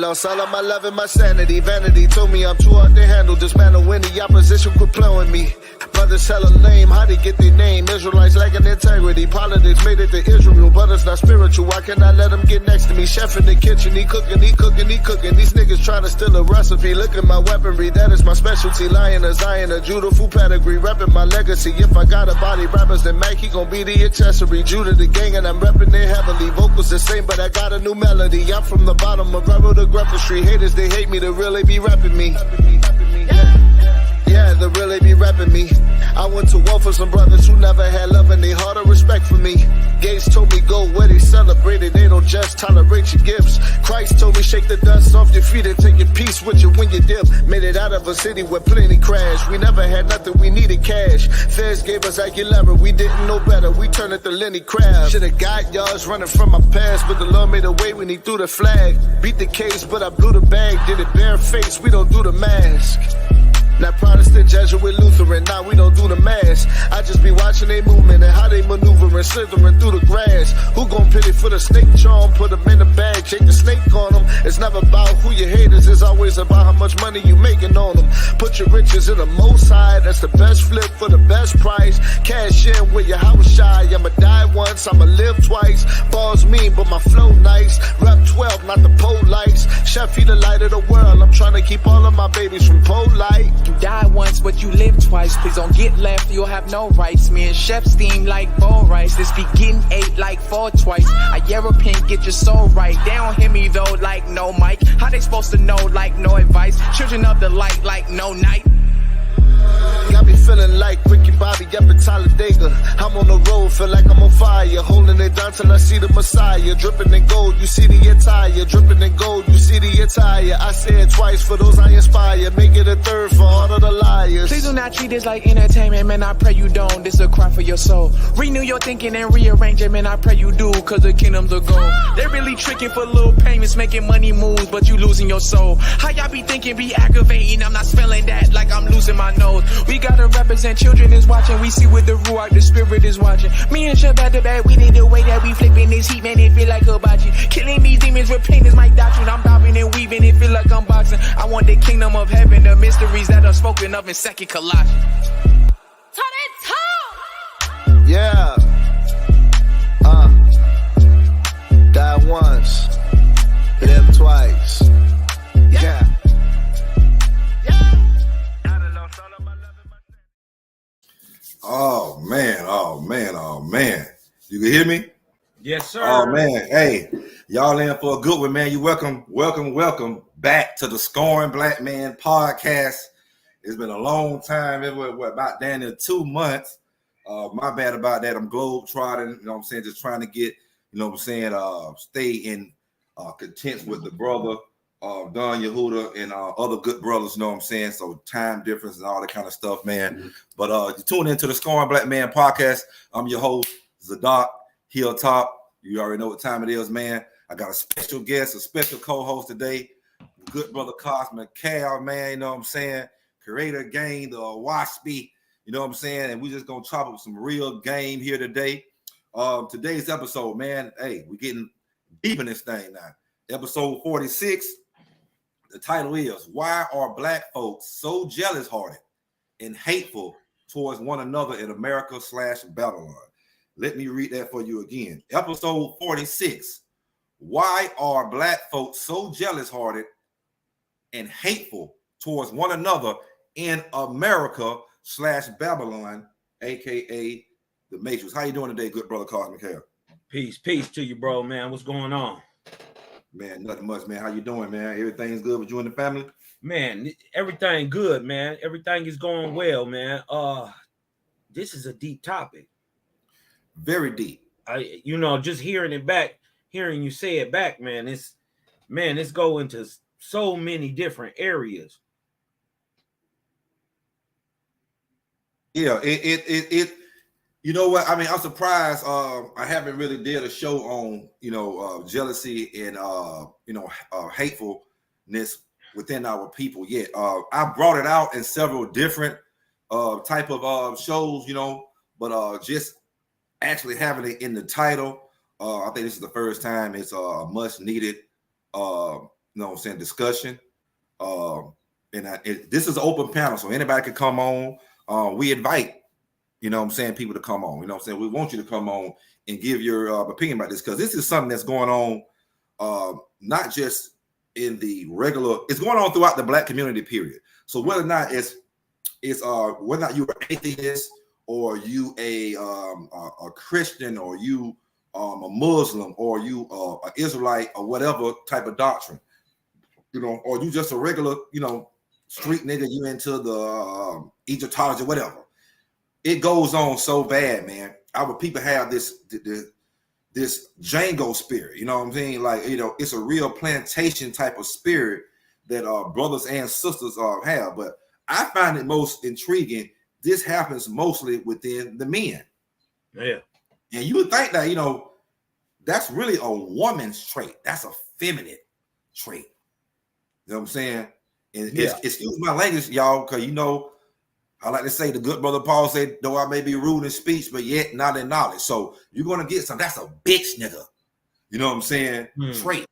lost all of my love and my sanity. Vanity told me I'm too hard to handle. Dismantle when the opposition quit playing me. Brothers hella lame, how they get their name? Israelites lacking integrity. Politics made it to Israel, but it's not spiritual. Why can't I let them get next to me? Chef in the kitchen, he cooking, he cooking, he cooking. These niggas trying to steal a recipe. Look at my weaponry, that is my specialty. Lion, a Zion, a Judah, full pedigree. Repping my legacy. If I got a body rappers, then Mac, he gon' be the accessory. Judah the gang, and I'm repping it heavily. Vocals the same, but I got a new melody. I'm from the bottom of Rebel to Grepper Street. Haters, they hate me, they really be repping me. Yeah, they really be repping me. I went to war for some brothers who never had love and they heart or respect for me. Gates told me go where they celebrated, they don't just tolerate your gifts. Christ told me shake the dust off your feet and take your peace with you when you dip. Made it out of a city where plenty crashed. We never had nothing, we needed cash. Feds gave us Aguilera, we didn't know better. We turned it to Lenny Crab. Should've got yards running from my past, but the Lord made a way when he threw the flag. Beat the case, but I blew the bag. Did it bare face, we don't do the mask. Now Protestant, Jesuit, Lutheran, now we don't do the mass. I just be watching they movement and how they maneuvering, slithering through the grass. Who gon' pity for the snake charm? Put them in the bag, shake the snake on them. It's never about who your haters, it's always about how much money you making on them. Put your riches in the most high, that's the best flip for the best price. Cash in with your house shy, I'ma die once, I'ma live twice. Balls mean, but my flow nice. Rep 12, not the pole lights. Chef, he the light of the world, I'm trying to keep all of my babies from pole light. You die once, but you live twice. Please don't get left, you'll have no rights. Me and Chef steam like bowl rice. This be getting 8 like 4 twice. A European, get your soul right. They don't hear me though, like no mic. How they supposed to know, like no advice? Children of the light, like no night. Got me feeling like Ricky Bobby up in Talladega. I'm on the road, feel like I'm on fire. Holding it down till I see the Messiah. Dripping in gold, you see the attire. Dripping in gold, you see the attire. I say it twice for those I inspire. Make it a third for all of the liars. Please do not treat this like entertainment, man, I pray you don't. This a cry for your soul. Renew your thinking and rearrange it, man, I pray you do. Cause the kingdom's a goal. They're really tricking for little payments, making money moves, but you losing your soul. How y'all be thinking, be aggravating? I'm not spelling that like I'm losing my nose. We gotta represent, children is watching. We see with the ruach, the spirit is watching. Me and Chef at the back, we need the way that we flipping this heat, man, it feel like hibachi. Killing these demons with pain is my doctrine. I'm bobbing and weaving, it feel like I'm boxing. I want the kingdom of heaven, the mysteries that are spoken of in 2nd Colossians. Yeah. Die once, live twice. Yeah. Oh man. You can hear me? Yes, sir. Oh man. Hey, y'all in for a good one, man. You welcome back to the Scoring Black Man podcast. It's been a long time. It was about damn near 2 months. My bad about that. I'm globe trotting, you know what I'm saying, just trying to get, you know what I'm saying, stay in content with the brother Don Yehuda and other good brothers, you know what I'm saying? So time difference and all that kind of stuff, man. Mm-hmm. But you tune into the Scoring Black Man podcast. I'm your host, Zadok Hilltop. You already know what time it is, man. I got a special guest, a special co-host today. Good brother Cosmic Cal, man, you know what I'm saying? Creator Game, the Waspy, you know what I'm saying? And we just gonna chop up some real game here today. Today's episode, man, hey, we're getting deep in this thing now. Episode 46. The title is, Why Are Black Folks So Jealous-Hearted and Hateful Towards One Another in America/Babylon? Let me read that for you again. Episode 46. Why are black folks so jealous-hearted and hateful towards one another in America/Babylon, aka the Matrix? How you doing today, good brother Cosmic Hair? Peace to you, bro, man. What's going on? Man, nothing much, man. How you doing, man? Everything's good with you and the family? Man, everything good, man. Everything is going well, man. This is a deep topic. Very deep. Just hearing you say it back, man, it's go into so many different areas. Yeah, it you know what? I mean, I'm surprised. I haven't really did a show on, jealousy and hatefulness within our people yet. I brought it out in several different type of shows, but just actually having it in the title, I think this is the first time. It's a much needed you know what I'm saying, discussion. This is an open panel, so anybody can come on. We invite, you know what I'm saying, people to come on. You know what I'm saying? We want you to come on and give your opinion about this, because this is something that's going on, not just in the regular, it's going on throughout the Black community, period. So whether or not whether or not you're an atheist, or you a Christian, or you a Muslim, or you an Israelite, or whatever type of doctrine, you know, or you just a regular, you know, street nigga, you into the Egyptology, whatever. It goes on so bad, man. Our people have this Django spirit, you know what I'm saying? Like, you know, it's a real plantation type of spirit that brothers and sisters have. But I find it most intriguing. This happens mostly within the men. Yeah. And you would think that, you know, that's really a woman's trait. That's a feminine trait. You know what I'm saying? And excuse my language, y'all, because, you know, I like to say, the good brother Paul said, though I may be rude in speech, but yet not in knowledge. So you're going to get some, that's a bitch nigga. You know what I'm saying? Trait.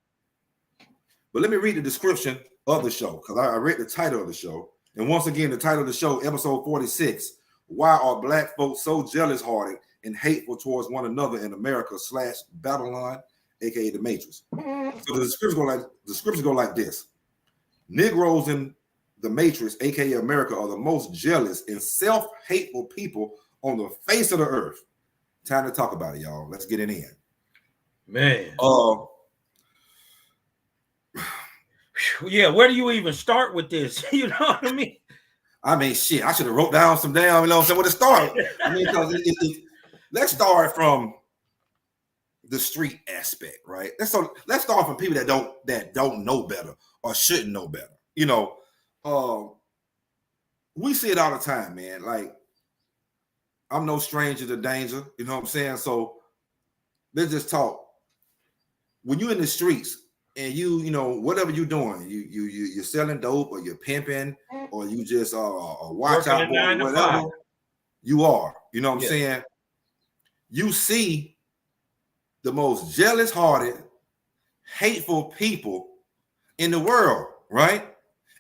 But let me read the description of the show, because I read the title of the show. And once again, the title of the show, episode 46, Why Are Black Folks So Jealous-Hearted and Hateful Towards One Another in America / Babylon, aka the Matrix. So the description go like this. Negroes in the Matrix, aka America, are the most jealous and self-hateful people on the face of the earth. Time to talk about it, y'all. Let's get it in. Man. Yeah, where do you even start with this? You know what I mean? I mean, shit, I should have wrote down some damn, you know what I'm saying, where to start. I mean, because let's start from the street aspect, right? Let's start from people that don't know better or shouldn't know better. You know, we see it all the time, man. Like, I'm no stranger to danger, you know what I'm saying? So let's just talk. When you're in the streets and you know, whatever you're doing, you're selling dope, or you're pimping, or you just a watch out boy, whatever you are, you know what I'm saying? You see the most jealous-hearted, hateful people in the world, right?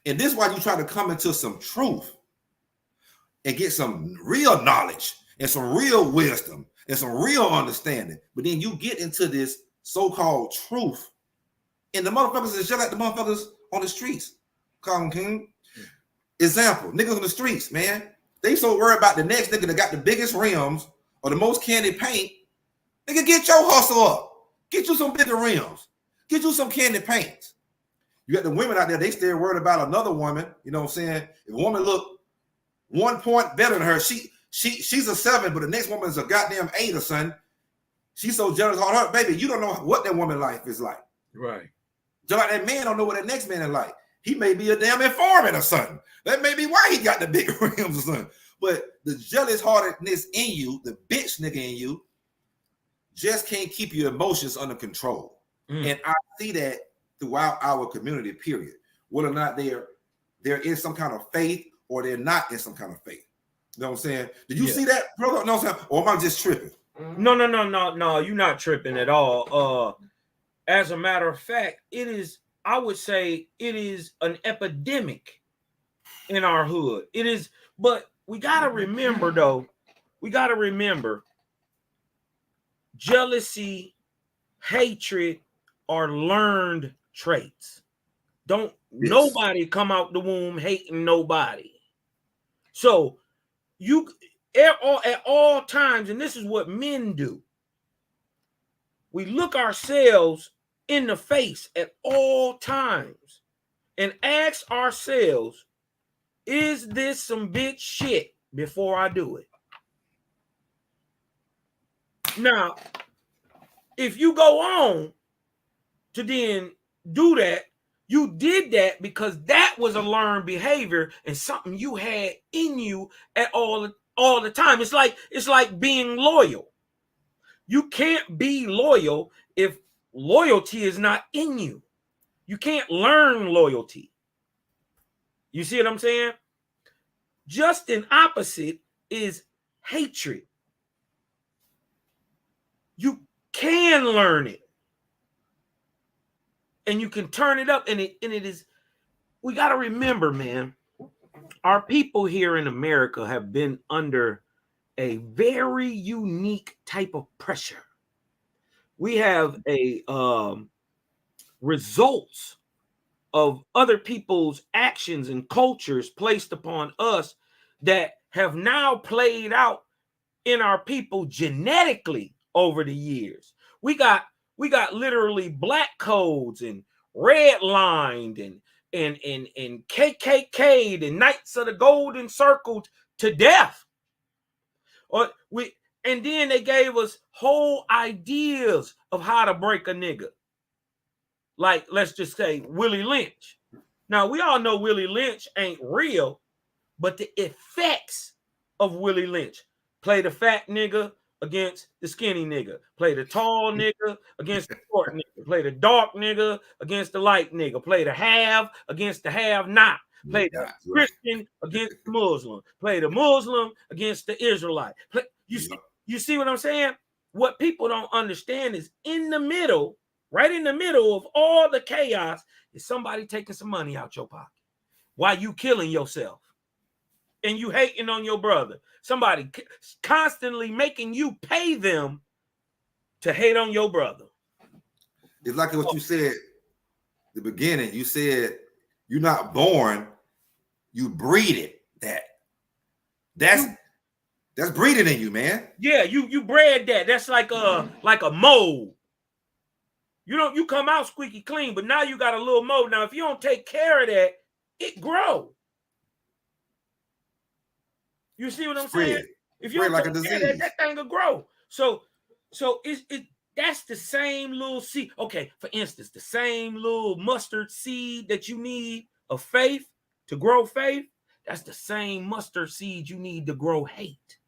And this is why you try to come into some truth and get some real knowledge and some real wisdom and some real understanding. But then you get into this so-called truth, and the motherfuckers is just like the motherfuckers on the streets. King. Example, niggas on the streets, man. They so worried about the next nigga that got the biggest rims or the most candy paint. Nigga, get your hustle up. Get you some bigger rims. Get you some candy paints. You got the women out there, they still worried about another woman. You know what I'm saying? If a woman look 1 point better than her, she's a 7, but the next woman is a goddamn 8 or something. She's so jealous on her. Baby, you don't know what that woman life is like. Right. Just like that man don't know what that next man is like. He may be a damn informant or something. That may be why he got the bigger rims or something. But the jealous-heartedness in you, the bitch nigga in you, just can't keep your emotions under control. And I see that throughout our community, period. Whether or not they're in some kind of faith or they're not in some kind of faith. You know what I'm saying? Did you see that, brother? No, or am I just tripping? No, you're not tripping at all. As a matter of fact, I would say it is an epidemic in our hood. It is, but we gotta remember though, jealousy, hatred are learned traits. Don't nobody come out the womb hating nobody. So you at all times, and this is what men do. We look ourselves in the face at all times and ask ourselves, is this some bitch shit before I do it? Now, if you go on to then do that, you did that because that was a learned behavior and something you had in you at all the time. It's like being loyal. You can't be loyal if loyalty is not in you. You can't learn loyalty. You see what I'm saying? Just an opposite is hatred. You can learn it. and you can turn it up, and it is. We got to remember, man, our people here in America have been under a very unique type of pressure. We have a results of other people's actions and cultures placed upon us that have now played out in our people genetically over the years. We got literally black codes and red lined and KKK'd and Knights of the Golden Circle to death. And then they gave us whole ideas of how to break a nigga. Like, let's just say Willie Lynch. Now, we all know Willie Lynch ain't real, but the effects of Willie Lynch. Play the fat nigga against the skinny nigga. Play the tall nigga against the short nigga. Play the dark nigga against the light nigga. Play the have against the have not. Play the Christian against the Muslim. Play the Muslim against the Israelite. You see what I'm saying? What people don't understand is in the middle, right in the middle of all the chaos, is somebody taking some money out your pocket while you killing yourself and you hating on your brother. Somebody constantly making you pay them to hate on your brother. It's like what you said at the beginning. You said you're not born, you breed it. That's breeding in you, man. Yeah, you bred that. That's like a mold. You come out squeaky clean, but now you got a little mold. Now, if you don't take care of that, it grows. You see what I'm saying? If you don't like take a disease, care of that thing will grow. So that's the same little seed. Okay, for instance, the same little mustard seed that you need of faith to grow faith, that's the same mustard seed you need to grow hate.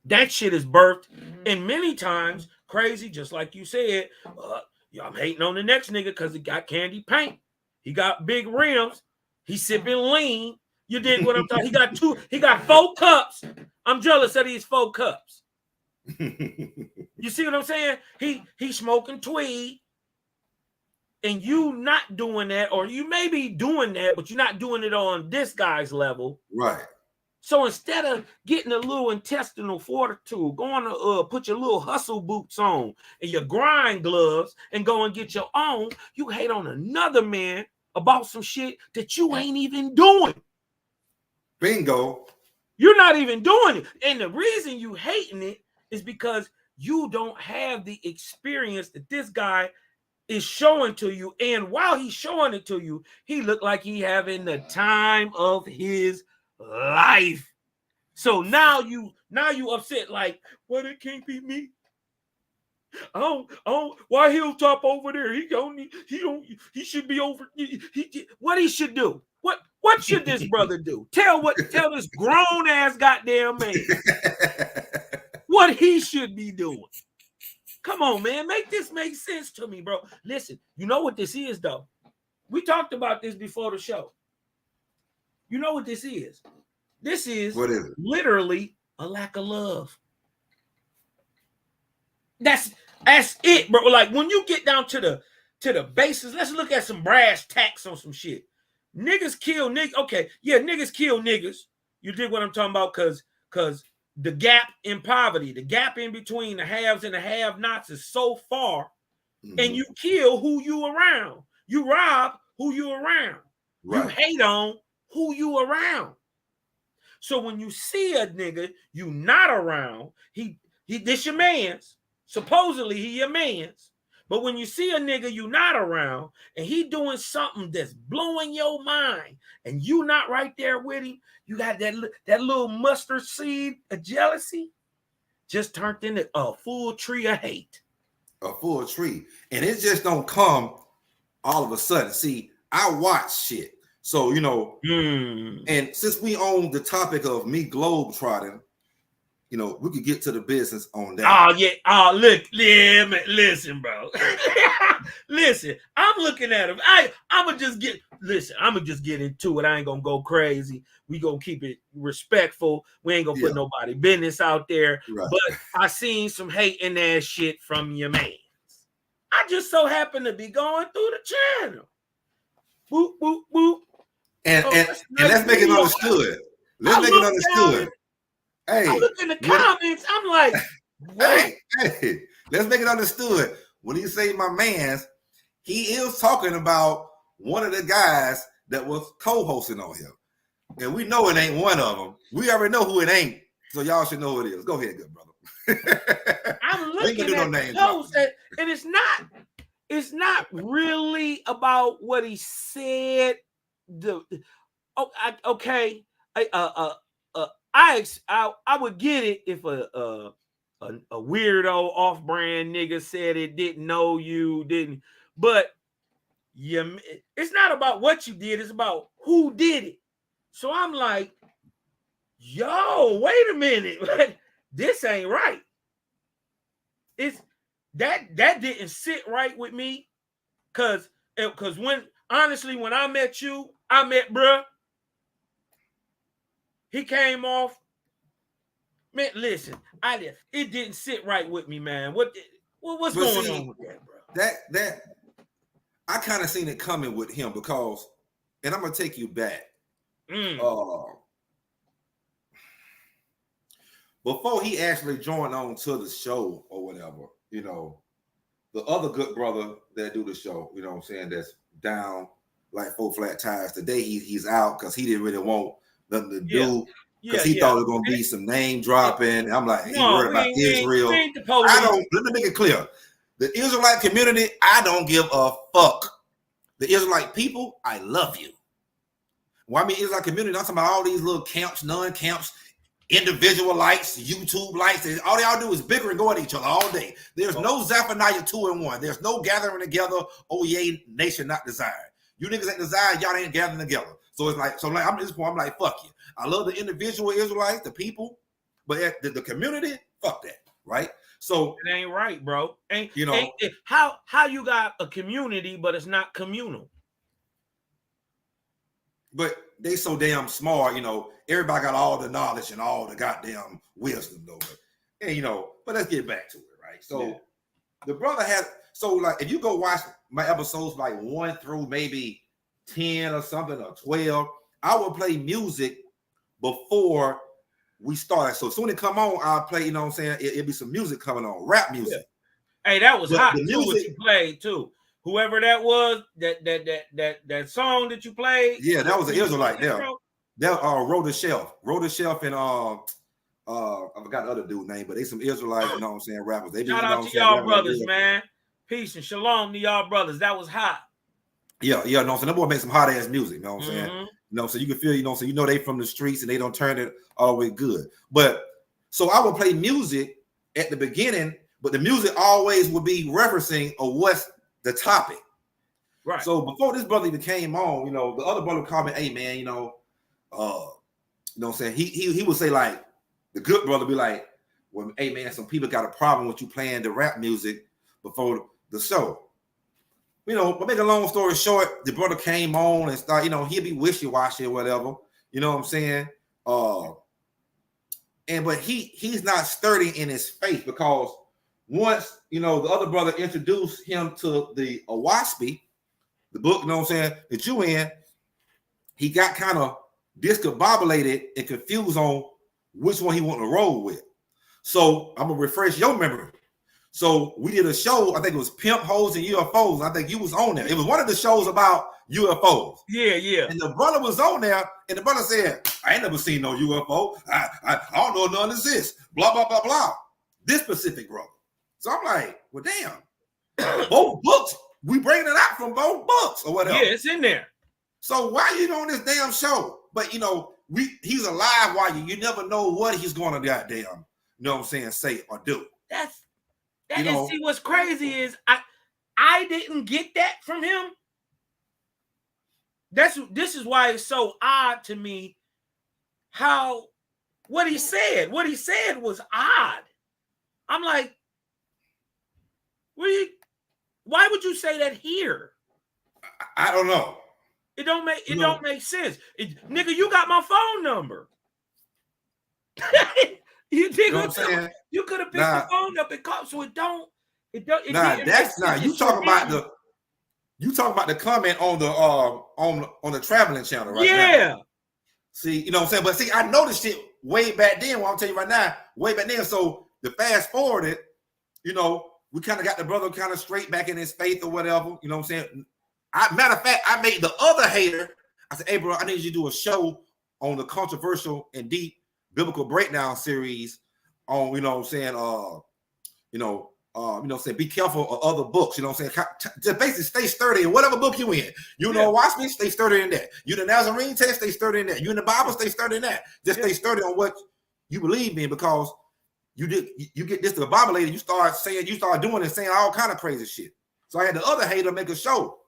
That shit is birthed, and many times crazy, just like you said. I'm hating on the next nigga because he got candy paint, he got big rims, he's sipping lean. You dig what I'm talking? He got 4 cups. I'm jealous of these 4 cups. You see what I'm saying? He's smoking tweed, and you not doing that, or you may be doing that, but you're not doing it on this guy's level, right? So instead of getting a little intestinal fortitude, going to put your little hustle boots on and your grind gloves and go and get your own, you hate on another man about some shit that you ain't even doing. Bingo. You're not even doing it. And the reason you hating it is because you don't have the experience that this guy is showing to you. And while he's showing it to you, he looked like he having the time of his life. So now you upset, like, well, it can't be me. Oh, why Hilltop over there? He should be over. What he should do? What should this brother do? Tell this grown ass goddamn man what he should be doing. Come on, man, make this make sense to me, bro. Listen, you know what this is, though. We talked about this before the show. You know what this is? This is literally a lack of love. That's it, bro. Like, when you get down to the basis, let's look at some brass tacks on some shit. Niggas kill niggas. Okay, yeah, niggas kill niggas. You dig what I'm talking about? Cause the gap in poverty, the gap in between the haves and the have-nots is so far, and you kill who you around. You rob who you around. Right. You hate on who you around. So when you see a nigga you not around, this your man's. Supposedly he your man's. But when you see a nigga you not around and he doing something that's blowing your mind and you not right there with him, you got that little mustard seed of jealousy just turned into a full tree of hate. A full tree. And it just don't come all of a sudden. See, I watch shit. So, and since we own the topic of me globetrotting, we could get to the business on that. Oh, yeah. Oh, look. Listen, bro. Listen, I'm looking at him. I'm going to just get into it. I ain't going to go crazy. We going to keep it respectful. We ain't going to put nobody business out there. Right. But I seen some hating ass shit from your man. I just so happen to be going through the channel. Boop, boop, boop. And let's make it understood. Let's make it understood. Hey, I look in the comments. I'm like, what? Hey, let's make it understood. When he say my man's, he is talking about one of the guys that was co-hosting on here. And we know it ain't one of them. We already know who it ain't. So y'all should know who it is. Go ahead, good brother. I'm looking at the post, and it's not really about what he said. I would get it if a weirdo off-brand nigga said it, didn't know you, didn't. But it's not about what you did. It's about who did it. So I'm like, yo, wait a minute. This ain't right. It's that didn't sit right with me. Cause when I met you, I met bruh. He came off. Man, listen, it didn't sit right with me, man. What's going on with that, bro? That I kind of seen it coming with him because, and I'm gonna take you back. Before he actually joined on to the show or whatever, you know, the other good brother that do the show, you know what I'm saying, that's down like 4 flat tires. Today he's out because he didn't really want nothing to do because he thought it was gonna be some name dropping. I'm like, he worried about Israel. Let me make it clear. The Israelite community, I don't give a fuck. The Israelite people, I love you. Well, I mean, Israelite community, I'm talking about all these little camps, non-camps, individual lights, YouTube lights. All y'all do is bicker and go at each other all day. There's no Zephaniah 2 and 1. There's no gathering together. Oh, yea, nation not desired. You niggas ain't desired. Y'all ain't gathering together. So it's like, I'm at this point, I'm like, fuck you. I love the individual Israelites, the people, but the community, fuck that, right? So it ain't right, bro. How you got a community, but it's not communal. But they so damn smart, you know. Everybody got all the knowledge and all the goddamn wisdom, though. But let's get back to it, right? So the brother has, like, if you go watch my episodes like 1 through maybe 10 or something or 12, I will play music before we start. So soon as it come on, I'll play, you know what I'm saying? It'll be some music coming on, rap music. Yeah. Hey, that was hot too, what you played too. Whoever that was, that song that you played. Yeah, that was an Israelite there. That Rhoda Shelf, and I forgot the other dude's name, but they some Israelite, you know what I'm saying, rappers. They shout out to y'all brothers, man. Peace and shalom to y'all brothers. That was hot. Yeah, you know what I'm saying? That boy make some hot ass music, you know what I'm saying? You know, so you can feel, you know, so you know they from the streets and they don't turn it all the way good. But so I would play music at the beginning, but the music always would be referencing or what's the topic. Right. So before this brother even came on, you know, the other brother would call me, hey man, you know what I'm saying? He would say, like, the good brother be like, well, hey man, some people got a problem with you playing the rap music before the show. You know, but make a long story short, the brother came on and start, you know, he'll be wishy-washy or whatever, you know what I'm saying? But he's not sturdy in his faith because once, you know, the other brother introduced him to the Awaspi, the book, you know what I'm saying, that you in, he got kind of discombobulated and confused on which one he want to roll with. So I'm gonna refresh your memory. So we did a show, I think it was Pimp, Hoes, and UFOs. I think you was on there. It was one of the shows about UFOs. Yeah. And the brother was on there, and the brother said, I ain't never seen no UFO. I don't know none exists. Blah, blah, blah, blah. This specific brother. So I'm like, well, damn. Both books, we bringing it out from both books or whatever. Yeah, it's in there. So why you on this damn show? But, you know, he's alive while you never know what he's going to goddamn, you know what I'm saying, say or do. See, what's crazy is I didn't get that from him. This is why it's so odd to me how what he said was odd. I'm like, why would you say that here? I don't know. It don't make sense. Nigga, you got my phone number. You dig what I'm saying? You could have picked the phone up and called, so it That's not you talking about the. You talking about the comment on the traveling channel right now? Yeah. See, you know what I'm saying? But see, I noticed it way back then. What I'm telling you right now, way back then. So the fast forward it, you know, we kind of got the brother kind of straight back in his faith or whatever. You know what I'm saying? Matter of fact, I made the other hater. I said, hey, bro, I need you to do a show on the controversial and deep biblical breakdown series on, you know what I'm saying, be careful of other books, you know what I'm saying? Just basically stay sturdy in whatever book you in. You know, watch me, stay sturdy in that. You the Nazarene text, stay sturdy in that. You in the Bible, stay sturdy in that. Just stay sturdy on what you believe in, because you get this to the Bible later, you start doing and saying all kind of crazy shit. So I had the other hater make a show.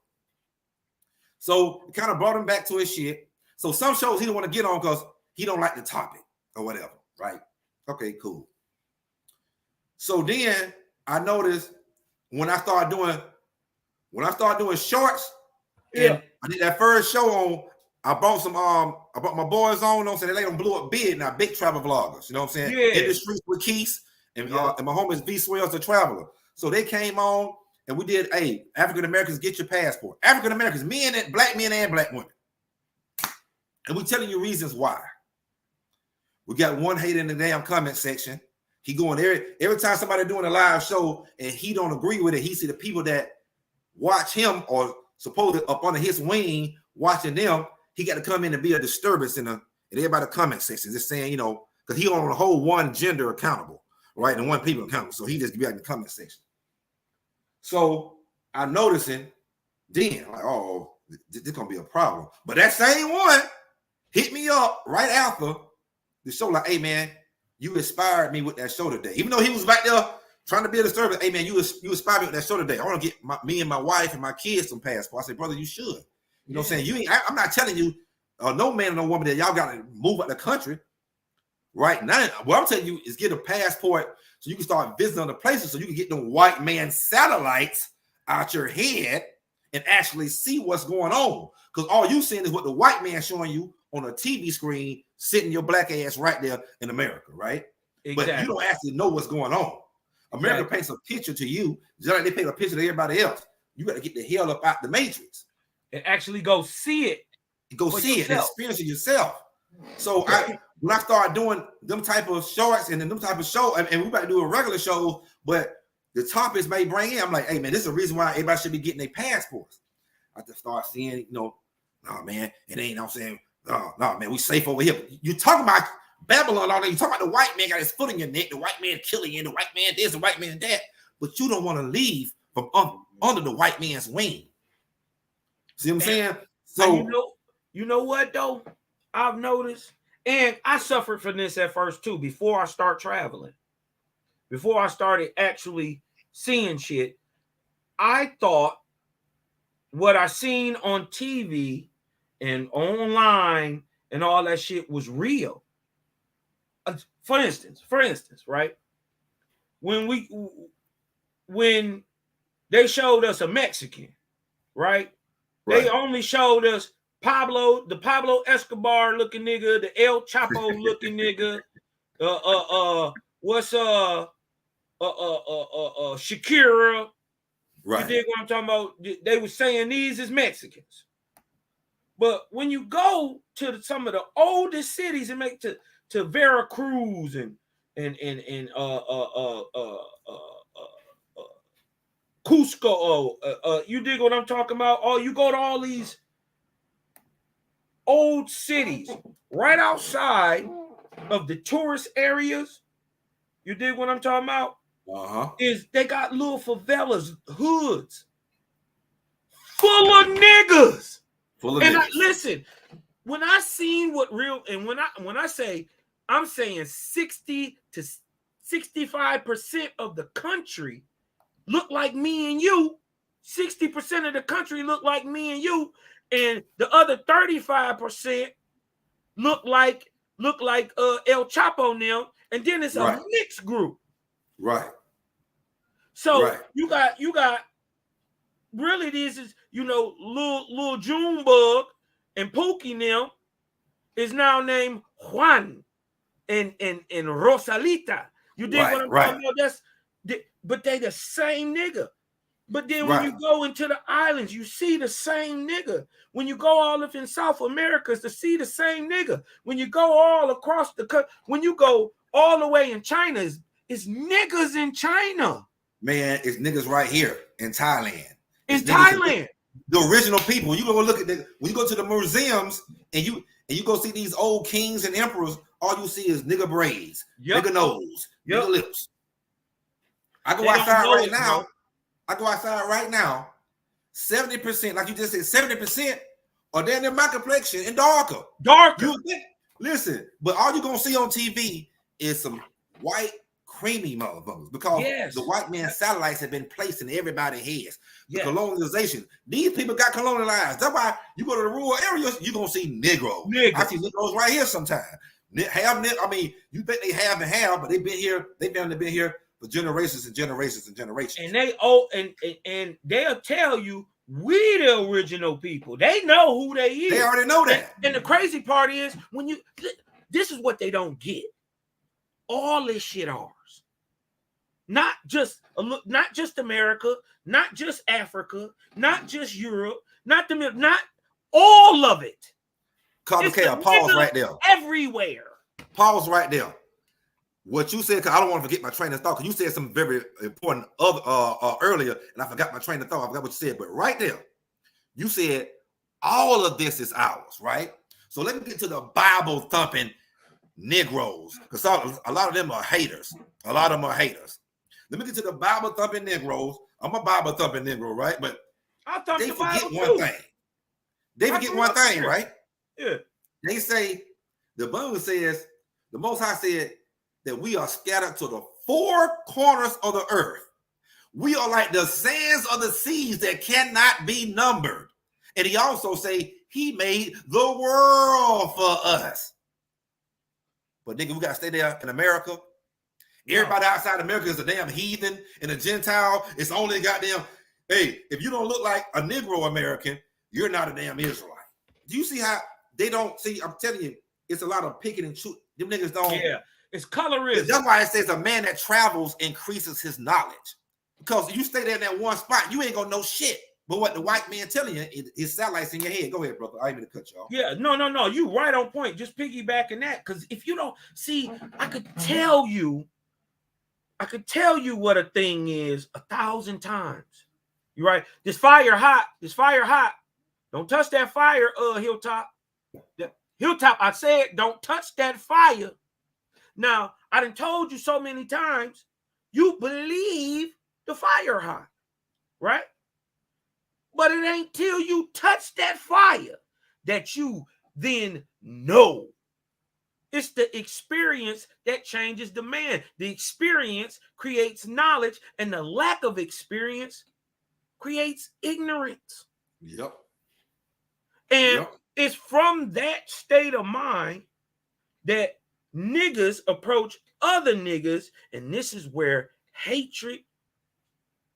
So it kind of brought him back to his shit. So some shows he don't want to get on because he don't like the topic or whatever, right? Okay, cool. So then I noticed when I started doing shorts, and I did that first show on, I brought my boys on, you know what I'm saying? They let them blow up big now, big travel vloggers, you know what I'm saying? In the streets with Keith and my homies V Swells the Traveler. So they came on and we did, hey, African Americans, get your passport. African Americans, black men and black women. And we telling you reasons why. We got one hater in the damn comment section. He going every time somebody doing a live show and he don't agree with it, he see the people that watch him or supposedly up under his wing watching them, he got to come in and be a disturbance in everybody comment section, just saying, you know, because he on the whole one gender accountable, right? And one people accountable. So he just be out in the comment section. So I'm noticing then, like, oh, this gonna be a problem. But that same one hit me up right after the show, like, hey man, you inspired me with that show today. Even though he was back there trying to be a disturbance, hey man, you inspired me with that show today. I want to get me and my wife and my kids some passports. I said, brother, you should. You know what I'm saying? I'm not telling you, no man or no woman that y'all got to move out the country right now. What I'm telling you is get a passport so you can start visiting other places, so you can get them white man satellites out your head and actually see what's going on. Because all you seeing is what the white man showing you on a TV screen, sitting your black ass right there in America, right? Exactly. But you don't actually know what's going on. America paints a picture to you, just like they paint a picture to everybody else. You got to get the hell up out the matrix and actually go see it. Go see it and experience it yourself. So when I started doing them type of shorts and then them type of show, and we about to do a regular show, but the topics may bring in, I'm like, hey man, this is a reason why everybody should be getting their passports. I just start seeing, you know, no man, it ain't, I'm saying, no man, we safe over here. You talking about Babylon all day, you talking about the white man got his foot in your neck, the white man killing you, the white man this, the white man that, but you don't want to leave from under the white man's wing. See what I'm saying? So you know what though? I've noticed, and I suffered from this at first too, before I start traveling, before I started actually seeing shit. I thought what I seen on TV and online and all that shit was real. For instance, right? When they showed us a Mexican, right? They only showed us the Pablo Escobar looking nigga, the El Chapo looking nigga, Shakira. Right. You dig what I'm talking about? They were saying these is Mexicans. But when you go to some of the oldest cities and make to Veracruz and Cusco, you dig what I'm talking about? Oh, you go to all these old cities right outside of the tourist areas. You dig what I'm talking about? Is they got little favelas, hoods, full of niggas. Listen, when I seen what real, and when I say, I'm saying 60 to 65% of the country look like me and you. 60% of the country look like me and you, and the other 35% look like El Chapo now, and then it's a mixed group. Right. So you got really this is, you know, Lil Junebug and Pookie now is now named Juan and Rosalita. You dig what I'm talking about? but they the same nigga. But then when Right. you go into the islands, you see the same nigga. When you go all up in South America, it's to see the same nigga. When you go all across the country, when you go all the way in China, it's niggas in China. Man, it's niggas right here in Thailand. In Thailand. The original people. You go look at when you go to the museums and you go see these old kings and emperors, all you see is nigga braids, nigga nose, nigga lips. I go outside right now. I go outside right now. 70%, like you just said, 70% are down in my complexion and darker. Listen, but all you're gonna see on TV is some white creamy motherfuckers because the white man's satellites have been placed in everybody's heads. The colonization. These people got colonized. That's why you go to the rural areas, you're gonna see Negroes. I see Negroes right here sometimes. I mean, you think they have and have, but they've been here. They've been here for generations and generations and generations. And and they'll tell you we the original people. They know who they is. They already know that. And the crazy part is this is what they don't get. All this shit ours. Not just America, not just Africa, not just Europe, not all of it. Pause right there. Everywhere. Pause right there. What you said, because I don't want to forget my train of thought, because you said something very important earlier, and I forgot my train of thought. I forgot what you said, but right there, you said all of this is ours, right? So let me get to the Bible thumping Negroes, because a lot of them are haters. A lot of them are haters. Let me get to the Bible thumping Negroes. I'm a Bible thumping Negro, right? But they forget one thing. They forget one thing, right? Yeah. They say, the Bible says, the Most High said that we are scattered to the four corners of the earth. We are like the sands of the seas that cannot be numbered. And he also say he made the world for us. But nigga, we gotta stay there in America. Everybody outside America is a damn heathen and a Gentile. It's only goddamn, hey, if you don't look like a Negro American, you're not a damn Israelite. Do you see how they don't see? I'm telling you, it's a lot of picking and shooting. Them niggas don't. Yeah, it's colorism. That's why it says a man that travels increases his knowledge. Because you stay there in that one spot, you ain't gonna know shit. But what the white man telling you, his satellites in your head. Go ahead, brother. I ain't gonna cut you off. Yeah, no. You right on point. Just piggybacking that. Because if you don't see, I could tell you what a thing is 1,000 times. You right? This fire hot. Don't touch that fire, Hilltop. Hilltop, I said, don't touch that fire. Now, I done told you so many times, you believe the fire hot, right? But it ain't till you touch that fire that you then know. It's the experience that changes the man. The experience creates knowledge, and the lack of experience creates ignorance. Yep. And it's from that state of mind that niggas approach other niggas, and this is where hatred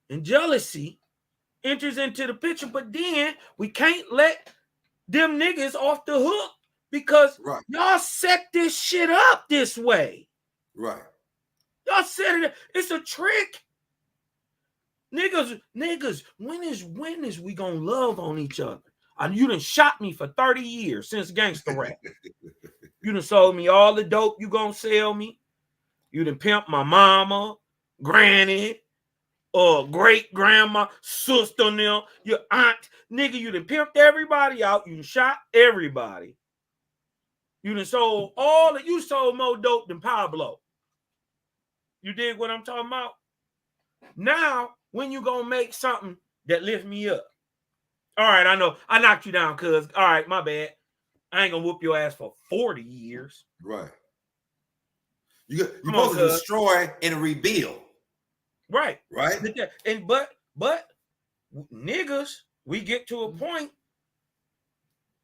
and jealousy enters into the picture. But then we can't let them niggas off the hook because y'all set this shit up this way. Right. Y'all set it up. It's a trick. Niggas, when is we gonna love on each other? You done shot me for 30 years since gangster rap. You done sold me all the dope you gonna sell me. You done pimped my mama, granny, great grandma, sister, now your aunt. Nigga, you done pimped everybody out. You done shot everybody. You done sold you sold more dope than Pablo. You dig what I'm talking about? Now, when you gonna make something that lift me up? All right, I know. I knocked you down, cuz. All right, my bad. I ain't gonna whoop your ass for 40 years. Right. You're supposed to destroy and rebuild. Right. Right. And but niggas, we get to a point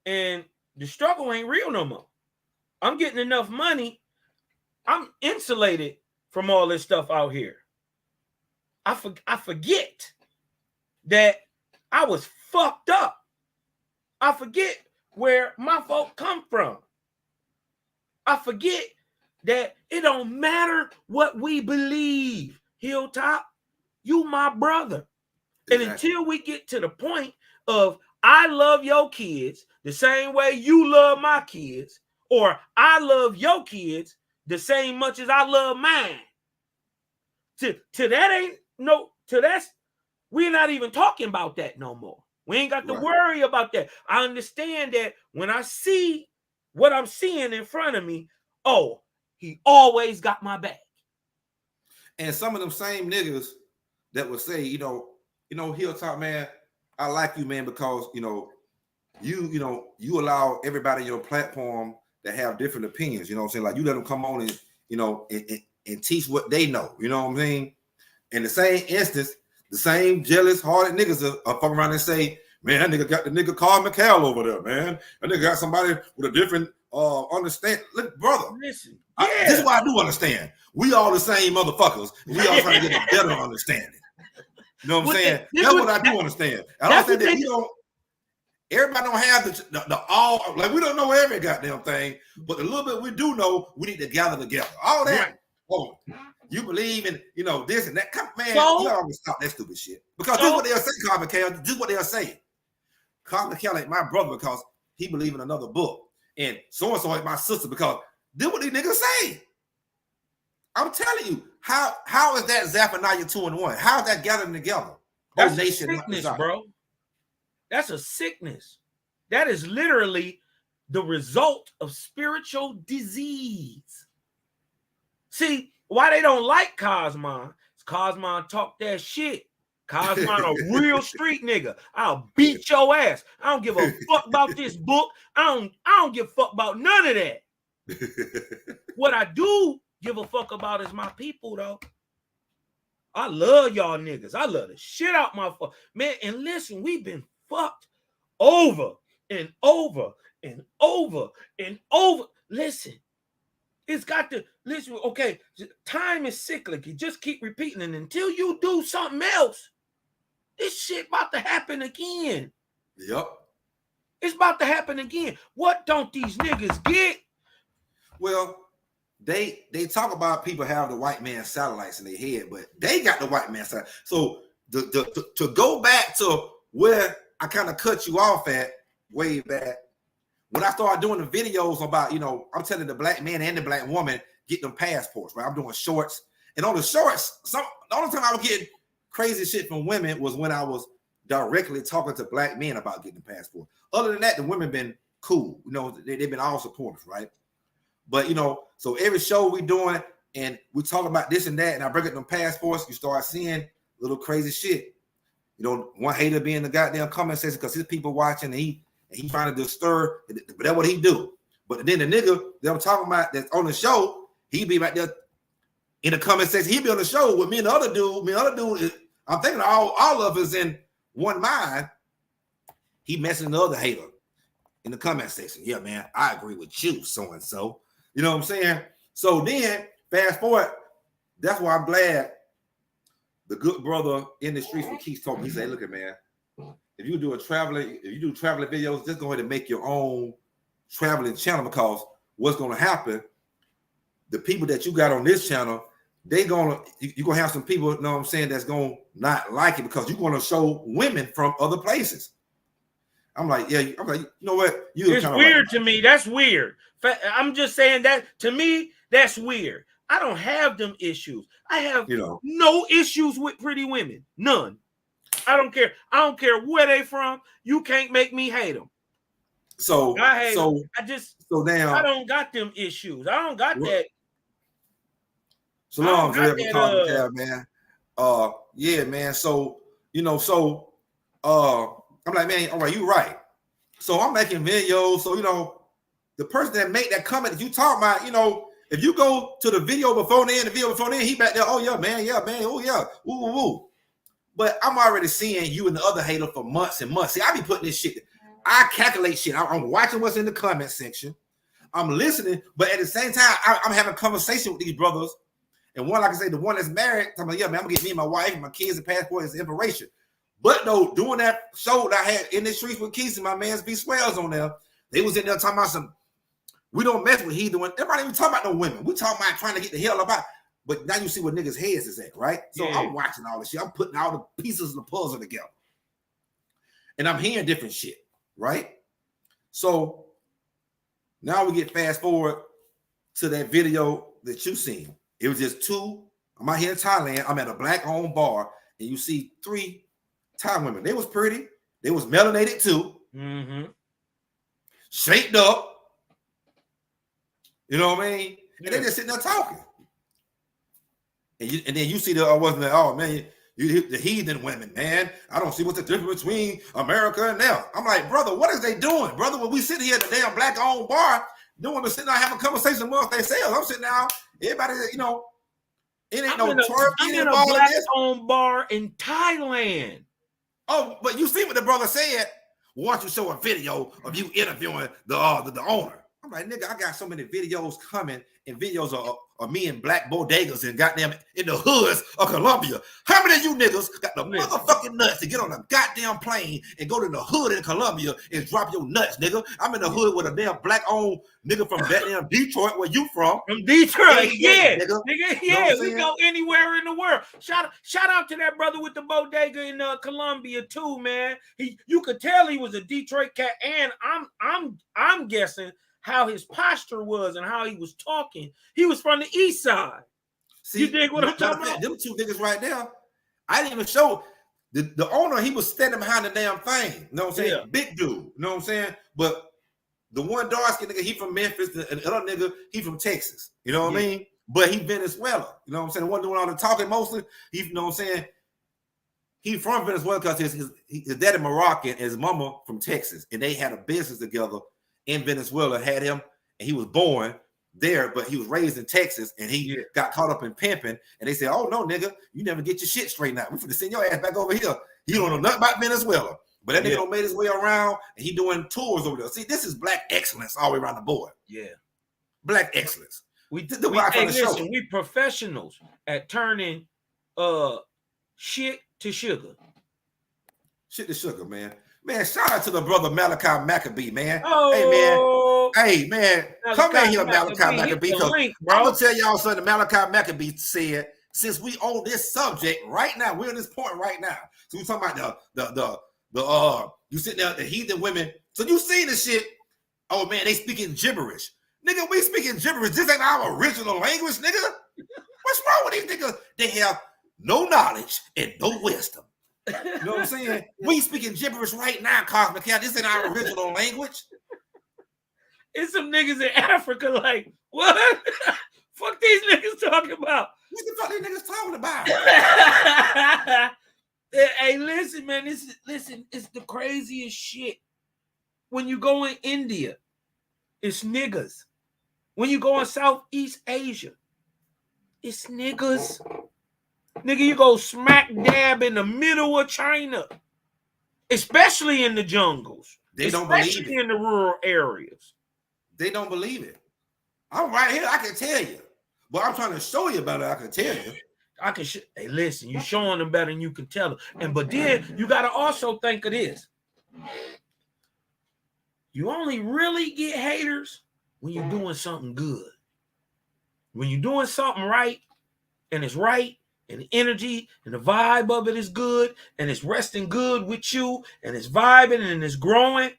and the struggle ain't real no more. I'm getting enough money. I'm insulated from all this stuff out here. I forget that I was fucked up. I forget where my folk come from. I forget that it don't matter what we believe, Hilltop. You my brother. Exactly. And until we get to the point of I love your kids the same way you love my kids, or I love your kids the same much as I love mine, to that ain't no, to that's, we're not even talking about that no more. We ain't got to worry about that. I understand that when I see what I'm seeing in front of me, oh, he always got my back. And some of them same niggas that would say, you know, Hilltop, man, I like you, man, because you allow everybody on your platform to have different opinions. You know what I'm saying? Like, you let them come on and and teach what they know. You know what I mean? In the same instance, the same jealous hearted niggas are fucking around and say, man, that nigga got the nigga Carl McAfee over there, man. That nigga got somebody with a different understand. Look, brother, listen, this is what I do understand. We all the same motherfuckers. We all trying to get a better understanding. You know what I'm saying? That's what I do understand. I don't think that we don't. Everybody don't have the all. Like, we don't know every goddamn thing, but the little bit we do know, we need to gather together. All that. Right. Oh, you believe in this and that? Come, man, you gotta stop that stupid shit. Because this is what they'll say, Carl McAfee. This is what they'll say. Carl McAfee ain't my brother because he believe in another book, and so ain't my sister because this is what these niggas say. I'm telling you, how is that Zephaniah 2:1? How is that gathering together? That's a sickness, bro. That's a sickness. That is literally the result of spiritual disease. See, why they don't like Cosmon? Cosmon talk that shit. Cosmon a real street nigga. I'll beat your ass. I don't give a fuck about this book. I don't give a fuck about none of that. What I do give a fuck about is my people, though. I love y'all niggas. I love the shit out my fuck. Man, and listen, we've been fucked over and over and over and over. Listen, it's got to, listen, okay, time is cyclic. You just keep repeating it until you do something else. This shit about to happen again. Yep. It's about to happen again. What don't these niggas get? Well, they talk about people have the white man satellites in their head, but they got the white man satellite. So to go back to where I kind of cut you off at way back, when I started doing the videos about, I'm telling the black man and the black woman get them passports, right? I'm doing shorts. And on the shorts, the only time I was getting crazy shit from women was when I was directly talking to black men about getting the passport. Other than that, the women been cool. They've been all supportive, right? But, so every show we doing and we talk about this and that, and I break up them passports, you start seeing little crazy shit. One hater be in the goddamn comment section because his people watching and he trying to disturb, but that's what he do. But then the nigga that I'm talking about that's on the show, he be right there in the comment section. He be on the show with me and the other dude. I'm thinking all of us in one mind. He messing the other hater in the comment section. Yeah, man, I agree with you, so and so. You know what I'm saying? So then, fast forward. That's why I'm glad the good brother in the streets with Keith told me. He said, "Look, man, if you do traveling videos, just go ahead and make your own traveling channel because what's going to happen? The people that you got on this channel, you're gonna have some people, you know what I'm saying, that's gonna not like it because you're gonna show women from other places." I'm like, yeah. I'm like, you know what? It's weird to me. That's weird. I'm just saying that to me, that's weird. I don't have them issues. I have no issues with pretty women. None. I don't care. I don't care where they from. You can't make me hate them. So I hate them. I don't got them issues. I don't got that. So long, man. Yeah, man. So I'm like, man, all right, you right. So I'm making videos. So the person that made that comment that you talking about, if you go to the video before then, he back there, oh yeah, man, oh yeah, woo. But I'm already seeing you and the other hater for months and months. See, I be putting this shit. I calculate shit. I'm watching what's in the comment section. I'm listening, but at the same time, I'm having a conversation with these brothers. And one, like I say, the one that's married, I'm like, yeah, man, I'm gonna get me and my wife and my kids a passport as inspiration. But though, doing that show that I had in the streets with Keith and my man's B Swells on there, they was in there talking about we don't mess with heathen. Everybody even talking about no women. We talking about trying to get the hell about. But now you see where niggas' heads is at, right? So Yeah. I'm watching all this shit. I'm putting all the pieces of the puzzle together. And I'm hearing different shit, right? So now we get fast forward to that video that you seen. It was just two. I'm out here in Thailand. I'm at a black-owned bar, and you see 3 Thai women. They was pretty. They was melanated too. Mm-hmm. Shaped up. You know what I mean? And they just sitting there talking. And then you see oh man, you the heathen women, man. I don't see what's the difference between America and them. I'm like, brother, what is they doing, brother? When we sit here at the damn black-owned bar, no one was sitting there having a conversation amongst themselves. I'm sitting down, everybody, you know, it ain't I'm no twerking in a involved in this. black-owned bar in Thailand. Oh, but you see what the brother said? Why don't you show a video of you interviewing the owner? I'm like, nigga, I got so many videos coming, and videos of me in black bodegas and goddamn in the hoods of Colombia. How many of you niggas got the motherfucking nuts to get on a goddamn plane and go to the hood in Colombia and drop your nuts, nigga? I'm in the hood with a damn black-owned nigga from goddamn Detroit, where you from? From Detroit, yeah. Nigga. Yeah, we go anywhere in the world. Shout out to that brother with the bodega in Colombia too, man. You could tell he was a Detroit cat, and I'm guessing how his posture was and how he was talking. He was from the east side. See, you dig what I'm talking about? Them 2 niggas right there, I didn't even show the owner. He was standing behind the damn thing. You know what I'm saying? Yeah. Big dude. You know what I'm saying? But the one dark-skinned nigga, he from Memphis. The other nigga, he from Texas. You know what I mean? But he Venezuela. You know what I'm saying? The one doing all the talking mostly. He, you know what I'm saying? He from Venezuela because his daddy Moroccan and his mama from Texas, and they had a business together in Venezuela. Had him, and he was born there, but he was raised in Texas, and he got caught up in pimping. And they said, "Oh no, nigga, you never get your shit straightened out. We finna send your ass back over here. You don't know nothing about Venezuela." But that nigga don't made his way around, and he doing tours over there. See, this is black excellence all the way around the board. Yeah, black excellence. We professionals at turning shit to sugar. Shit to sugar, man. Man, shout out to the brother Malachi McAfee, man. Oh, hey man, come in here, Malachi McAfee. I'm gonna tell y'all something. Malachi McAfee said, since we on this subject right now, we're on this point right now. So we talking about the you sitting there, the heathen women. So you seen the shit? Oh man, they speaking gibberish, nigga. We speaking gibberish. This ain't our original language, nigga. What's wrong with these niggas? They have no knowledge and no wisdom. You know what I'm saying? We speaking gibberish right now, Cosmic Cat. This ain't our original language. It's some niggas in Africa like, what? Fuck these niggas talking about? What the fuck these niggas talking about? Hey, listen, man. It's the craziest shit. When you go in India, it's niggas. When you go in Southeast Asia, it's niggas. Nigga, you go smack dab in the middle of China, especially in the jungles. They don't believe it. Especially in the rural areas. They don't believe it. I'm right here. I can tell you. But I'm trying to show you better. I can tell you. Hey, listen, you're showing them better than you can tell them. But then you got to also think of this. You only really get haters when you're doing something good. When you're doing something right, and it's right, and the energy and the vibe of it is good, and it's resting good with you, and it's vibing and it's growing,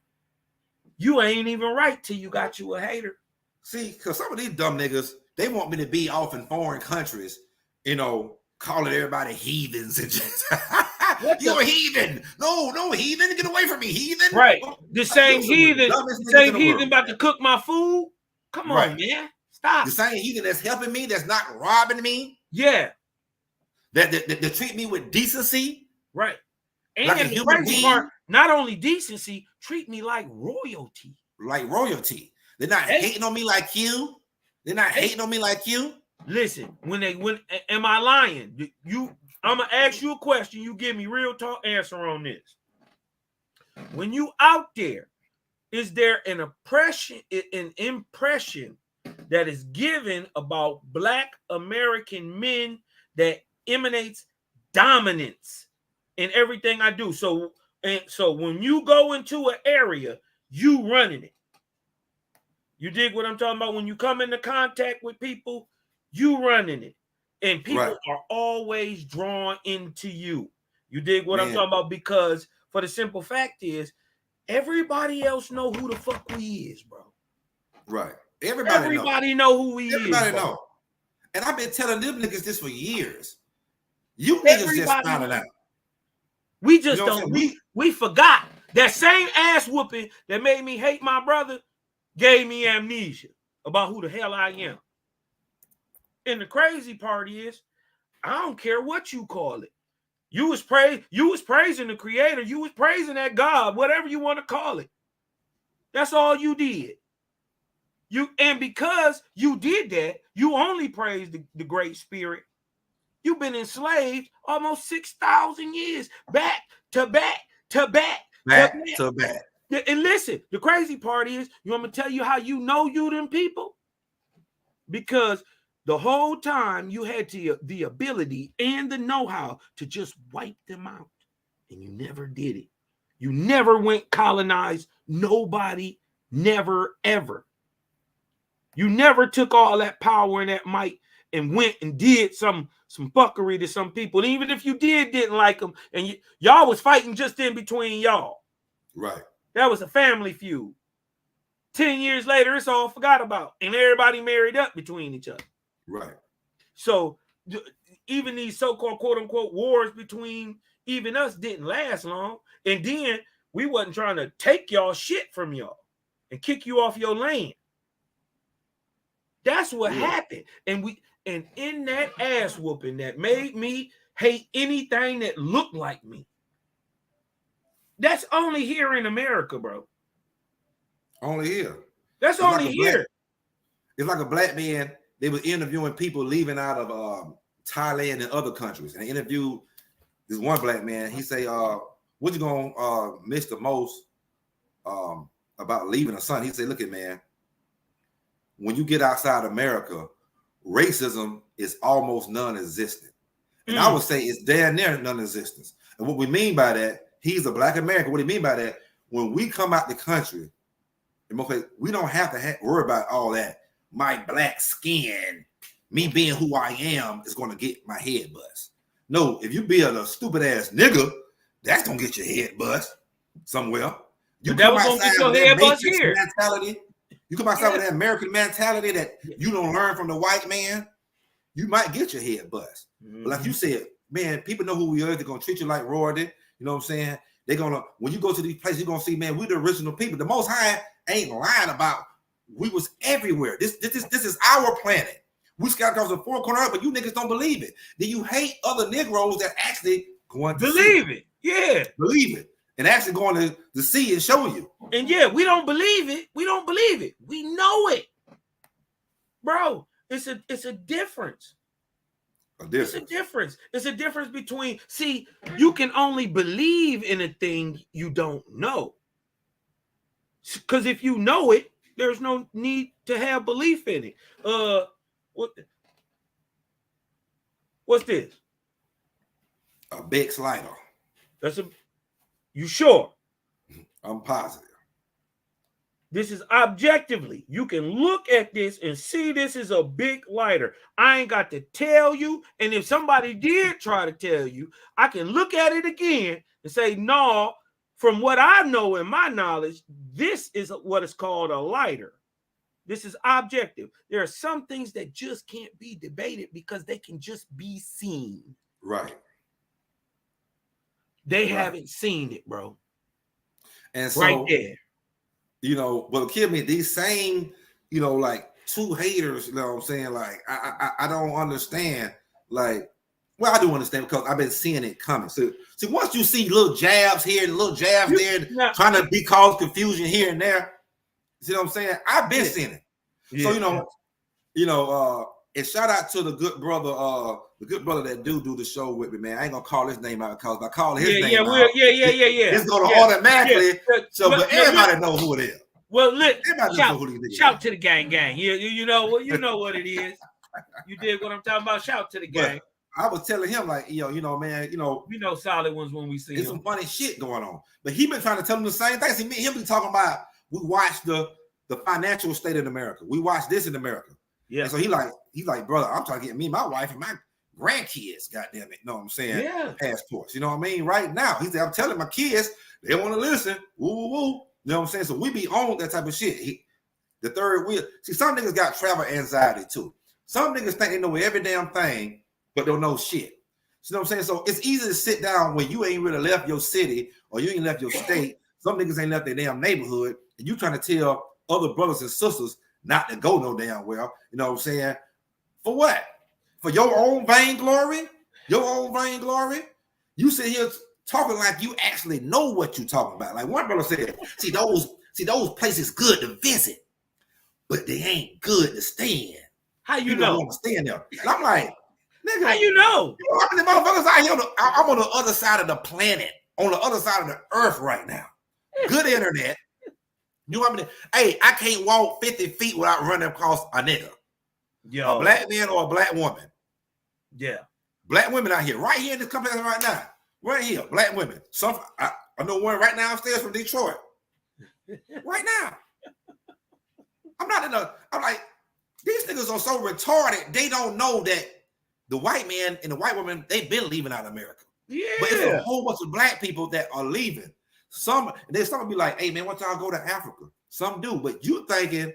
you ain't even right till you got you a hater. See, because some of these dumb niggas, they want me to be off in foreign countries, you know, calling everybody heathens and just, you're a heathen. No, heathen, get away from me, heathen. Right. The same heathen about to cook my food. Come on, man. Stop. The same heathen that's helping me, that's not robbing me. Yeah. That treat me with decency. Right. And like a human being. Part, not only decency, treat me like royalty. Like royalty. They're not hating on me like you. They're not hating on me like you. Listen, when am I lying? I'm gonna ask you a question. You give me real talk answer on this. When you out there, is there an impression that is given about Black American men that emanates dominance in everything I do? So when you go into an area, you running it. You dig what I'm talking about? When you come into contact with people, you running it. And people are always drawn into you. You dig what I'm talking about? Because for the simple fact is, everybody else know who the fuck we is, bro. Right. Everybody know who we is. Everybody know. And I've been telling them niggas this for years. You niggas just found it out. We just don't. We forgot. That same ass whooping that made me hate my brother gave me amnesia about who the hell I am. And the crazy part is, I don't care what you call it. You was praising the creator, you was praising that God, whatever you want to call it. That's all you did. And because you did that, you only praised the great spirit. You've been enslaved almost 6,000 years, back to back to back. To back. And listen, the crazy part is, you want me to tell you how you know you them people? Because the whole time you had the ability and the know-how to just wipe them out. And you never did it. You never went colonize nobody, never, ever. You never took all that power and that might and went and did some fuckery to some people. And even if you didn't like them, and y'all was fighting just in between y'all. Right. That was a family feud. 10 years later, it's all forgot about. And everybody married up between each other. Right. So even these so-called quote-unquote wars between even us didn't last long. And then we wasn't trying to take y'all shit from y'all and kick you off your land. That's what happened. And in that ass whooping that made me hate anything that looked like me. That's only here in America, bro. Only here. That's only here. It's like a black man. They were interviewing people leaving out of Thailand and other countries. And they interviewed this one black man. He say, what you gonna miss the most about leaving a son? He said, look at man, when you get outside America, racism is almost non-existent. And I would say it's damn near non-existent. And what we mean by that, he's a black American. What do you mean by that? When we come out the country, we don't have to worry about all that. My black skin, me being who I am, is going to get my head bust. No, if you be a stupid ass nigga, that's going to get your head bust somewhere. You come outside with that Matrix mentality. You come outside with that American mentality that you don't learn from the white man, you might get your head bust. But like you said, man, people know who we are. They're going to treat you like royalty. You know what I'm saying? They're going to, when you go to these places, you're going to see, man, we're the original people. The Most High ain't lying about we was everywhere. This is our planet. We got across the four corner, but you niggas don't believe it. Then you hate other Negroes that actually going to believe it. Yeah. Believe it. And actually going to see and show you. And yeah, we don't believe it. We don't believe it. We know it. Bro, it's a difference. It's a difference. It's a difference between, see, you can only believe in a thing you don't know. Because if you know it, there's no need to have belief in it. What's this? A big slider. You sure? I'm positive. This is objectively. You can look at this and see this is a big lighter. I ain't got to tell you. And if somebody did try to tell you, I can look at it again and say, no, from what I know in my knowledge, this is what is called a lighter. This is objective. There are some things that just can't be debated because they can just be seen. Right. They haven't seen it, bro. And so, right there. You know, but kill me, these same, you know, like two haters, you know what I'm saying? Like, I don't understand. Like, well, I do understand because I've been seeing it coming. So, see, once you see little jabs here and little jabs there, trying to cause confusion here and there, see what I'm saying? I've been seeing it. Yeah. So, you know, and shout out to the good brother that do the show with me, man. I ain't gonna call his name out because if I call his name out, it's gonna automatically. So, but everybody know who it is. Well, look, shout to the gang. You know what it is. You did what I'm talking about. Shout to the gang. But I was telling him like, you know, man, we know solid ones when we see there's some funny shit going on. But he been trying to tell him the same thing. See, me and him be talking about we watched the financial state in America. We watched this in America. Yeah. And so he's like, brother, I'm trying to get me, my wife, and grandkids, goddamn it. You know what I'm saying? Yeah. Passports. You know what I mean? Right now. He said, I'm telling my kids, they want to listen. Woo, woo, woo. You know what I'm saying? So we be on that type of shit. The third wheel. See, some niggas got travel anxiety too. Some niggas think they know every damn thing, but don't know shit. You know what I'm saying? So it's easy to sit down when you ain't really left your city or you ain't left your state. Some niggas ain't left their damn neighborhood, and you trying to tell other brothers and sisters not to go no damn well. You know what I'm saying? For what? For your own vainglory? Your own vainglory? You sit here talking like you actually know what you're talking about. Like one brother said, see those places good to visit, but they ain't good to stay in. How you People know? want to stay in there. And I'm like, nigga, how you know? You know how many motherfuckers out here? I'm on the other side of the planet, on the other side of the earth right now. Good internet. You know how many? Hey, I can't walk 50 feet without running across a nigga. Yo. A black man or a black woman. Yeah. Black women out here, right here in this complex right now. Right here, black women. I know one right now upstairs from Detroit. Right now. I'm like, these niggas are so retarded, they don't know that the white man and the white woman, they've been leaving out of America. Yeah. But it's a whole bunch of black people that are leaving. Some will be like, hey man, why y'all go to Africa? Some do, but you thinking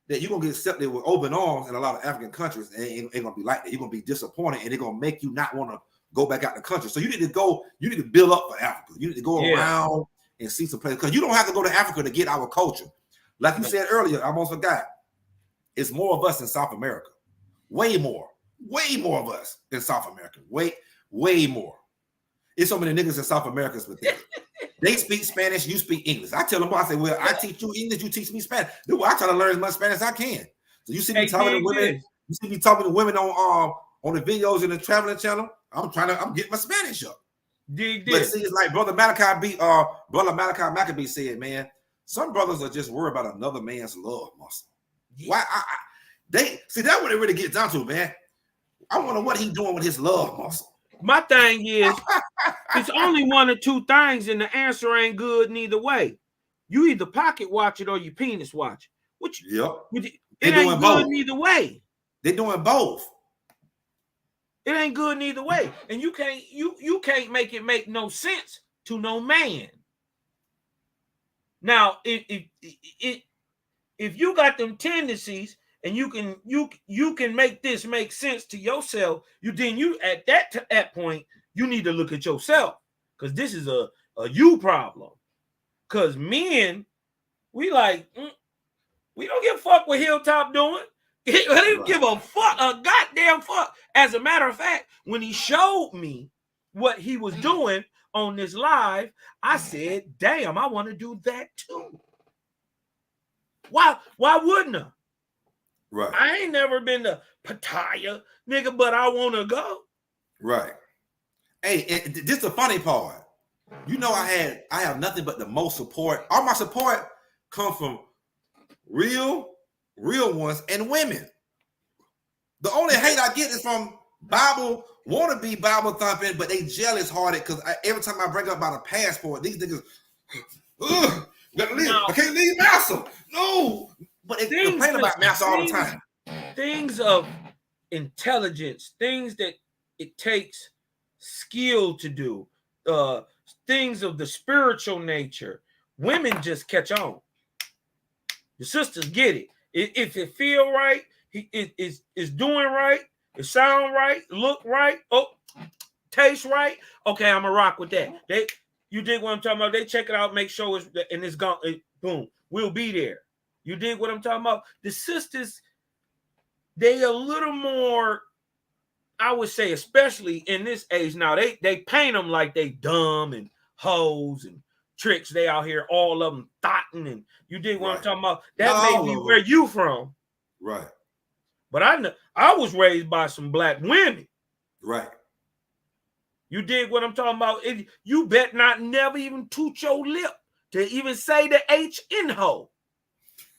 that you're gonna get accepted with open arms in a lot of African countries, and it ain't gonna be like that. You're gonna be disappointed, and they're gonna make you not want to go back out the country. So you need to build up for Africa. You need to go around and see some places, because you don't have to go to Africa to get our culture. Like you said earlier, I almost forgot. It's more of us in South America. Way more of us in South America. Way more. It's so many niggas in South America, but they speak Spanish, you speak English. I tell them, I say, well, I teach you English, you teach me Spanish. Dude, I try to learn as much Spanish as I can. So you see me talking to women. You see me talking to women on the videos in the traveling channel. I'm getting my Spanish up. Dig but this. see, it's like Brother Malachi McAfee said, man, some brothers are just worried about another man's love muscle. Yeah. Why? That's what it really gets down to, man. I wonder what he's doing with his love muscle. My thing is, it's only one or two things, and the answer ain't good neither way. You either pocket watch it or you penis watch it. It ain't good neither way. They're doing both. It ain't good neither way, and you can't make it make no sense to no man. Now, if you got them tendencies and you can make this make sense to yourself, you at that point you need to look at yourself, because this is a you problem. Because men, we don't give a fuck what Hilltop doing. He don't give a goddamn fuck. As a matter of fact, when he showed me what he was doing on this live, I said, damn, I want to do that too. Why wouldn't I? Right. I ain't never been to Pattaya, nigga, but I want to go. Right. Hey, this is the funny part. You know, I have nothing but the most support. All my support comes from real ones and women. The only hate I get is from wannabe Bible thumping, but they jealous hearted because every time I bring up about a passport, these niggas, gotta leave. I can't leave Massa. No, but they complain about Massa all the time. Things of intelligence, things that it takes skill to do, things of the spiritual nature. Women just catch on. The sisters get it. If it feel right, it's doing right, it sound right, look right, taste right. Okay, I'm gonna rock with that. You dig what I'm talking about? They check it out, make sure it's gone. Boom, we'll be there. You dig what I'm talking about? The sisters, they a little more, I would say, especially in this age now, they paint them like they dumb and hoes and tricks. They out here, all of them thotting, and you dig what I'm talking about? That may be where you from. Right. But I was raised by some black women. Right. You dig what I'm talking about? You bet not never even toot your lip to even say the H in hoe,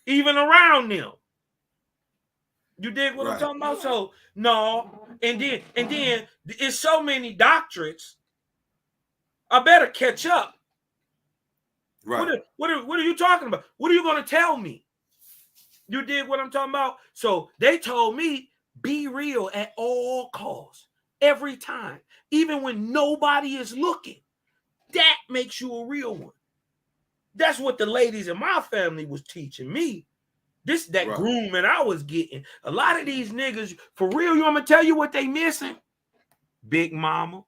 even around them. You dig what I'm talking about? So no, and then it's so many doctorates. I better catch up. Right. What are you talking about? What are you going to tell me? You dig what I'm talking about? So they told me, be real at all costs. every time, even when nobody is looking. That makes you a real one. That's what the ladies in my family was teaching me. That grooming I was getting. A lot of these niggas, for real, you want me to tell you what they missing? Big Mama.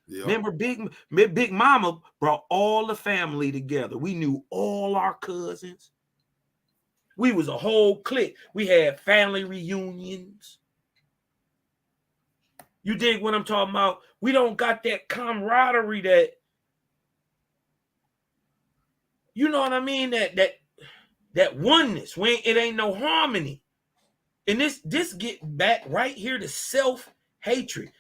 Yep. Remember, Big Mama brought all the family together. We knew all our cousins. We was a whole clique. We had family reunions. You dig what I'm talking about? We don't got that camaraderie that, you know what I mean? That oneness, when it ain't no harmony. And this get back right here to self-hatred.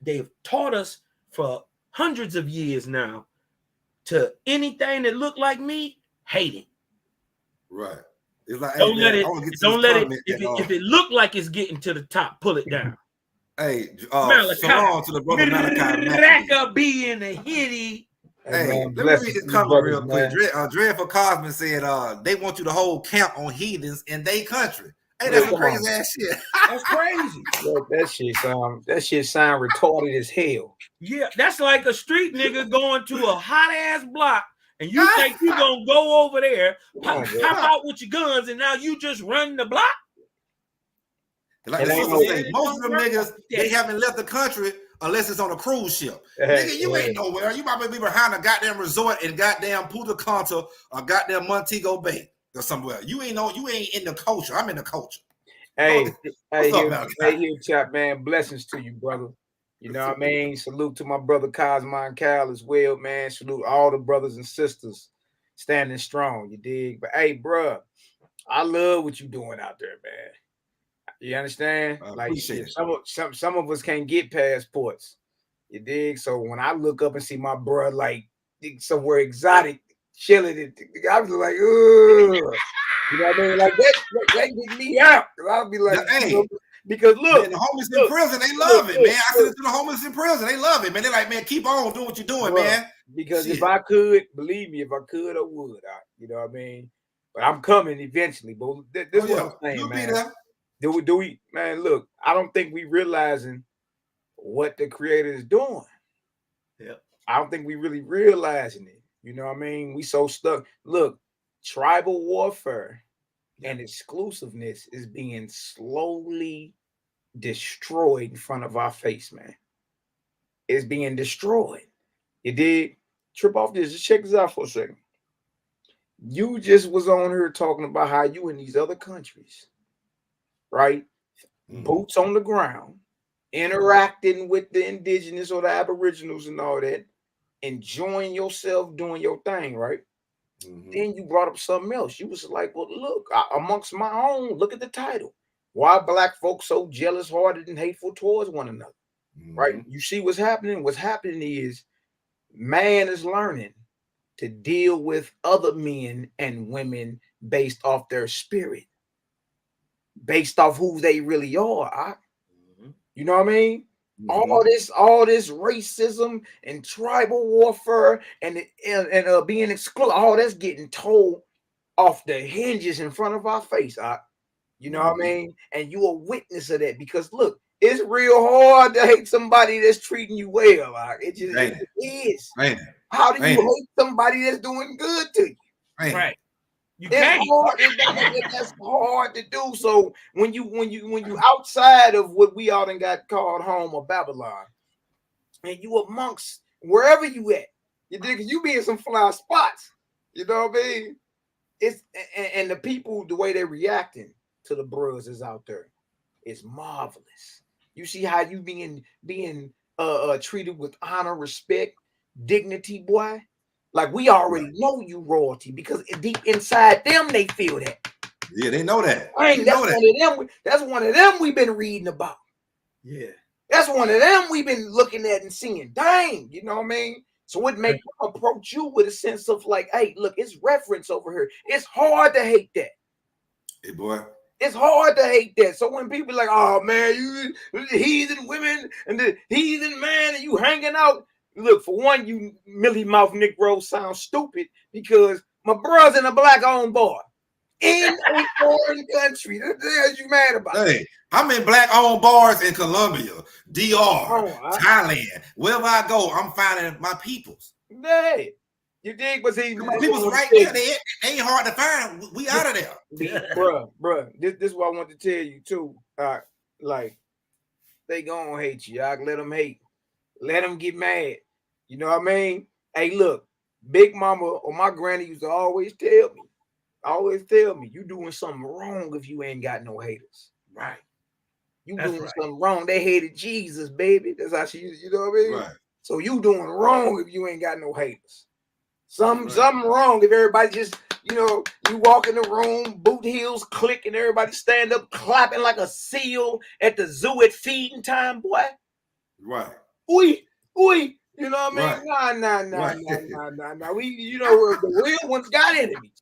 They've taught us for hundreds of years now to anything that look like me, hate it. Right. It's like, don't let it. If it look like it's getting to the top, pull it down. Hey, shalom to the brother Malachi McAfee. Be in the hitty. Hey, let me read this comment real quick. Dreadful Cosman said, they want you to hold camp on heathens in their country. Hey, that's some crazy ass shit. That's crazy. Look, that shit sound retarded as hell. Yeah, that's like a street nigga going to a hot ass block, and you think you gonna go over there, pop out with your guns, and now you just run the block. Like the sister say, most of them niggas, they haven't left the country unless it's on a cruise ship. Nigga, you ain't nowhere. You might be behind a goddamn resort in goddamn Punta Cana or goddamn Montego Bay or somewhere. You ain't in the culture. I'm in the culture. Hey, chap, man. Blessings to you, brother. You know what I mean? Salute to my brother Cosmo and Cal as well, man. Salute all the brothers and sisters standing strong. You dig? But hey, bro, I love what you doing out there, man. You understand? Like some of us can't get passports. You dig? So when I look up and see my bro like somewhere exotic chilling, I was like, ugh. You know what I mean? Like that get me out. I'll be like, hey, you know, because look, man, the homeless in prison, they love it, man. I said it to the homeless in prison, they love it, man. They're like, man, keep on doing what you're doing, man. Because if I could, believe me, if I could, I would. You know what I mean? But I'm coming eventually. But this is what I'm saying, man. Be there. Do we, man? Look, I don't think we realizing what the Creator is doing. Yeah, I don't think we really realizing it. You know what I mean? We so stuck. Look, tribal warfare and exclusiveness is being slowly destroyed in front of our face, man. It's being destroyed. You did trip off this. Just check this out for a second. You just was on here talking about how you in these other countries, right? Mm-hmm. Boots on the ground, interacting with the indigenous or the aboriginals and all that, enjoying yourself, doing your thing, right? Mm-hmm. Then you brought up something else. You was like, well, look, amongst my own, look at the title. Why black folks so jealous, hearted, and hateful towards one another? Mm-hmm. Right? You see what's happening? What's happening is man is learning to deal with other men and women based off their spirit, based off who they really are. You know what I mean? Mm-hmm. All this racism and tribal warfare and being excluded, all that's getting told off the hinges in front of our face. You know what I mean? And you a witness of that, because look, it's real hard to hate somebody that's treating you well. It just is. How do you hate somebody that's doing good to you? Right. You can't. That's hard to do. So when you outside of what we all done got called home or Babylon, and you amongst wherever you at, you dig, you be in some fly spots. You know what I mean? It's and the people, the way they're reacting to the bros is out there. It's marvelous. You see how you being treated with honor, respect, dignity, boy. Like we already know you royalty, because deep inside them they feel that. Yeah, they know that. That's one of them we've been reading about. Yeah, that's one of them we've been looking at and seeing. Dang, you know what I mean? So it make them approach you with a sense of like, hey, look, it's reference over here. It's hard to hate that. Hey, boy. It's hard to hate that. So when people like, oh man, you the heathen women and the heathen man and you hanging out. Look, for one, you millie mouth Negroes sound stupid, because my brother's in a black owned bar. in a foreign country. What the hell you mad about? Hey, I'm in black-owned bars in Colombia, DR, Thailand. Wherever I go, I'm finding my peoples. Hey, you dig? But see, my people's right there. They ain't hard to find. We out of there. Bruh. This is what I want to tell you too. Like, they gonna hate you. I let them hate. Let them get mad. You know what I mean? Hey, look, Big Mama or my granny used to always tell me, you doing something wrong if you ain't got no haters. Right. You doing something wrong. They hated Jesus, baby. That's how she used, you know what I mean? Right. So you doing wrong if you ain't got no haters. Something wrong if everybody just, you walk in the room, boot heels click, and everybody stand up clapping like a seal at the zoo at feeding time, boy. Right. Oi. You know what I mean? Right. Nah. We, the real ones got enemies.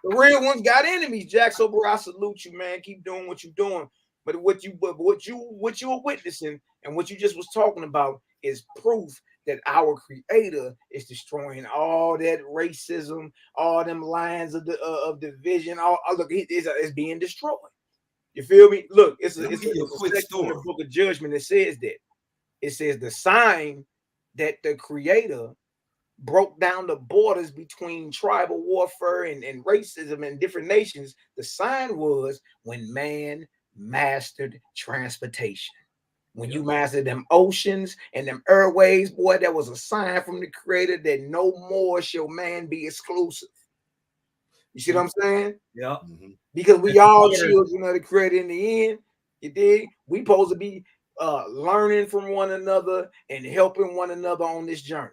The real ones got enemies, Jack. So, bro, I salute you, man. Keep doing what you're doing. But what you are witnessing and what you just was talking about is proof that our Creator is destroying all that racism, all them lines of division. It's being destroyed. You feel me? Look, it's a quick story in the Book of Judgment that says that. It says the sign that the Creator broke down the borders between tribal warfare and racism in different nations. The sign was when man mastered transportation. When you mastered them oceans and them airways, boy, that was a sign from the Creator that no more shall man be exclusive. You see what I'm saying? Yeah. Because we all children of the Creator in the end. You dig? We supposed to be learning from one another and helping one another on this journey.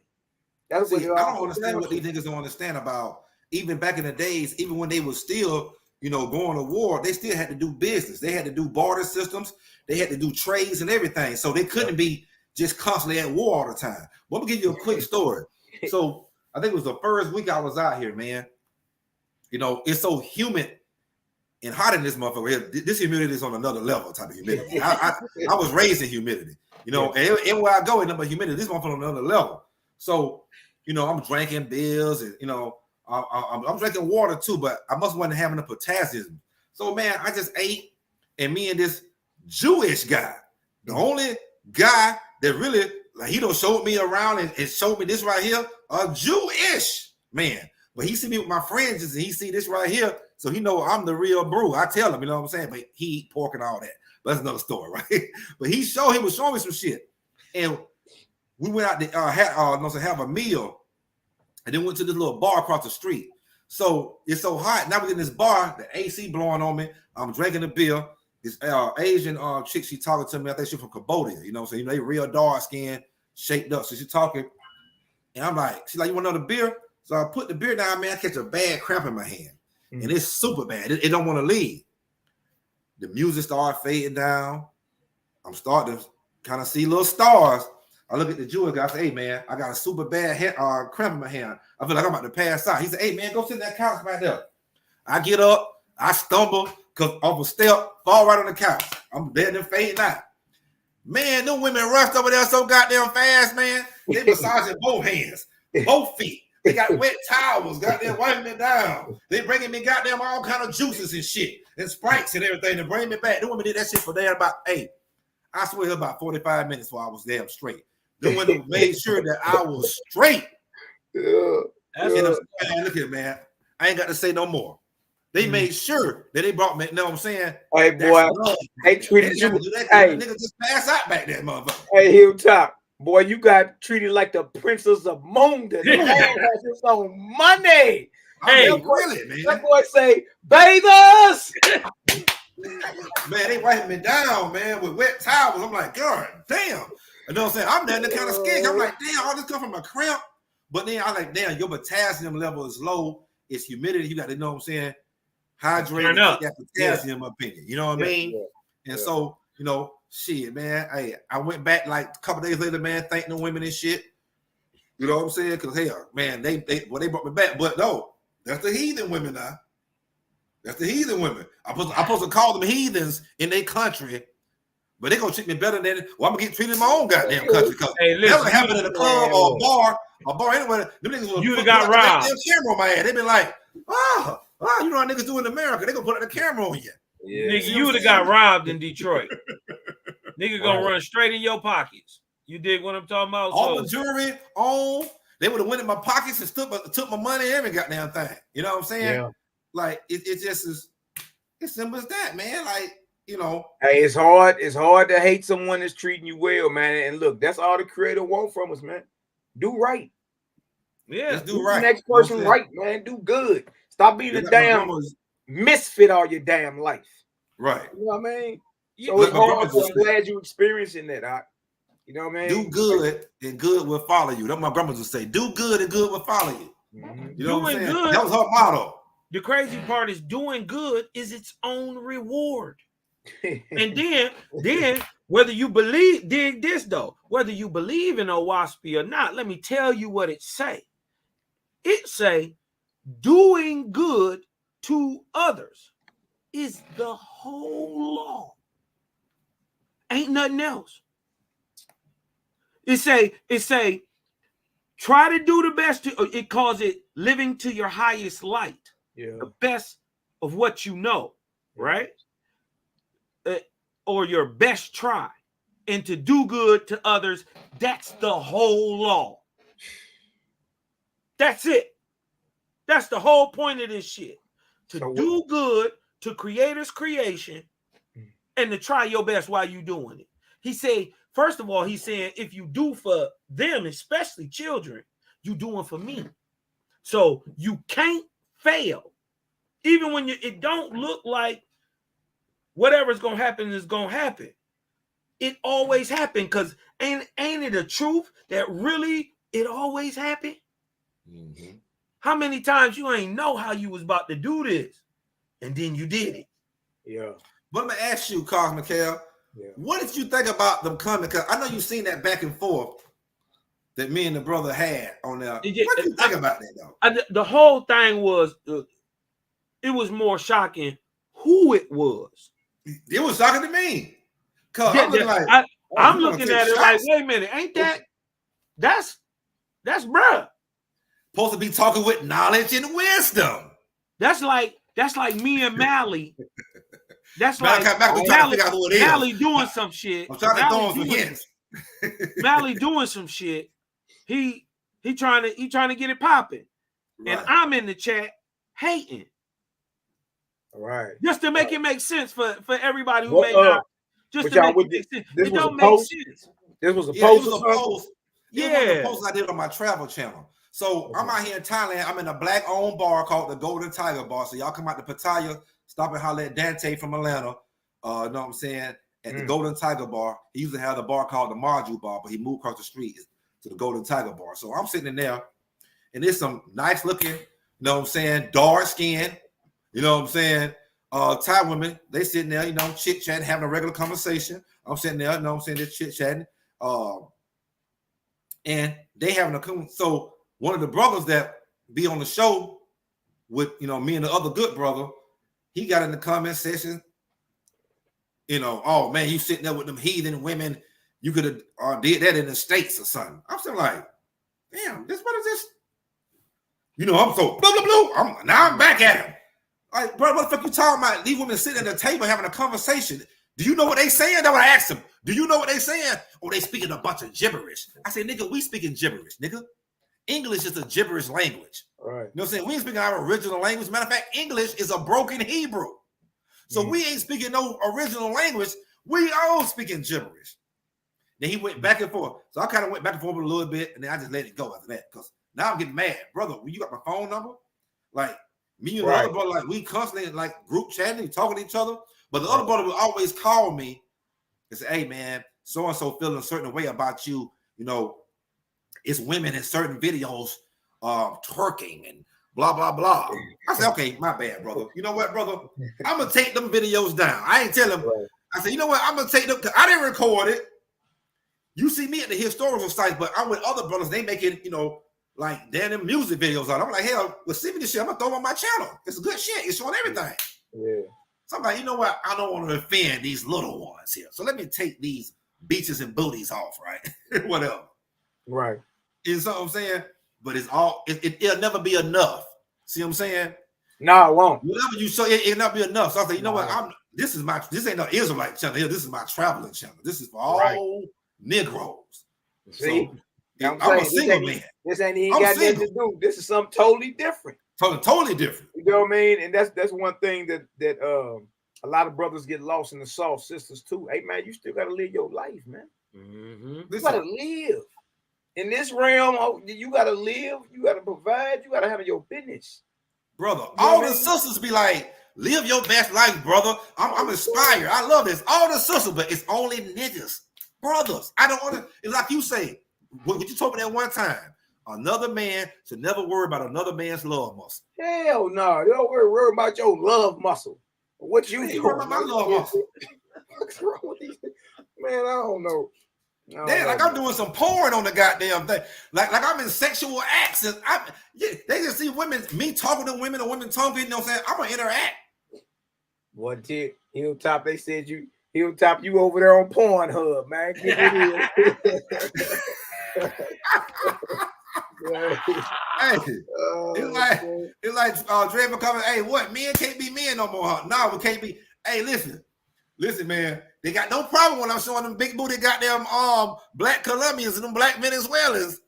That's what I don't understand what these niggas don't understand about. Even back in the days, even when they were still, going to war, they still had to do business. They had to do barter systems. They had to do trades and everything. So they couldn't be just constantly at war all the time. But I'm gonna give you a quick story. So I think it was the first week I was out here, man. It's so humid and hot in this motherfucker here. This humidity is on another level type of humidity. I was raised in humidity, and everywhere I go, it's nothing but humidity. This motherfucker on another level. So, I'm drinking beers and, I'm drinking water too, but I must wasn't having the potassium. So, man, I just ate, and me and this Jewish guy, the only guy that really, he don't show me around and showed me this right here, a Jewish man. But he see me with my friends and he see this right here, so he know I'm the real brew. I tell him, you know what I'm saying? But he eat pork and all that. But that's another story, right? But he was showing me some shit. And we went out to have a meal, and then went to this little bar across the street. So it's so hot. Now we're in this bar, the AC blowing on me. I'm drinking a beer. This Asian chick, she talking to me. I think she's from Cambodia. So they real dark skin, shaped up. So she talking, and I'm like, she's like, you want another beer? So I put the beer down, man. I catch a bad cramp in my hand, and it's super bad. It don't want to leave. The music started fading down. I'm starting to kind of see little stars. I look at the Jewish guy. I say, hey, man, I got a super bad cramp in my hand. I feel like I'm about to pass out. He said, hey, man, go sit in that couch right there. I get up. I stumble off a step, fall right on the couch. I'm dead and fading out. Man, them women rushed over there so goddamn fast, man. They massaging both hands, both feet. They got wet towels, goddamn wiping it down. They bringing me goddamn all kind of juices and shit and Sprites and everything to bring me back. The women did that shit for there about, I swear about 45 minutes before I was damn straight. The women made sure that I was straight. Look at it, man. I ain't got to say no more. They made sure that they brought me, you know what I'm saying? Hey, boy, they treated you. Hey, nigga just pass out back there, motherfucker. Hey, Hilltop, boy, you got treated like the princess of Munda. The man has his own money. Hey, really, man. That boy say, bathers. Man, they wiping me down, man, with wet towels. I'm like, God damn. You know what I'm saying? I'm down there kind of scared. I'm like, damn, all this come from a cramp. But then I'm like, damn, your potassium level is low. It's humidity. You got to know what I'm saying? Hydrate that potassium up in it. You know what I mean? And so, shit, man. Hey, I went back like a couple days later, man, thanking the women and shit. You know what I'm saying? Because hell, man, they brought me back. But no, that's the heathen women now. That's the heathen women. I'm supposed to call them heathens in their country, but they gonna treat me better than I'm gonna get treated in my own goddamn country. Because that would happen in a club or a bar anywhere. Them niggas you got robbed. Camera on my head. They been like, you know how niggas do in America. They gonna put the camera on you. Yeah. Nigga, you would have got robbed in Detroit. Nigga gonna Right. run straight in your pockets. You dig what I'm talking about? All the jewelry on. They would have went in my pockets and took my money, every goddamn thing. You know what I'm saying? Yeah. Like it just is. It's simple as that, man. Like, you know. Hey, it's hard. It's hard to hate someone that's treating you well, man. And look, that's all the Creator wants from us, man. Do right. Yeah, Just do right. The next person right, man. Do good. Stop being a damn misfit all your damn life. Right. You know what I mean? Yeah, So it's like my hard. grandma I'm glad you experiencing that. You know what I mean? Do good and good will follow you. That's what my grandma would say. Do good and good will follow you. Mhm. You know what I'm Doing saying? good. That was her motto. The crazy part is doing good is its own reward. And then whether you believe, dig this though, whether you believe in OWASP or not, let me tell you what it say. It say doing good to others is the whole law. Ain't nothing else. It say try to do the best. It calls it living to your highest light. Yeah. The best of what you know, right? Or your best try. And to do good to others, that's the whole law. That's it. That's the whole point of this shit. To do good to Creator's creation and to try your best while you doing it. He say, first of all, he's saying if you do for them, especially children, you doing for me. So you can't fail. Even when it don't look like whatever's gonna happen is gonna happen. It always happened because ain't it a truth that really it always happened? Mm-hmm. How many times you ain't know how you was about to do this, and then you did it? Yeah. But I'm gonna ask you, Carl McHale, what did you think about them coming? Because I know you've seen that back and forth that me and the brother had on there. What do you think about that though? The whole thing was it was more shocking who it was. It was shocking to me. Cause I'm looking at it like, wait a minute, ain't that's bruh. Supposed to be talking with knowledge and wisdom. That's like me and Mally. That's like Mally doing some shit. I'm trying to throw some hints. Mally doing some shit. He trying to get it popping. Right. And I'm in the chat hating. All right. Just to make it make sense for everybody who may not. Just to make it make sense. It don't make sense. This was a post. It was a post. Yeah. It was a post I did on my travel channel. So I'm out here in Thailand. I'm in a black-owned bar called the Golden Tiger Bar. So y'all come out to Pattaya, stop and holler at Dante from Atlanta. You know what I'm saying? At the Golden Tiger Bar. He used to have the bar called the Marju Bar, but he moved across the street to the Golden Tiger Bar. So I'm sitting in there, and there's some nice-looking, you know what I'm saying, dark skin, you know what I'm saying, Thai women. They sitting there, you know, chit-chatting, having a regular conversation. I'm sitting there, you know what I'm saying, they're chit-chatting. And they having a so one of the brothers that be on the show with, you know, me and the other good brother, he got in the comment section, you know, oh man, you sitting there with them heathen women, you could have did that in the States or something. I'm still like, damn, what is this? You know, I'm so blah blah blah. Now I'm back at him. Like, bro, what the fuck you talking about? These women sitting at the table having a conversation. Do you know what they saying? That's what I asked them. Do you know what they saying? Oh, they speaking a bunch of gibberish. I said, nigga, we speaking gibberish, nigga. English is a gibberish language. Right. You know what I'm saying? We ain't speaking our original language. Matter of fact, English is a broken Hebrew. So we ain't speaking no original language. We all speaking gibberish. Then he went back and forth. So I kind of went back and forth a little bit, and then I just let it go after that. Because now I'm getting mad. Brother, when you got my phone number, like me and the other brother, like we constantly like group chatting, talking to each other. But the other brother would always call me and say, hey man, so-and-so feeling a certain way about you. You know, it's women in certain videos twerking and blah, blah, blah. I said, okay, my bad, brother. You know what, brother? I'm going to take them videos down. I ain't tell him. I said, you know what? I'm going to take them because I didn't record it. You see me at the historical sites, but I'm with other brothers. They making, you know, like damn music videos out. I'm like, hell, well, send me this shit. I'm going to throw them on my channel. It's good shit. It's showing everything. Yeah. So I'm like, you know what? I don't want to offend these little ones here. So let me take these beaches and booties off, right? Whatever. Right. You know what I'm saying? But it's all, it'll never be enough. See what I'm saying? No, I won't. Whatever you show, it not be enough. So I say, you know No, what? This ain't no Israelite channel here. This is my traveling channel. This is for all Negroes. See, so I'm a single man. This ain't even got nothing to do. This is something totally different. Totally different. You know what I mean? And that's one thing that a lot of brothers get lost in the sauce, sisters too. Hey man, you still gotta live your life, man. Mm-hmm. You gotta live in this realm. You gotta live. You gotta provide. You gotta handle your business, brother. All the sisters be like, live your best life, brother. I'm inspired. I love this. All the sisters, but it's only niggas, brothers. I don't want to. It's like you say. What you told me that one time. Another man should never worry about another man's love muscle. Hell no. You don't worry about your love muscle. What you worry about my love muscle? What's wrong with these? Man, I don't know. Damn, like I'm doing some porn on the goddamn thing. Like I'm in sexual acts. And they just see women, me talking to women or women talking, you know what I'm saying? I'm going to interact. What did Hilltop, they said Hilltop, you over there on Pornhub, man. Get it in. Hey, it's like Draven coming. Hey, what? Men can't be men no more, huh? No, we can't be. Hey, listen, man. They got no problem when I'm showing them big booty goddamn black Colombians and them black Venezuelans.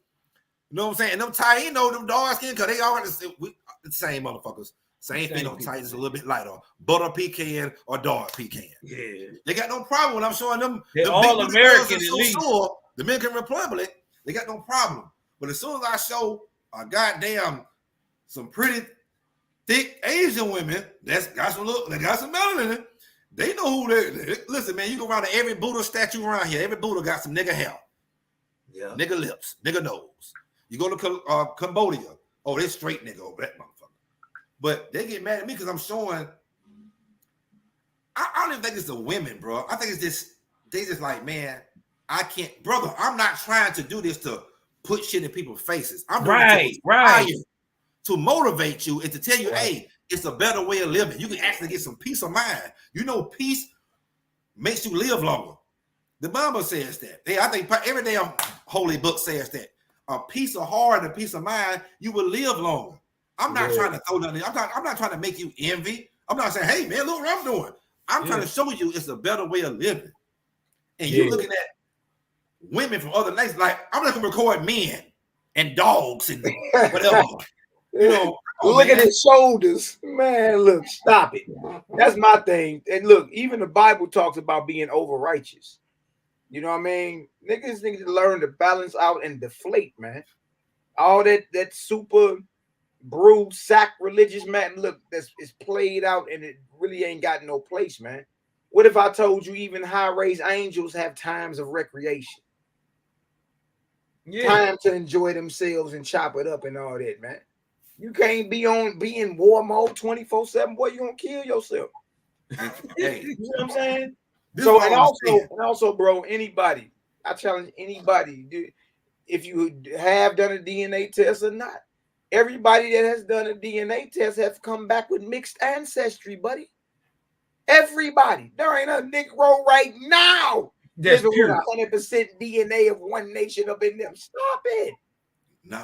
You know what I'm saying? And them Taino, them dark skin, because they all the same motherfuckers. Same phenotype, just a little bit lighter. Butter pecan or dark pecan. Yeah. They got no problem when I'm showing them. They're all American at least. Sure, the Dominican Republic, they got no problem. But as soon as I show a goddamn some pretty thick Asian women that's got some look, they got some melanin in it, they know who they listen, man. You go around to every Buddha statue around here, every Buddha got some nigga hair, nigga lips, nigga nose. You go to Cambodia, oh, they straight nigga over that motherfucker. But they get mad at me because I'm showing. I don't even think it's the women, bro. I think it's just they just like, man, I can't, brother. I'm not trying to do this to put shit in people's faces. I'm doing it to motivate you and to tell you, hey, it's a better way of living. You can actually get some peace of mind. You know, peace makes you live longer. The Bible says that. Hey, I think every damn holy book says that. A peace of heart and a peace of mind, you will live longer. I'm not trying to throw nothing. I'm not trying to make you envy. I'm not saying, hey man, look what I'm doing. I'm trying to show you it's a better way of living. And you're looking at women from other nations, like I'm not gonna record men and dogs and whatever. You know, look at his shoulders, man. Look, stop it. That's my thing. And look, even the Bible talks about being over righteous. You know what I mean? Niggas need to learn to balance out and deflate, man. All that super brew sacrilegious, man. Look, it's played out and it really ain't got no place, man. What if I told you even high-raised angels have times of recreation? Time to enjoy themselves and chop it up and all that, man. You can't be in war mode 24/7, boy. You gonna kill yourself. Hey, you know what I'm saying? So and also, bro, anybody, I challenge anybody, if you have done a DNA test or not. Everybody that has done a DNA test have come back with mixed ancestry, buddy. Everybody. There ain't a Negro right now that's living pure. with 100% DNA of one nation up in them. Stop it.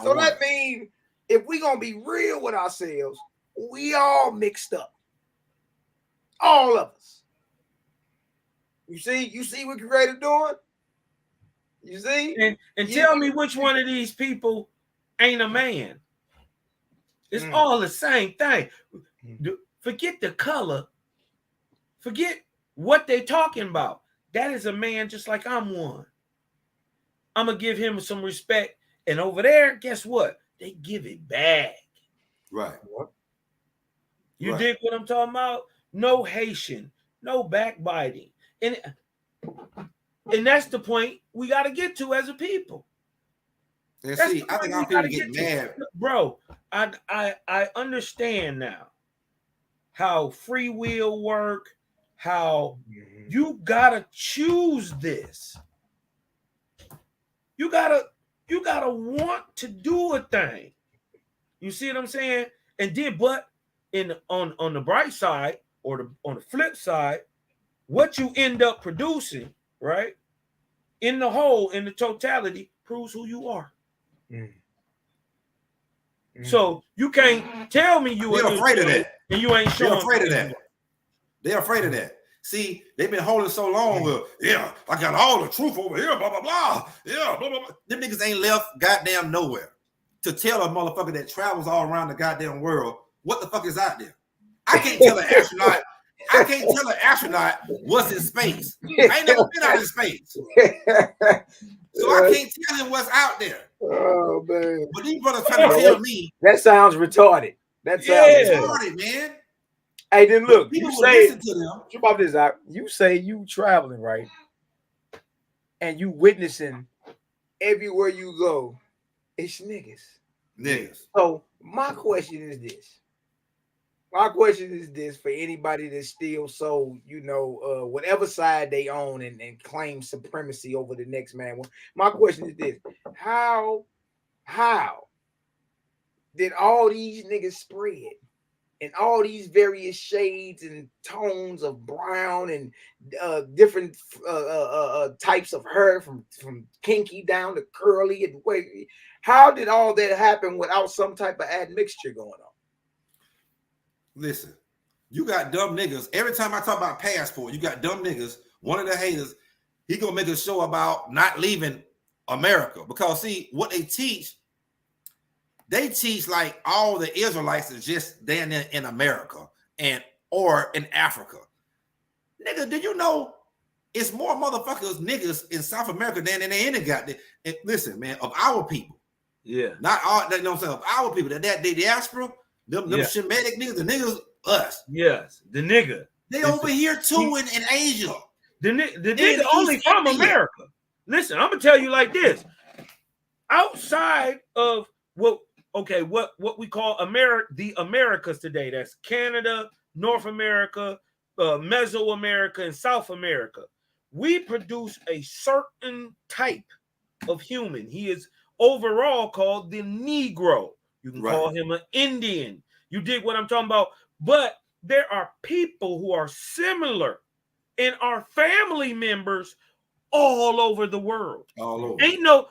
So that means if we gonna be real with ourselves, we all mixed up. All of us. You see what Creator doing? You see? And tell me which one of these people ain't a man. It's all the same thing. Forget the color. Forget what they're talking about. That is a man just like I'm one. I'm going to give him some respect. And over there, guess what? They give it back. Right. You dig what I'm talking about? No Haitian, no backbiting. And that's the point we got to get to as a people. And see, I think our people get mad. Bro, I understand now how free will work, how you gotta choose this. You gotta want to do a thing. You see what I'm saying? And then, but on the bright side or on the flip side, what you end up producing, right? In the whole, in the totality, proves who you are. So you can't tell me you They're afraid of that. And you ain't showing. They're afraid of that. They're afraid of that. See, they've been holding so long with, yeah, I got all the truth over here, blah, blah, blah. Yeah, blah, blah, blah. Them niggas ain't left goddamn nowhere to tell a motherfucker that travels all around the goddamn world what the fuck is out there. I can't tell an astronaut. I can't tell an astronaut what's in space. I ain't never been out in space. So I can't tell him what's out there. Oh, man. But these brothers trying to tell me. That sounds retarded. That sounds retarded, man. Hey, then look, people you say, listen to them. About this out. You say you traveling, right? And you witnessing everywhere you go, it's niggas. Niggas. So my question is this. My question is this for anybody that's still so, whatever side they own and claim supremacy over the next man. My question is this. How did all these niggas spread in all these various shades and tones of brown and different types of hair from kinky down to curly and wavy? How did all that happen without some type of admixture going on? Listen, you got dumb niggas. Every time I talk about passport, you got dumb niggas. One of the haters, he gonna make a show about not leaving America because see what they teach like all the Israelites is just down there in America or in Africa. Nigga, do you know it's more motherfuckers niggas in South America than they any got there? Listen, man, of our people. Yeah. Not all, you know what I'm saying, of our people, that the diaspora, them Shemitic niggas, the niggas, us. Yes, the nigga. They over here too in Asia. The nigga only from America. Listen, I'm gonna tell you like this. Outside of what we call the Americas today, that's Canada, North America, Mesoamerica, and South America. We produce a certain type of human. He is overall called the Negro. You can call him an Indian. You dig what I'm talking about? But there are people who are similar and are family members all over the world. All over. Ain't no.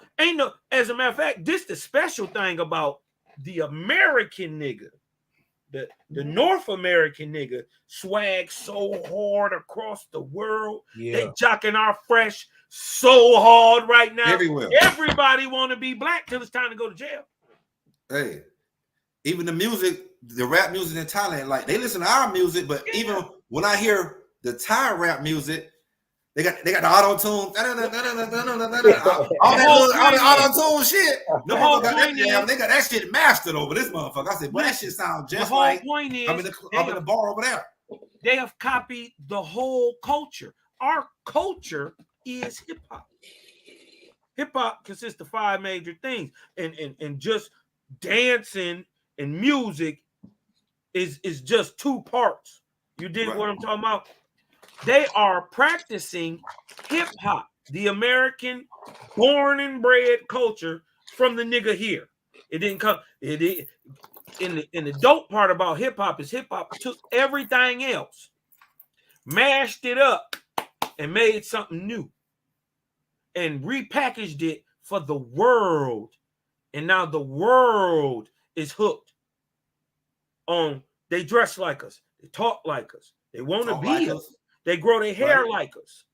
As a matter of fact, this the special thing about the American nigga. The North American nigga swag so hard across the world. Yeah. They jocking our fresh so hard right now. Everywhere. Everybody want to be black till it's time to go to jail. Hey, even the music, the rap music in Thailand, like they listen to our music, but even when I hear the Thai rap music, they got the auto tune, all that auto tune shit. The whole point is, they got that shit mastered over this motherfucker. I said, well, that shit sounds just like I'm in the bar over there. They have copied the whole culture. Our culture is hip hop. Hip hop consists of 5 major things, and just dancing and music is just 2 parts. You dig what I'm talking about? They are practicing hip hop, the American born and bred culture from the nigga here. It didn't come. In the dope part about hip hop is hip hop took everything else, mashed it up, and made something new, and repackaged it for the world. And now the world is hooked on. They dress like us. They talk like us. They want to be us. They grow their hair like us.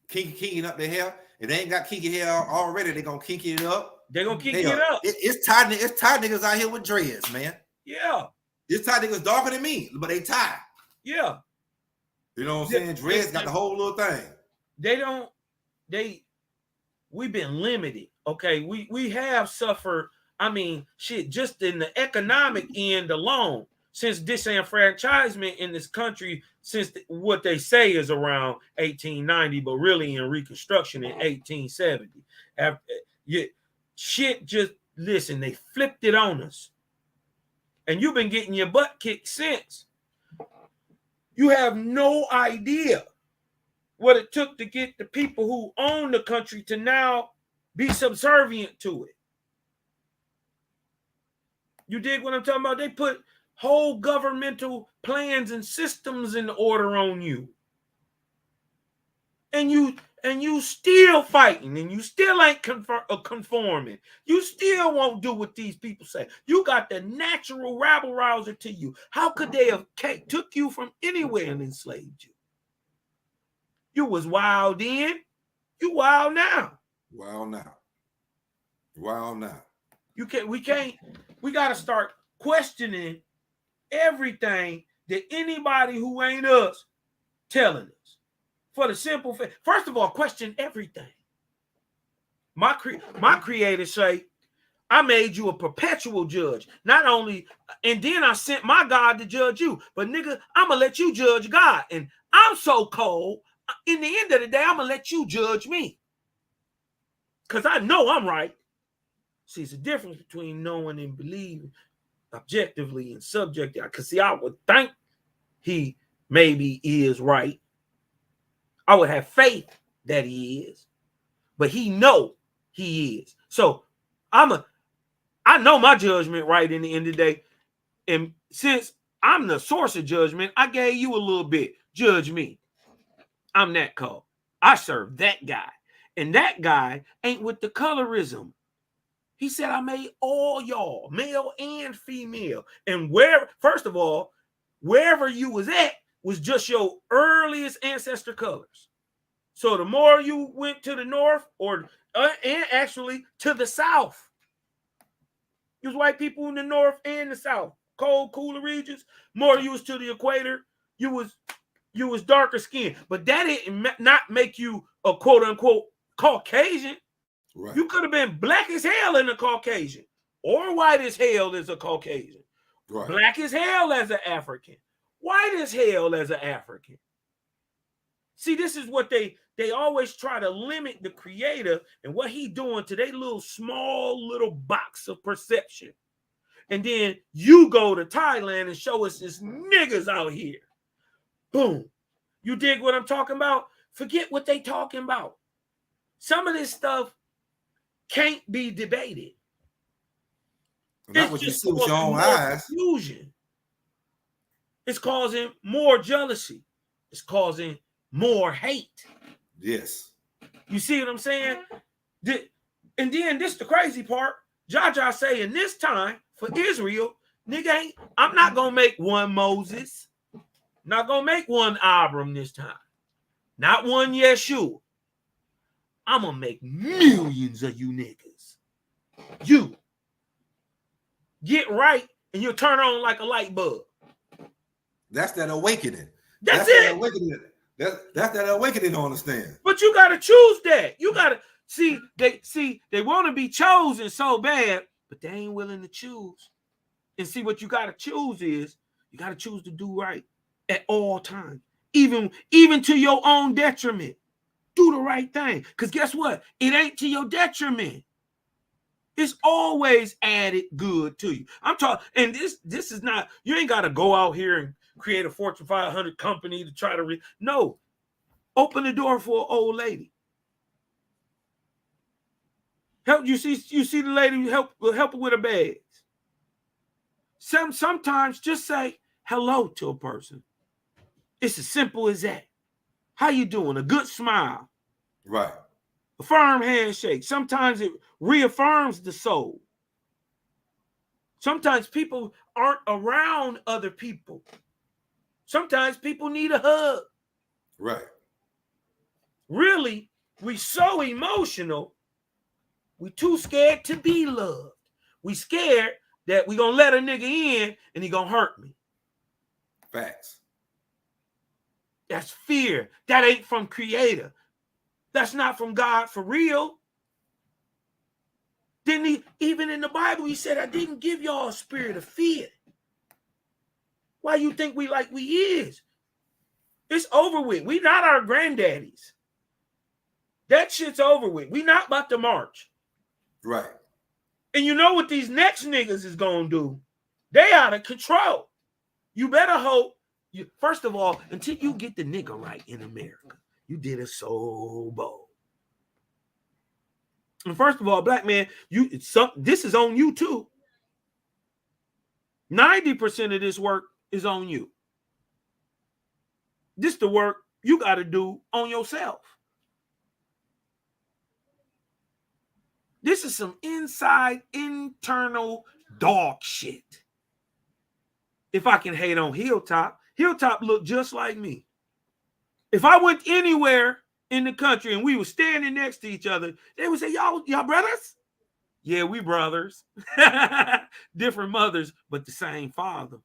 Kinking up their hair. If they ain't got kinky hair already, they're going to kinky it up. They're going to kinky it up. It's Thai niggas out here with dreads, man. Yeah. It's Thai niggas darker than me, but they Thai. Yeah. You know what I'm saying? Dreads got the whole little thing. We've been limited. Okay. We have suffered, shit, just in the economic end alone. Since disenfranchisement in this country, since what they say is around 1890, but really in Reconstruction in 1870. Listen, they flipped it on us. And you've been getting your butt kicked since. You have no idea what it took to get the people who own the country to now be subservient to it. You dig what I'm talking about? They put whole governmental plans and systems in order on you. And and you still fighting, and you still ain't conforming. You still won't do what these people say. You got the natural rabble rouser to you. How could they have took you from anywhere and enslaved you? You was wild then. You wild now. Wild now. Wild now. We got to start questioning everything that anybody who ain't us telling us. For the simple fact, first of all, question everything. My creator say, I made you a perpetual judge. Not only, and then I sent my God to judge you. But nigga, I'm going to let you judge God. And I'm so cold, in the end of the day, I'm going to let you judge me. Because I know I'm right. See, it's a difference between knowing and believing objectively and subjectively. Because see, I would think he maybe is right. I would have faith that he is, but he know he is. So I know my judgment right in the end of the day. And since I'm the source of judgment, I gave you a little bit. Judge me. I'm that called. I serve that guy. And that guy ain't with the colorism. He said, I made all y'all, male and female. And first of all, wherever you was at was just your earliest ancestor colors. So the more you went to the north and actually to the south, you was white people in the north and the south, cold, cooler regions. More you was to the equator, you was darker skin. But that didn't not make you a quote unquote Caucasian. Right. You could have been black as hell in a Caucasian, or white as hell as a Caucasian. Right. Black as hell as an African. White as hell as an African. See, this is what they always try to limit the creator and what he doing to their small little box of perception. And then you go to Thailand and show us this niggas out here. Boom. You dig what I'm talking about? Forget what they talking about. Some of this stuff can't be debated. Not what you see with your own eyes. Confusion. It's causing more jealousy. It's causing more hate. Yes. You see what I'm saying? And then this the crazy part. Jaja saying this time for Israel, nigga, I'm not gonna make one Moses. Not gonna make one Abram this time. Not one Yeshua. I'm gonna make millions of you niggas. You get right and you'll turn on like a light bulb. That's that awakening. That's it. That awakening. That's that awakening to understand. But you gotta choose that. You gotta see they want to be chosen so bad, but they ain't willing to choose. And see what you gotta choose is you gotta choose to do right at all times, even to your own detriment. Do the right thing. Because guess what? It ain't to your detriment. It's always added good to you. I'm talking, and this is not, you ain't got to go out here and create a Fortune 500 company to try to no. Open the door for an old lady. Help you see the lady help her with her bags. Sometimes just say hello to a person. It's as simple as that. How you doing? A good smile. Right. A firm handshake. Sometimes it reaffirms the soul. Sometimes people aren't around other people. Sometimes people need a hug. Right. Really, we so emotional, we too scared to be loved. We scared that we gonna let a nigga in and he gonna hurt me. Facts. That's fear. That ain't from Creator. That's not from God for real. Didn't he, even in the Bible, he said, I didn't give y'all a spirit of fear. Why you think we like we is? It's over with. We not our granddaddies. That shit's over with. We not about to march. Right. And you know what these next niggas is gonna do? They out of control. You better hope. First of all, until you get the nigga right in America, you did it so bold. And first of all, black man, this is on you too. 90% of this work is on you. This the work you got to do on yourself. This is some inside, internal dog shit. If I can hate on Hilltop, Hilltop looked just like me. If I went anywhere in the country and we were standing next to each other, they would say, y'all brothers? Yeah, we brothers. Different mothers, but the same father.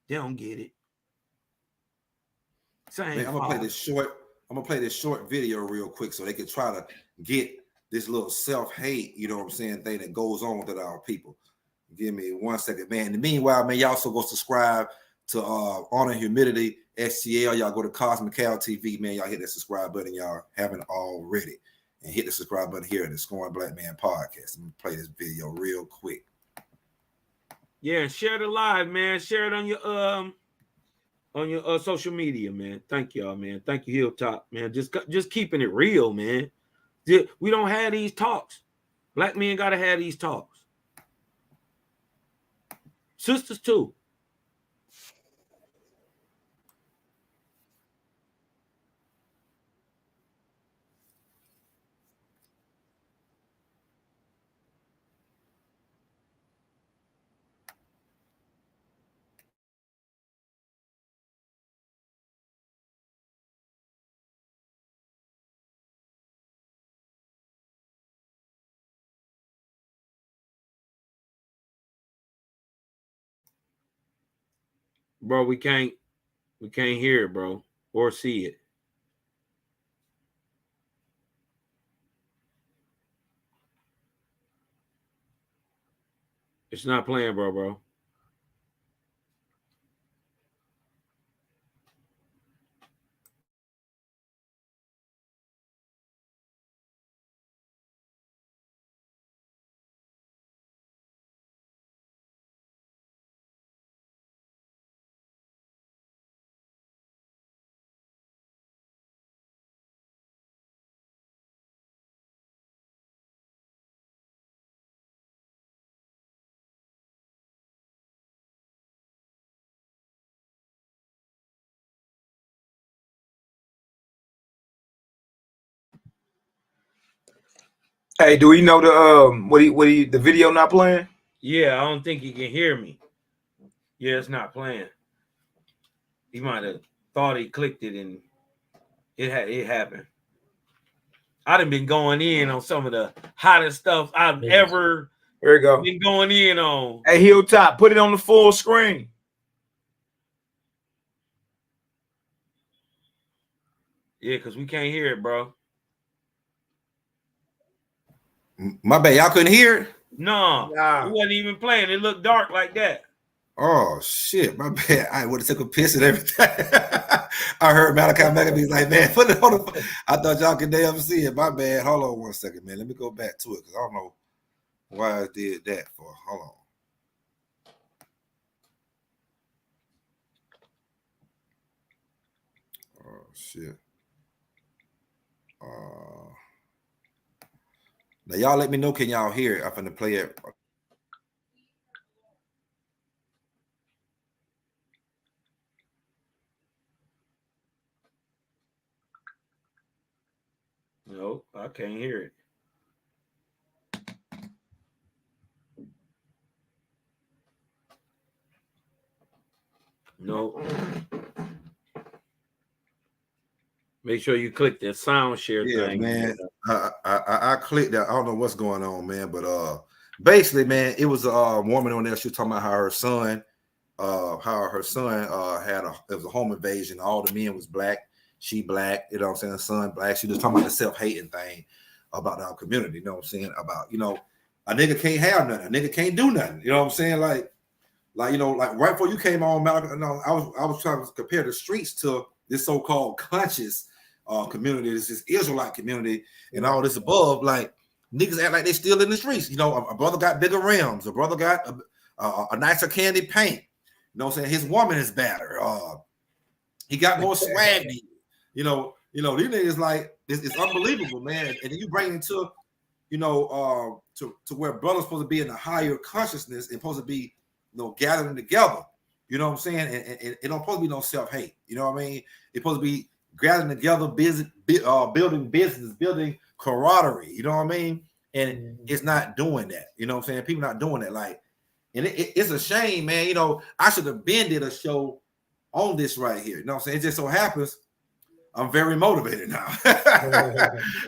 They don't get it. Same. Man, I'm gonna play this short video real quick so they can try to get this little self-hate, you know what I'm saying, thing that goes on with our people. Give me 1 second, man. In the meanwhile, man, y'all also go subscribe to Honor Humidity STL. Y'all go to Cosmic Cal TV, man. Y'all hit that subscribe button, y'all haven't already. And hit the subscribe button here at the Scoring Black Man Podcast. I'm gonna play this video real quick. Yeah, share the live, man. Share it on your social media, man. Thank y'all, man. Thank you, Hilltop, man. Just keeping it real, man. We don't have these talks. Black men gotta have these talks. Sisters too. Bro, we can't hear it, bro, or see it. It's not playing, bro. Hey, do we know the the video not playing? Yeah, I don't think he can hear me. Yeah, it's not playing. He might have thought he clicked it and it happened. I done been going in on some of the hottest stuff I've ever been going in on. Hey, Hilltop, put it on the full screen. Yeah, because we can't hear it, bro. My bad, y'all couldn't hear it? No, it wasn't even playing. It looked dark like that. Oh shit, my bad. I would have took a piss and everything. I heard Malachi McAfee like, man, put it on the. I thought y'all could damn see it. My bad. Hold on 1 second, man. Let me go back to it because I don't know why I did that for. Hold on. Oh shit. Now y'all let me know. Can y'all hear it? I'm finna play it. No, I can't hear it. No. Make sure you click that sound share thing. Man. I clicked that. I don't know what's going on, man. But basically, man, it was a woman on there. She was talking about how her son had it was a home invasion. All the men was black. She black. You know what I'm saying? Son black. She was talking about the self-hating thing about our community. You know what I'm saying? About, you know, a nigga can't have nothing. A nigga can't do nothing. You know what I'm saying? Like you know, like right before you came on, Malachi, I was trying to compare the streets to this so-called conscious community, this Israelite community, and all this above. Like niggas act like they still in the streets. You know, a brother got bigger rims, a brother got a nicer candy paint. You know what I'm saying? His woman is better. He got more swag than you. You know, these niggas like it's unbelievable, man. And then you bring it to, you know, to where brothers supposed to be in a higher consciousness and supposed to be, you know, gathering together. You know what I'm saying? And it don't supposed to be no self-hate. You know what I mean? It's supposed to be gathering together, building business, building camaraderie. You know what I mean? And it's not doing that. You know what I'm saying? People not doing that. Like, and it's a shame, man. You know, I should have been did a show on this right here. You know what I'm saying? It just so happens I'm very motivated now.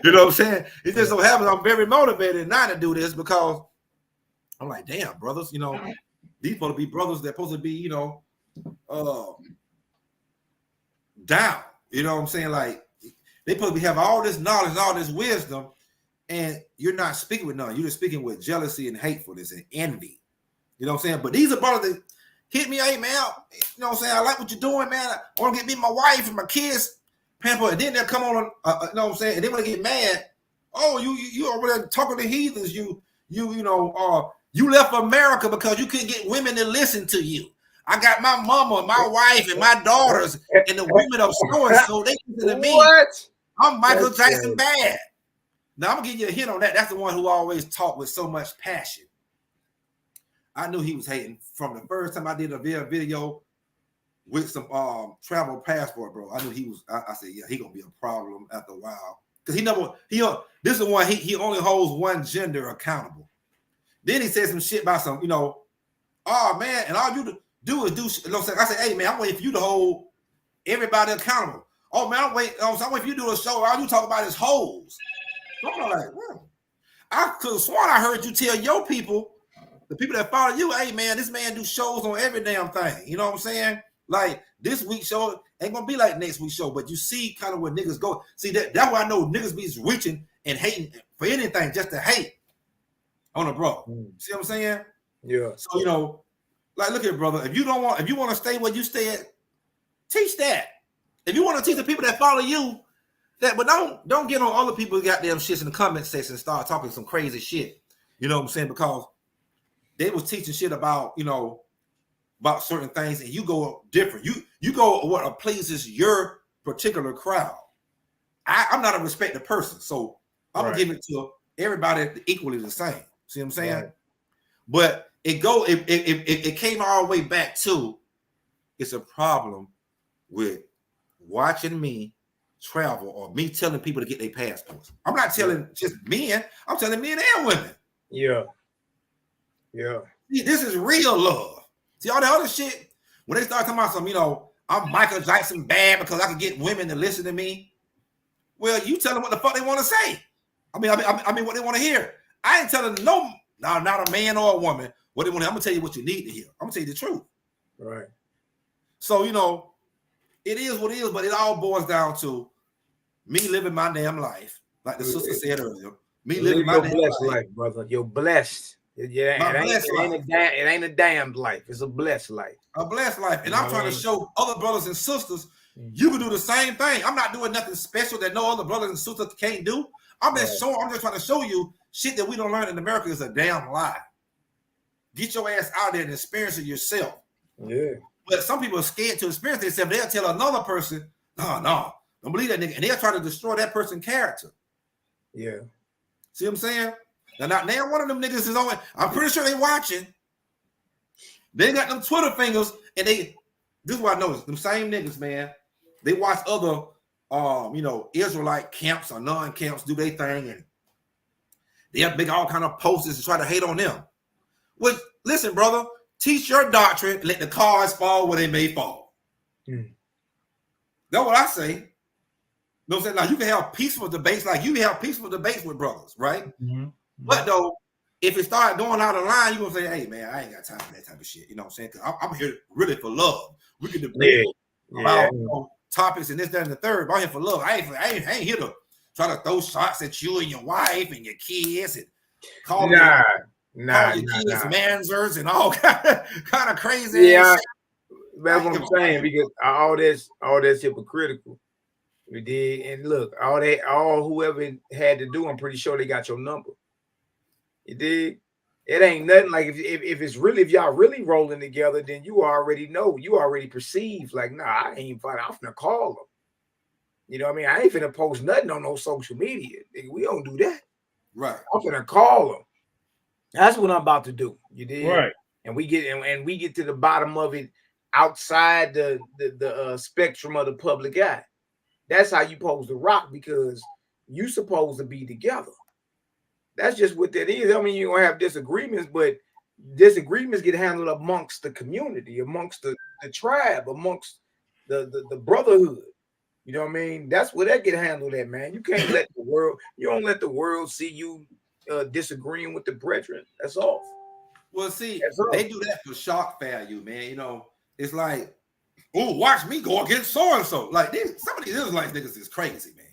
You know what I'm saying? It just so happens I'm very motivated not to do this because I'm like, damn, brothers, you know, these supposed to be brothers. They're supposed to be, you know, down. You know what I'm saying? Like, they supposed to have all this knowledge and all this wisdom, and you're not speaking with none. You're just speaking with jealousy and hatefulness and envy. You know what I'm saying? But these are brothers that hit me, hey, man, you know what I'm saying? I like what you're doing, man. I want to get me my wife and my kids pampered. And then they'll come on, you know what I'm saying? And then when they get mad, oh, you over there talking to heathens. You left America because you couldn't get women to listen to you. I got my mama, my wife, and my daughters, and the women of so they listen to me. What? I'm Michael Jackson bad. Now I'm gonna give you a hint on that. That's the one who always talked with so much passion. I knew he was hating from the first time I did a video with some travel passport, bro. I knew he was. I said, yeah, he gonna be a problem after a while because this is the one he only holds one gender accountable. Then he said some shit about some, you know, oh man, and all you do is do. You know what I'm saying? I said, hey man, I'm waiting for you to hold everybody accountable. Oh man, I'm waiting for you to do a show. All you talk about is hoes. So I'm like, well, I could have sworn I heard you tell your people, the people that follow you, hey man, this man do shows on every damn thing. You know what I'm saying? Like this week's show ain't gonna be like next week's show, but you see kind of where niggas go. See that's why I know niggas be reaching and hating for anything just to hate on a bro. See what I'm saying? Yeah. So you know, like look here, brother. If you want to stay where you stay at, teach that. If you want to teach the people that follow you that, but don't get on other people's goddamn shits in the comment section and start talking some crazy shit. You know what I'm saying? Because they was teaching shit about, you know, about certain things, and you go different. You go what pleases your particular crowd. I'm not a respected person, so I'm gonna give it to everybody equally the same. See what I'm saying? Right. But it came all the way back to it's a problem with watching me travel or me telling people to get their passports. I'm not telling just men, I'm telling men and women. Yeah. Yeah. See, this is real love. See, all the other shit, when they start talking about some, you know, I'm Michael Jackson bad because I can get women to listen to me. Well, you tell them what the fuck they want to say. I mean, what they want to hear. I ain't telling not a man or a woman what they want to hear. I'm gonna tell you what you need to hear. I'm gonna tell you the truth. Right. So, you know, it is what it is, but it all boils down to me living my damn life. Like the sister said earlier. Me living my damn life, brother. You're blessed. Yeah, it ain't a damned life. It's a blessed life. A blessed life. And I'm trying to show other brothers and sisters you can do the same thing. I'm not doing nothing special that no other brothers and sisters can't do. I'm just trying to show you shit that we don't learn in America is a damn lie. Get your ass out there and experience it yourself. Yeah. But some people are scared to experience it themselves. They'll tell another person, no, don't believe that nigga. And they'll try to destroy that person's character. Yeah. See what I'm saying? Now one of them niggas is on. I'm pretty sure they watching. They got them Twitter fingers, and this is what I noticed. Them same niggas, man. They watch other, you know, Israelite camps or non-camps do their thing, and they'll make all kind of posters to try to hate on them. Well, listen, brother, teach your doctrine. Let the cards fall where they may fall. That's what I say. You know what I'm saying? Now you can have peaceful debates, like you can have peaceful debates with brothers, right? Mm-hmm. But though, if it start going out of line, you're gonna say, hey man, I ain't got time for that type of shit. You know what I'm saying? Because I'm here really for love. We can debate about topics and this, that, and the third. But I'm here for love. I ain't here to try to throw shots at you and your wife and your kids and call your kids mansers and all kind of crazy. Yeah, that's what I'm saying, because all that's hypocritical. We did, and look, all whoever had to do, I'm pretty sure they got your number. You did. It ain't nothing like if y'all really rolling together, then you already know, you already perceive like, nah, I ain't fighting. I'm finna call them. You know what I mean? I ain't finna post nothing on no social media. We don't do that. Right. I'm finna call them. That's what I'm about to do. You did. Right. And we get to the bottom of it outside the spectrum of the public eye. That's how you pose the rock, because you supposed to be together. That's just what that is. I mean, you're gonna have disagreements, but disagreements get handled amongst the community, amongst the tribe, amongst the brotherhood. You know what I mean? That's where that get handled at, man. You can't let the world, you don't let the world see you disagreeing with the brethren. That's all. Well, see, they do that for shock value, man. You know, it's like, oh, watch me go against so and so. Like some of these Israelite niggas is crazy, man.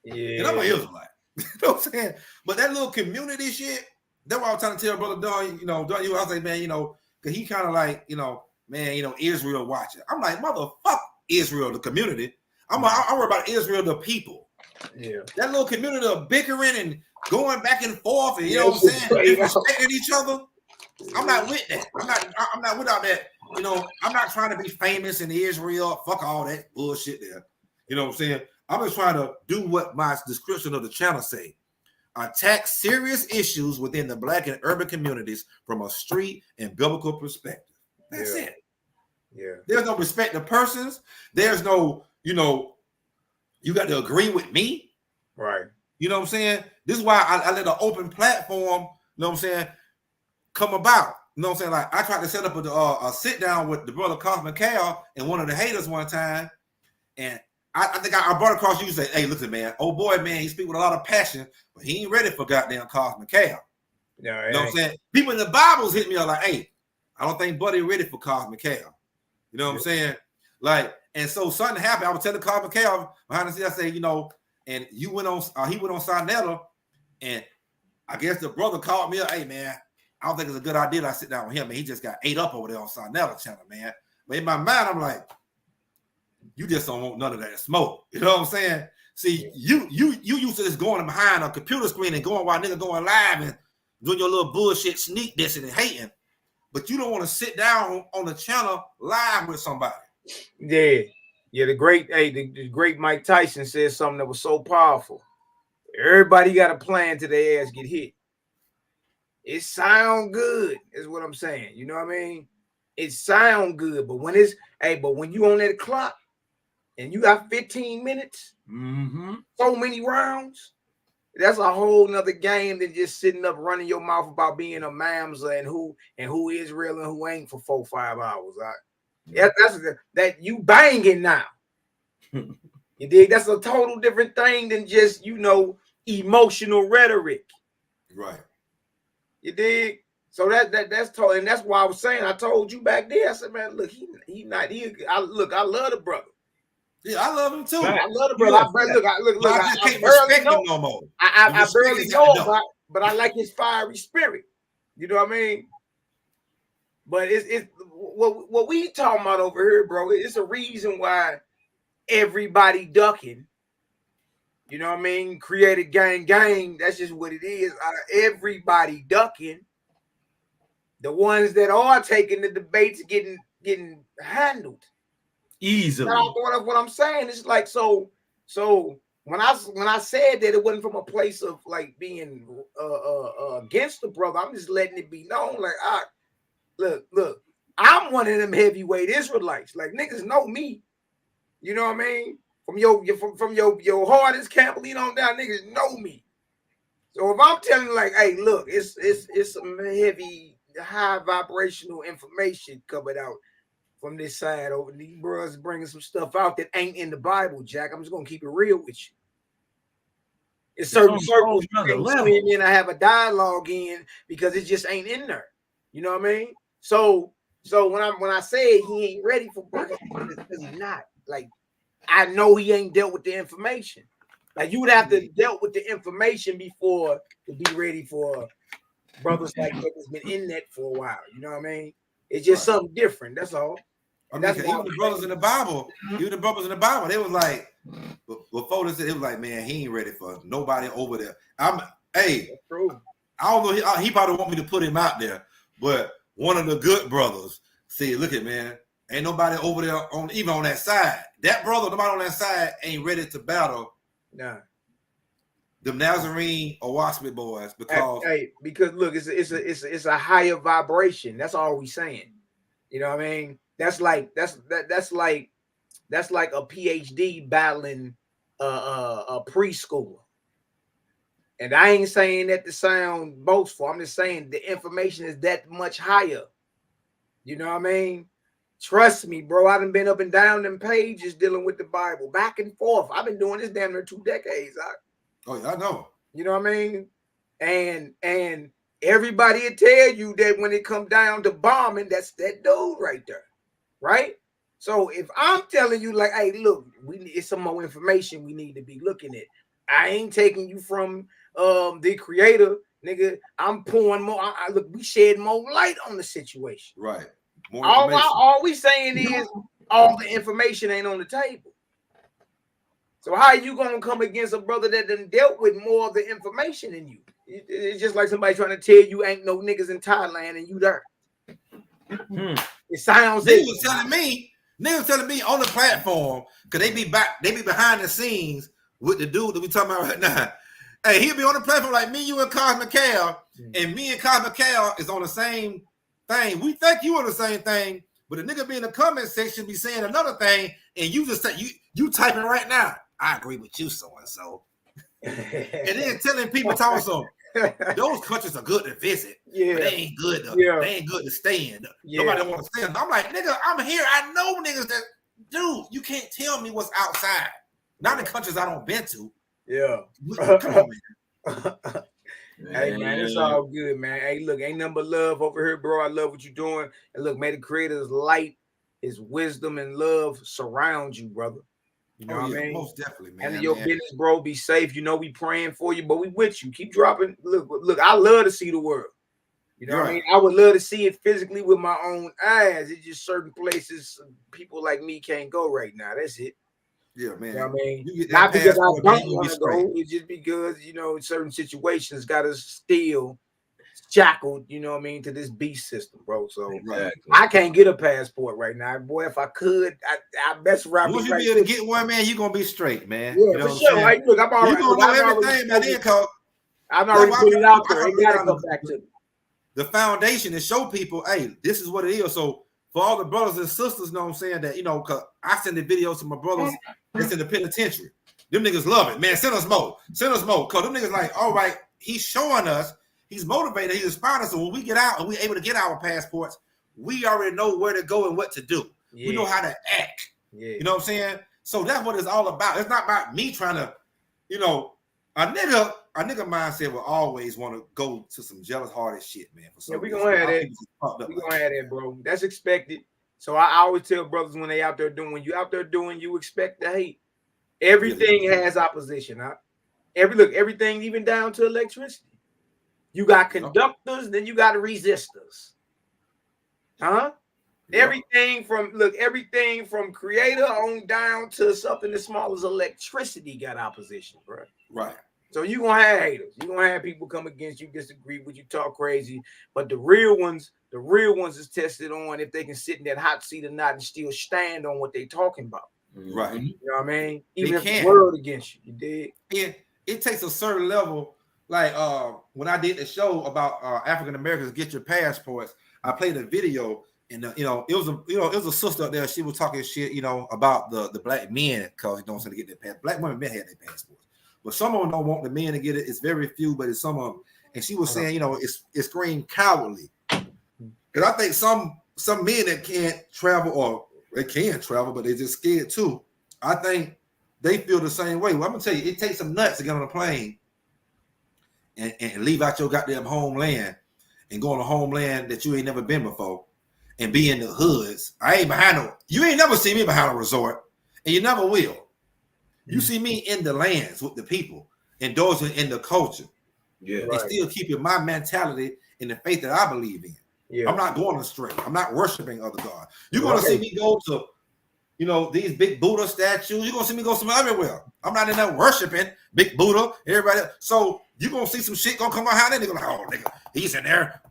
Yeah, and I'm an Israelite. You know what I'm saying? But that little community shit, that's what I was trying to tell Brother Don. You know, I was like, man, you know, because he kind of like, you know, man, you know, Israel watching. I'm like, motherfuck Israel, the community. I'm worried about Israel, the people. Yeah, that little community of bickering and going back and forth, and you know what I'm saying, disrespecting each other. I'm not with that. I'm not without that. You know, I'm not trying to be famous in Israel. Fuck all that bullshit there. You know what I'm saying? I'm just trying to do what my description of the channel say. Attack serious issues within the Black and urban communities from a street and biblical perspective. That's it. Yeah. There's no respect to persons. There's no, you know, you got to agree with me. Right. You know what I'm saying? This is why I let an open platform, you know what I'm saying, come about. You know what I'm saying? Like I tried to set up a sit down with the brother Cosmic Cal and one of the haters one time, and I think I brought across you and say, hey, listen, man, oh boy, man, he speak with a lot of passion, but he ain't ready for goddamn Cosmic Cal. Yeah, you know what I'm saying? People in the Bibles hit me up like, hey, I don't think Buddy ready for Cosmic Cal. You know what I'm saying? Like, and so something happened. I was telling Cosmic Cal behind the scenes, I say, you know, and you went on, he went on Sinetta, and I guess the brother called me up, hey man, I don't think it's a good idea that I sit down with him, man. He just got ate up over there on Sinetta channel, man. But in my mind, I'm like, you just don't want none of that smoke. You know what I'm saying? See, you used to just going behind a computer screen and going while nigga going live and doing your little bullshit sneak dissing and hating. But you don't want to sit down on the channel live with somebody. Yeah. Yeah, the great Mike Tyson said something that was so powerful. Everybody got a plan till their ass get hit. It sound good, is what I'm saying. You know what I mean? It sound good, but when when you on that clock and you got 15 minutes, so many rounds, that's a whole nother game than just sitting up running your mouth about being a mamza and who is real and who ain't for 4-5 hours. That you banging now. You dig? That's a total different thing than just, you know, emotional rhetoric. Right. You dig? So that's told, and that's why I was saying, I told you back there, I said, man, look, I love the brother. Yeah, I love him too. I love the brother. I can't respect him no more. I barely know him, but I like his fiery spirit. You know what I mean? But it's what we talking about over here, bro. It's a reason why everybody ducking. You know what I mean? Created gang. That's just what it is. Out of everybody ducking, the ones that are taking the debates getting handled easily. That's what I'm saying. It's like so when I said that it wasn't from a place of like being against the brother, I'm just letting it be known. Like, look, I'm one of them heavyweight Israelites. Like niggas know me. You know what I mean? From your hardest Campbell on down, niggas know me. So if I'm telling you, like, hey, look, it's some heavy, high vibrational information coming out from this side over these bros bringing some stuff out that ain't in the Bible, Jack. I'm just gonna keep it real with you. It's certain circles you can't swim in. I have a dialogue in because it just ain't in there. You know what I mean? So when I say he ain't ready for brother, because he's not. Like, I know he ain't dealt with the information. Like you would have to dealt with the information before to be ready for brothers like that that's been in that for a while. You know what I mean? It's just something different. That's all. I mean, even the brothers in the Bible, they was like, before this, it was like, man, he ain't ready for nobody over there. I don't know. He probably want me to put him out there, but one of the good brothers said, look at man, ain't nobody over there even on that side. That brother, nobody on that side ain't ready to battle. Nah. The Nazarene or Wasp boys because look, it's a higher vibration. That's all we saying. You know what I mean? That's like a PhD battling a preschooler. And I ain't saying that to sound boastful. I'm just saying the information is that much higher. You know what I mean? Trust me, bro. I done been up and down them pages dealing with the Bible, back and forth. I've been doing this damn near 2 decades. Oh, yeah, I know. You know what I mean? And everybody will tell you that when it comes down to bombing, that's that dude right there, right? So if I'm telling you, like, hey, look, it's some more information we need to be looking at. I ain't taking you from the creator, nigga. I'm pouring more. Look, we shed more light on the situation. Right. More All we saying is all the information ain't on the table. So how are you gonna come against a brother that done dealt with more of the information than you? It's just like somebody trying to tell you ain't no niggas in Thailand and you there. It sounds. Niggas telling me on the platform because they be behind the scenes with the dude that we talking about right now. Hey, he'll be on the platform like me, you, and Cosmic Cal, and me and Cosmic Cal is on the same thing. We think you on the same thing, but the nigga be in the comment section be saying another thing, and you just you typing right now. I agree with you, so and so, and then telling people talking so those countries are good to visit, but they ain't good. They ain't good to stay in. Nobody want to stay in. I'm like, nigga, I'm here. I know niggas that, dude. You can't tell me what's outside. Not in countries I don't been to. Yeah. Come on, man. Hey man, it's all good, man. Hey, look, ain't nothing but love over here, bro. I love what you're doing. And look, may the creator's light, his wisdom and love surround you, brother. You know what I mean? Most definitely, man. And your business, bro. Be safe. You know, we praying for you, but we with you. Keep dropping. Look, I love to see the world. You know what I mean? I would love to see it physically with my own eyes. It's just certain places people like me can't go right now. That's it. Yeah, man. You know what I mean? Not because I don't want to go. It's just because, you know, certain situations got us still shackled, you know what I mean, to this beast system, bro. So I can't get a passport right now. Boy, if I could, I best route. Once you be able to get one, man, you're going to be straight, man. Yeah, you know for sure. Like, look, I'm already. You're going to know everything by then, cause I'm already put it out there. It got to come back to me. The foundation and show people, hey, this is what it is. So for all the brothers and sisters, you know what I'm saying, that, you know, because I send the videos to my brothers that's in the penitentiary. Them niggas love it, man. Send us more. Send us more. Because them niggas like, all right, he's showing us, he's motivated, he's inspiring us. So when we get out and we're able to get our passports, we already know where to go and what to do. We know how to act. You know what I'm saying? So that's what it's all about. It's not about me trying to, you know, a nigga mindset will always want to go to some jealous hearted shit, man. We gonna have that. We gonna have that, bro. That's expected. So I always tell brothers when they out there doing, when you out there doing, you expect to hate. Everything has opposition. Huh? Everything, even down to electricity. You got conductors, then you got resistors. Huh? Everything from creator on down to something as small as electricity got opposition, bro. Right. So you gonna have haters. You gonna have people come against you, disagree with you, talk crazy. But the real ones is tested on if they can sit in that hot seat or not and still stand on what they talking about. Right. You know what I mean? Even if the world against you, you did. Yeah, it takes a certain level. Like when I did the show about African Americans get your passports, I played a video, and it was a sister up there. She was talking shit, about the black men because don't say to get their passport. Black women had their passports, but some of them don't want the men to get it. It's very few, but it's some of them. And she was saying, it screamed cowardly. Because I think some men that can't travel, or they can travel, but they're just scared too. I think they feel the same way. Well, I'm gonna tell you, it takes some nuts to get on a plane and leave out your goddamn homeland and go on a homeland that you ain't never been before and be in the hoods. You ain't never seen me behind a resort, and you never will. You see me in the lands with the people, indulging in the culture, and still keeping my mentality in the faith that I believe in. I'm not going astray. I'm not worshiping other gods. You're gonna see me go to, these big Buddha statues. You're gonna see me go somewhere everywhere. I'm not in there worshiping big Buddha, everybody else. So you're gonna see some shit gonna come behind it. They're gonna like, oh nigga, he's in there.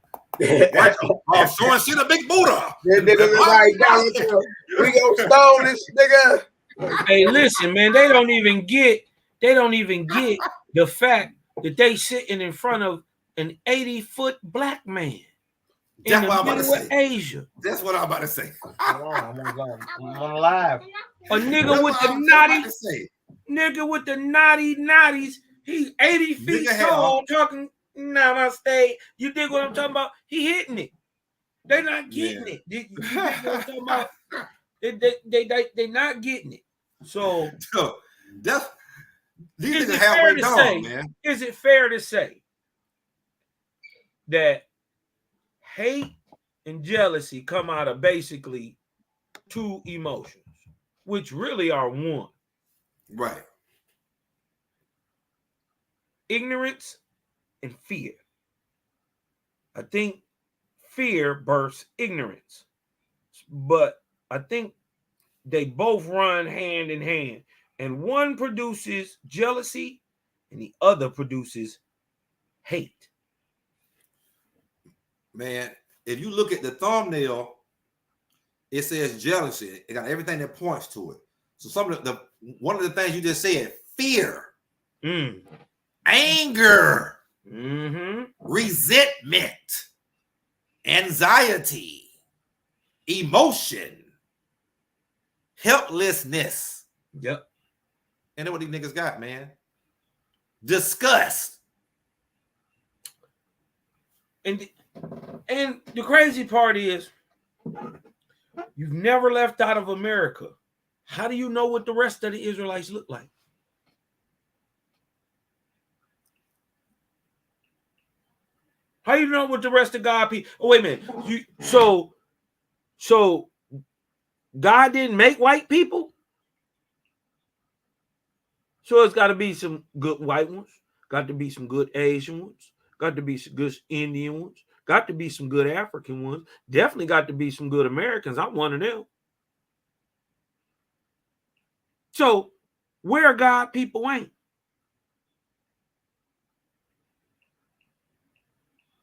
Showing shit a big Buddha. We gonna stone this nigga. Hey, listen, man, they don't even get the fact that they sitting in front of an 80-foot black man. That's what I'm about to say. Asia. That's what I'm about to say. I'm on live. A nigga with the naughty, nigga with the naughty naughties. He's 80 feet tall, talking namaste. You dig what I'm talking about? He hitting it. They're not getting it. You dig what I'm talking about? They not getting it. So that's these is niggas it halfway fair to done, say? man. Is it fair to say that hate and jealousy come out of basically two emotions, which really are one? Right. Ignorance and fear. I think fear births ignorance, but I think they both run hand in hand, and one produces jealousy and the other produces hate. Man, if you look at the thumbnail, it says jealousy. It got everything that points to it. So some of the one of the things you just said, fear, anger, resentment, anxiety, emotion, helplessness. Yep. And then what these niggas got, man? Disgust. And the crazy part is, you've never left out of America. How do you know what the rest of the Israelites look like? How do you know what the rest of God people? Oh, wait a minute. So God didn't make white people? So it's got to be some good white ones. Got to be some good Asian ones. Got to be some good Indian ones. Got to be some good African ones. Definitely got to be some good Americans. I'm one of them. So where God people ain't.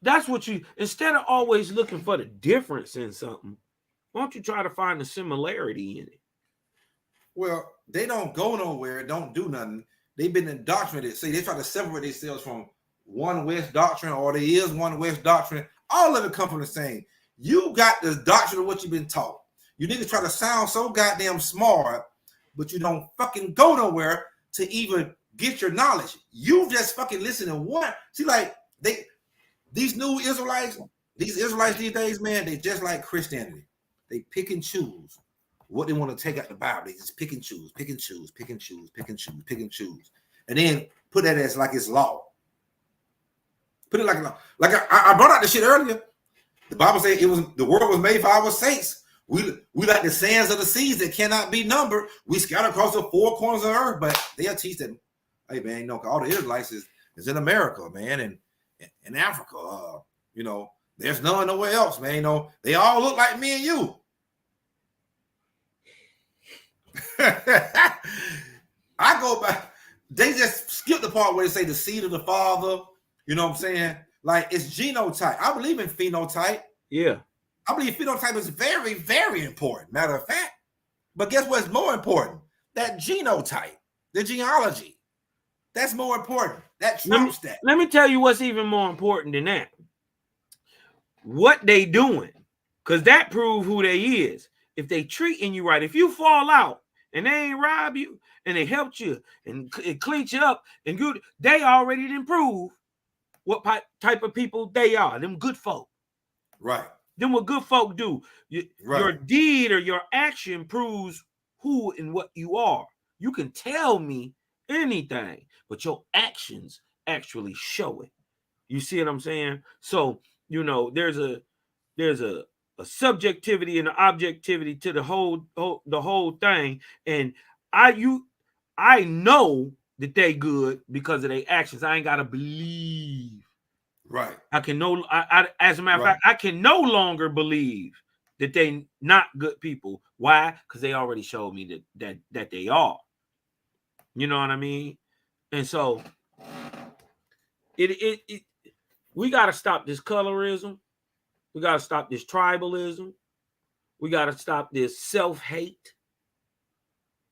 That's what you, instead of always looking for the difference in something, why don't you try to find the similarity in it? Well, they don't go nowhere, don't do nothing. They've been indoctrinated. See, they try to separate themselves from one West doctrine, or there is one West doctrine. All of it come from the same. You got the doctrine of what you've been taught. You need to try to sound so goddamn smart, but you don't fucking go nowhere to even get your knowledge. You just fucking listen to one. See, like these new Israelites, these days, man, they just like Christianity. They pick and choose what they want to take out the Bible. They just pick and choose, pick and choose, pick and choose, pick and choose, pick and choose, and then put that as like it's law. Put it like law. Like I brought out the shit earlier. The Bible said the world was made for our sakes. We like the sands of the seas that cannot be numbered. We scatter across the four corners of the earth, but they'll teach them, hey man, you know, all the Israelites is in America, man, and in Africa. You know, there's none nowhere else, man. You know, they all look like me and you. I go back. They just skip the part where they say the seed of the father. You know what I'm saying? Like it's genotype. I believe in phenotype. Yeah. I believe phenotype is very, very important. Matter of fact. But guess what's more important? That genotype, the genealogy. That's more important. That trumps that. Let me tell you what's even more important than that. What they doing. Because that proves who they is. If they treating you right. If you fall out and they ain't rob you and they helped you and it cleaned you up and good, they already didn't prove what type of people they are. Them good folk. Right. Then what good folk do. Your deed or your action proves who and what you are. You can tell me anything, but your actions actually show it. You see what I'm saying? So, you know, there's a subjectivity and an objectivity to the whole thing. And I know that they good because of their actions. I ain't gotta believe. Right. I can as a matter of fact, I can no longer believe that they not good people. Why? Because they already showed me that they are. You know what I mean? And so we gotta stop this colorism. We gotta stop this tribalism. We gotta stop this self-hate.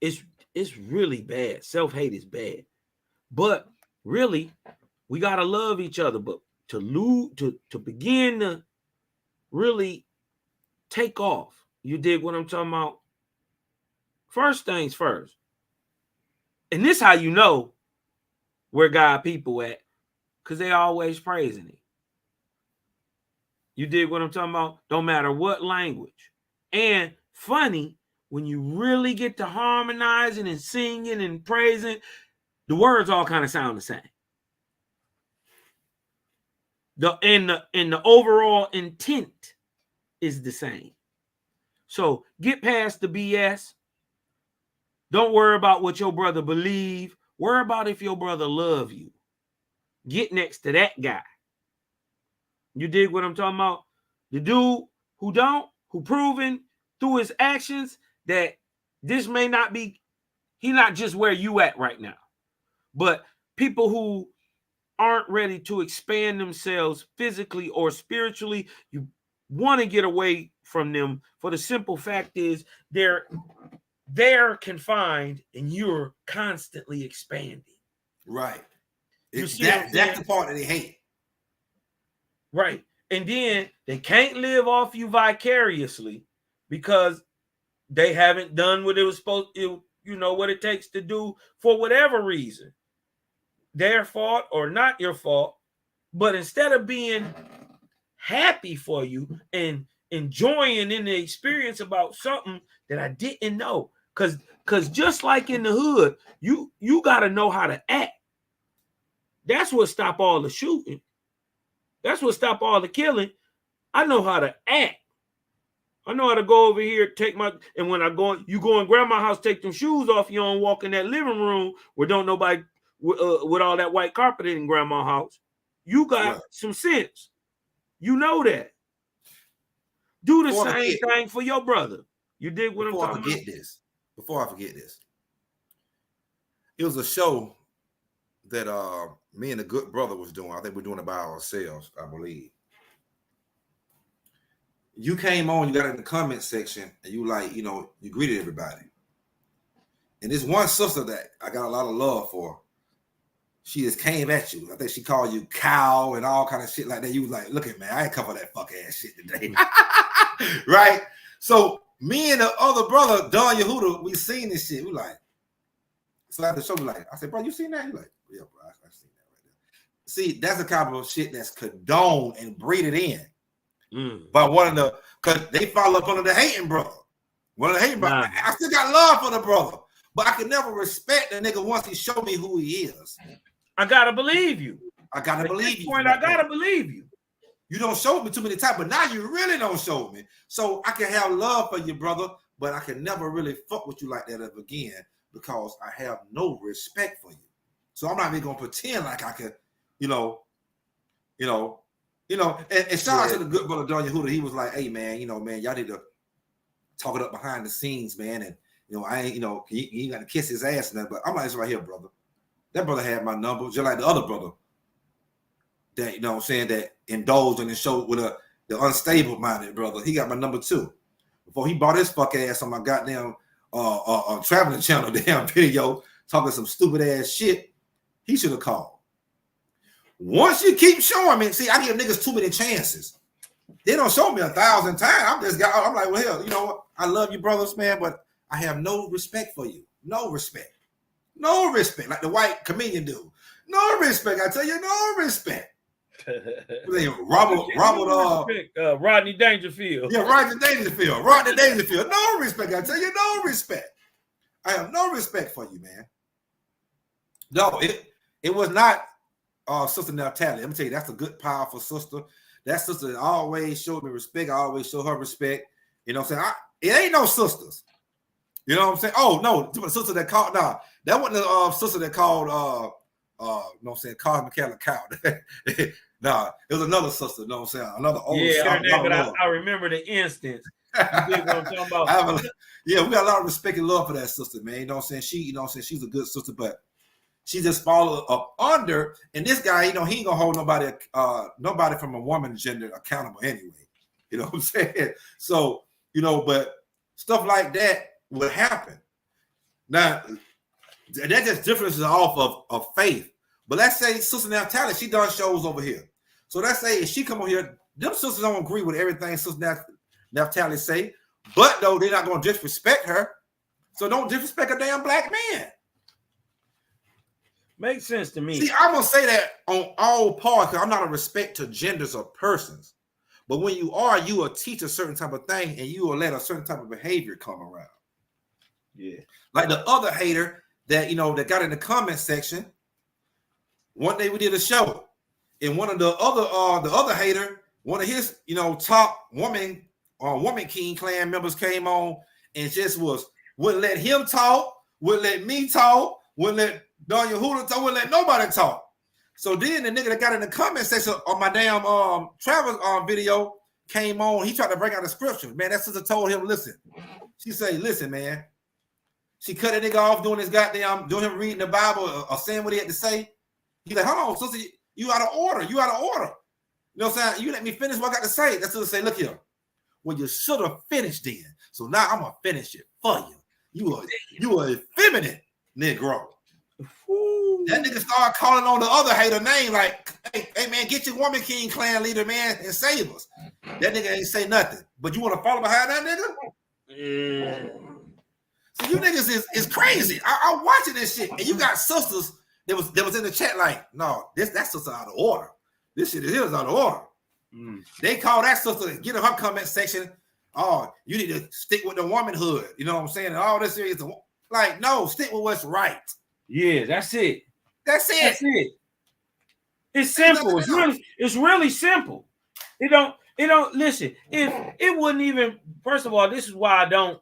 It's really bad. Self-hate is bad. But really, we gotta love each other. But to begin to really take off, you dig what I'm talking about? First things first. And this how you know where God people at, because they always praising it. You dig what I'm talking about? Don't matter what language. And funny, when you really get to harmonizing and singing and praising, the words all kind of sound the same. The overall intent is the same. So get past the BS. Don't worry about what your brother believe. Worry about if your brother love you. Get next to that guy. You dig what I'm talking about? The dude who proven through his actions that this may not be, he not just where you at right now. But people who aren't ready to expand themselves physically or spiritually, you want to get away from them. For the simple fact is they're confined and you're constantly expanding. Right. That's the part that they hate. Right. And then they can't live off you vicariously because they haven't done what it was supposed to, what it takes to do for whatever reason. Their fault or not your fault. But instead of being happy for you and enjoying in the experience about something that I didn't know, because just like in the hood, you got to know how to act. That's what stop all the shooting. That's what stop all the killing. I know how to act. I know how to go over here, and when you go in grandma's house, take them shoes off, you don't walk in that living room where don't nobody with all that white carpet in grandma's house. You got some sense. You know that. Do the same thing for your brother. You dig what I'm talking about? Before I forget this, it was a show that me and a good brother was doing. I think we're doing it by ourselves, I believe. You came on, you got in the comment section, and you you greeted everybody. And this one sister that I got a lot of love for, she just came at you. I think she called you cow and all kind of shit like that. You was like, look at man, I ain't cover that fuck ass shit today. Right? So me and the other brother, Don Yehuda, we seen this shit. We like, so after the show, we like, I said, bro, you seen that? He like, yeah, bro, I seen that right there. See, that's the kind of shit that's condoned and breeded in by one of the, because they follow up under the hating brother. One of the hating brother. I still got love for the brother, but I can never respect the nigga once he show me who he is. I gotta believe you. I gotta believe you. I gotta believe you. You don't show me too many times, but now you really don't show me. So I can have love for you, brother, but I can never really fuck with you like that ever again because I have no respect for you. So I'm not even gonna pretend like I could, and shout out to the good brother Don Yehuda. He was like, hey man, man, y'all need to talk it up behind the scenes, man. And I ain't, you ain't gotta kiss his ass and that, but I'm like, it's right here, brother. That brother had my number, just like the other brother that, that indulged in the show with the unstable minded brother. He got my number too. Before he bought his fuck ass on my goddamn traveling channel damn video talking some stupid ass shit, he should have called. Once you keep showing me, see, I give niggas too many chances. They don't show me 1,000 times. I'm like, well, hell, you know what? I love you, brothers, man, but I have no respect for you. No respect. No respect, like the white comedian dude. No respect. I tell you, no respect. Rodney Dangerfield. Yeah, Rodney Dangerfield. No respect. I tell you, no respect. I have no respect for you, man. No, it was not Sister Natalie. Let me tell you, that's a good, powerful sister. That sister always showed me respect. I always show her respect. You know what I'm saying? It ain't no sisters. You know what I'm saying? Oh, no, the sister that called, that wasn't the sister that called, you know what I'm saying, Carl McCallum cow. It was another sister, you know what I'm saying? Another old but I remember the instance. You know what I'm talking about? We got a lot of respect and love for that sister, man. You know what I'm saying? She's a good sister, but she just followed up under, and this guy, he ain't gonna hold nobody from a woman gender accountable anyway. You know what I'm saying? So, but stuff like that would happen. Now, that just differences off of faith. But let's say Sister Natalie, she done shows over here. So let's say if she come over here, them sisters don't agree with everything Sister Natalie say, but though they're not gonna disrespect her. So don't disrespect a damn black man. Makes sense to me. See, I'm gonna say that on all parts because I'm not a respect to genders or persons. But when you will teach a certain type of thing and you will let a certain type of behavior come around. Yeah. Like the other hater that that got in the comment section. One day we did a show, and one of the other hater, one of his top woman king clan members came on and just wouldn't let him talk, wouldn't let me talk, wouldn't let Don Yehuda talk, wouldn't let nobody talk. So then the nigga that got in the comment section on my damn Travis video came on. He tried to bring out the scripture. Man, that sister told him, listen. She say, listen, man. She cut that nigga off doing him reading the Bible or saying what he had to say. He's like, hold on, sister, you out of order. You out of order. You know what I'm saying? You let me finish what I got to say. That's what I say, look here. Well, you should have finished then. So now I'm going to finish it for you. You are effeminate, Negro. Ooh. That nigga started calling on the other hater name like, hey, man, get your woman king clan leader, man, and save us. That nigga ain't say nothing. But you want to follow behind that nigga? Yeah. So you niggas is crazy. I'm watching this shit. And you got sisters that was in the chat like, no, that sister out of order. This shit is out of order. They call that sister and get in her comment section. Oh, you need to stick with the womanhood. You know what I'm saying? And all this is like, no, stick with what's right. Yeah, that's it. That's it. It's simple. It's really simple. It don't listen. If it wouldn't even, first of all, this is why I don't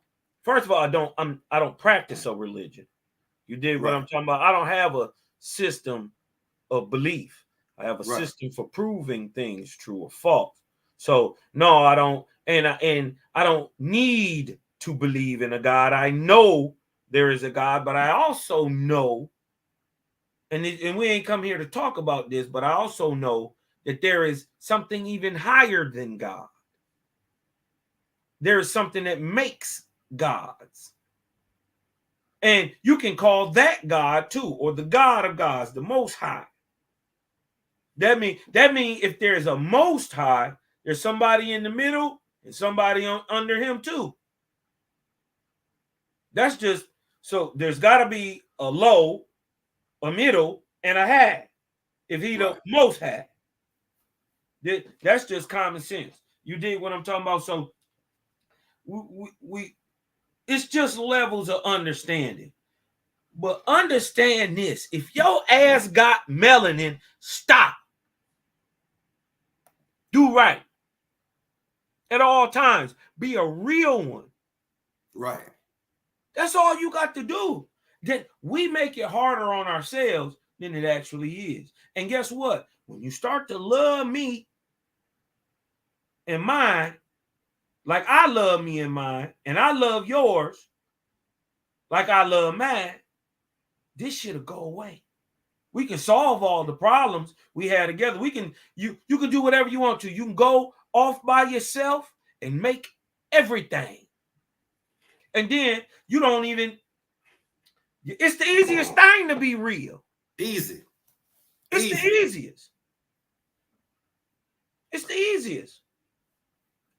practice a religion. You dig what I'm talking about? I don't have a system of belief. I have a system for proving things true or false. So no, I don't, and I don't need to believe in a God. I know there is a God, but I also know, and we ain't come here to talk about this, but I also know that there is something even higher than God. There is something that makes gods. And you can call that God too, or the God of gods, the Most High. That mean if there's a Most High, there's somebody in the middle and somebody under him too. That's just, so there's got to be a low, a middle, and a high. If he the Most High, that's just common sense. You dig what I'm talking about? So we it's just levels of understanding. But understand this: if your ass got melanin, stop. Do right at all times. Be a real one. Right. That's all you got to do. Then we make it harder on ourselves than it actually is. And guess what? When you start to love me and mine, like I love me and mine, and I love yours, like I love mine, this shit'll go away. We can solve all the problems we had together. We can, you can do whatever you want to. You can go off by yourself and make everything. And then you don't even, it's the easiest thing to be real. Easy. It's the easiest. It's the easiest.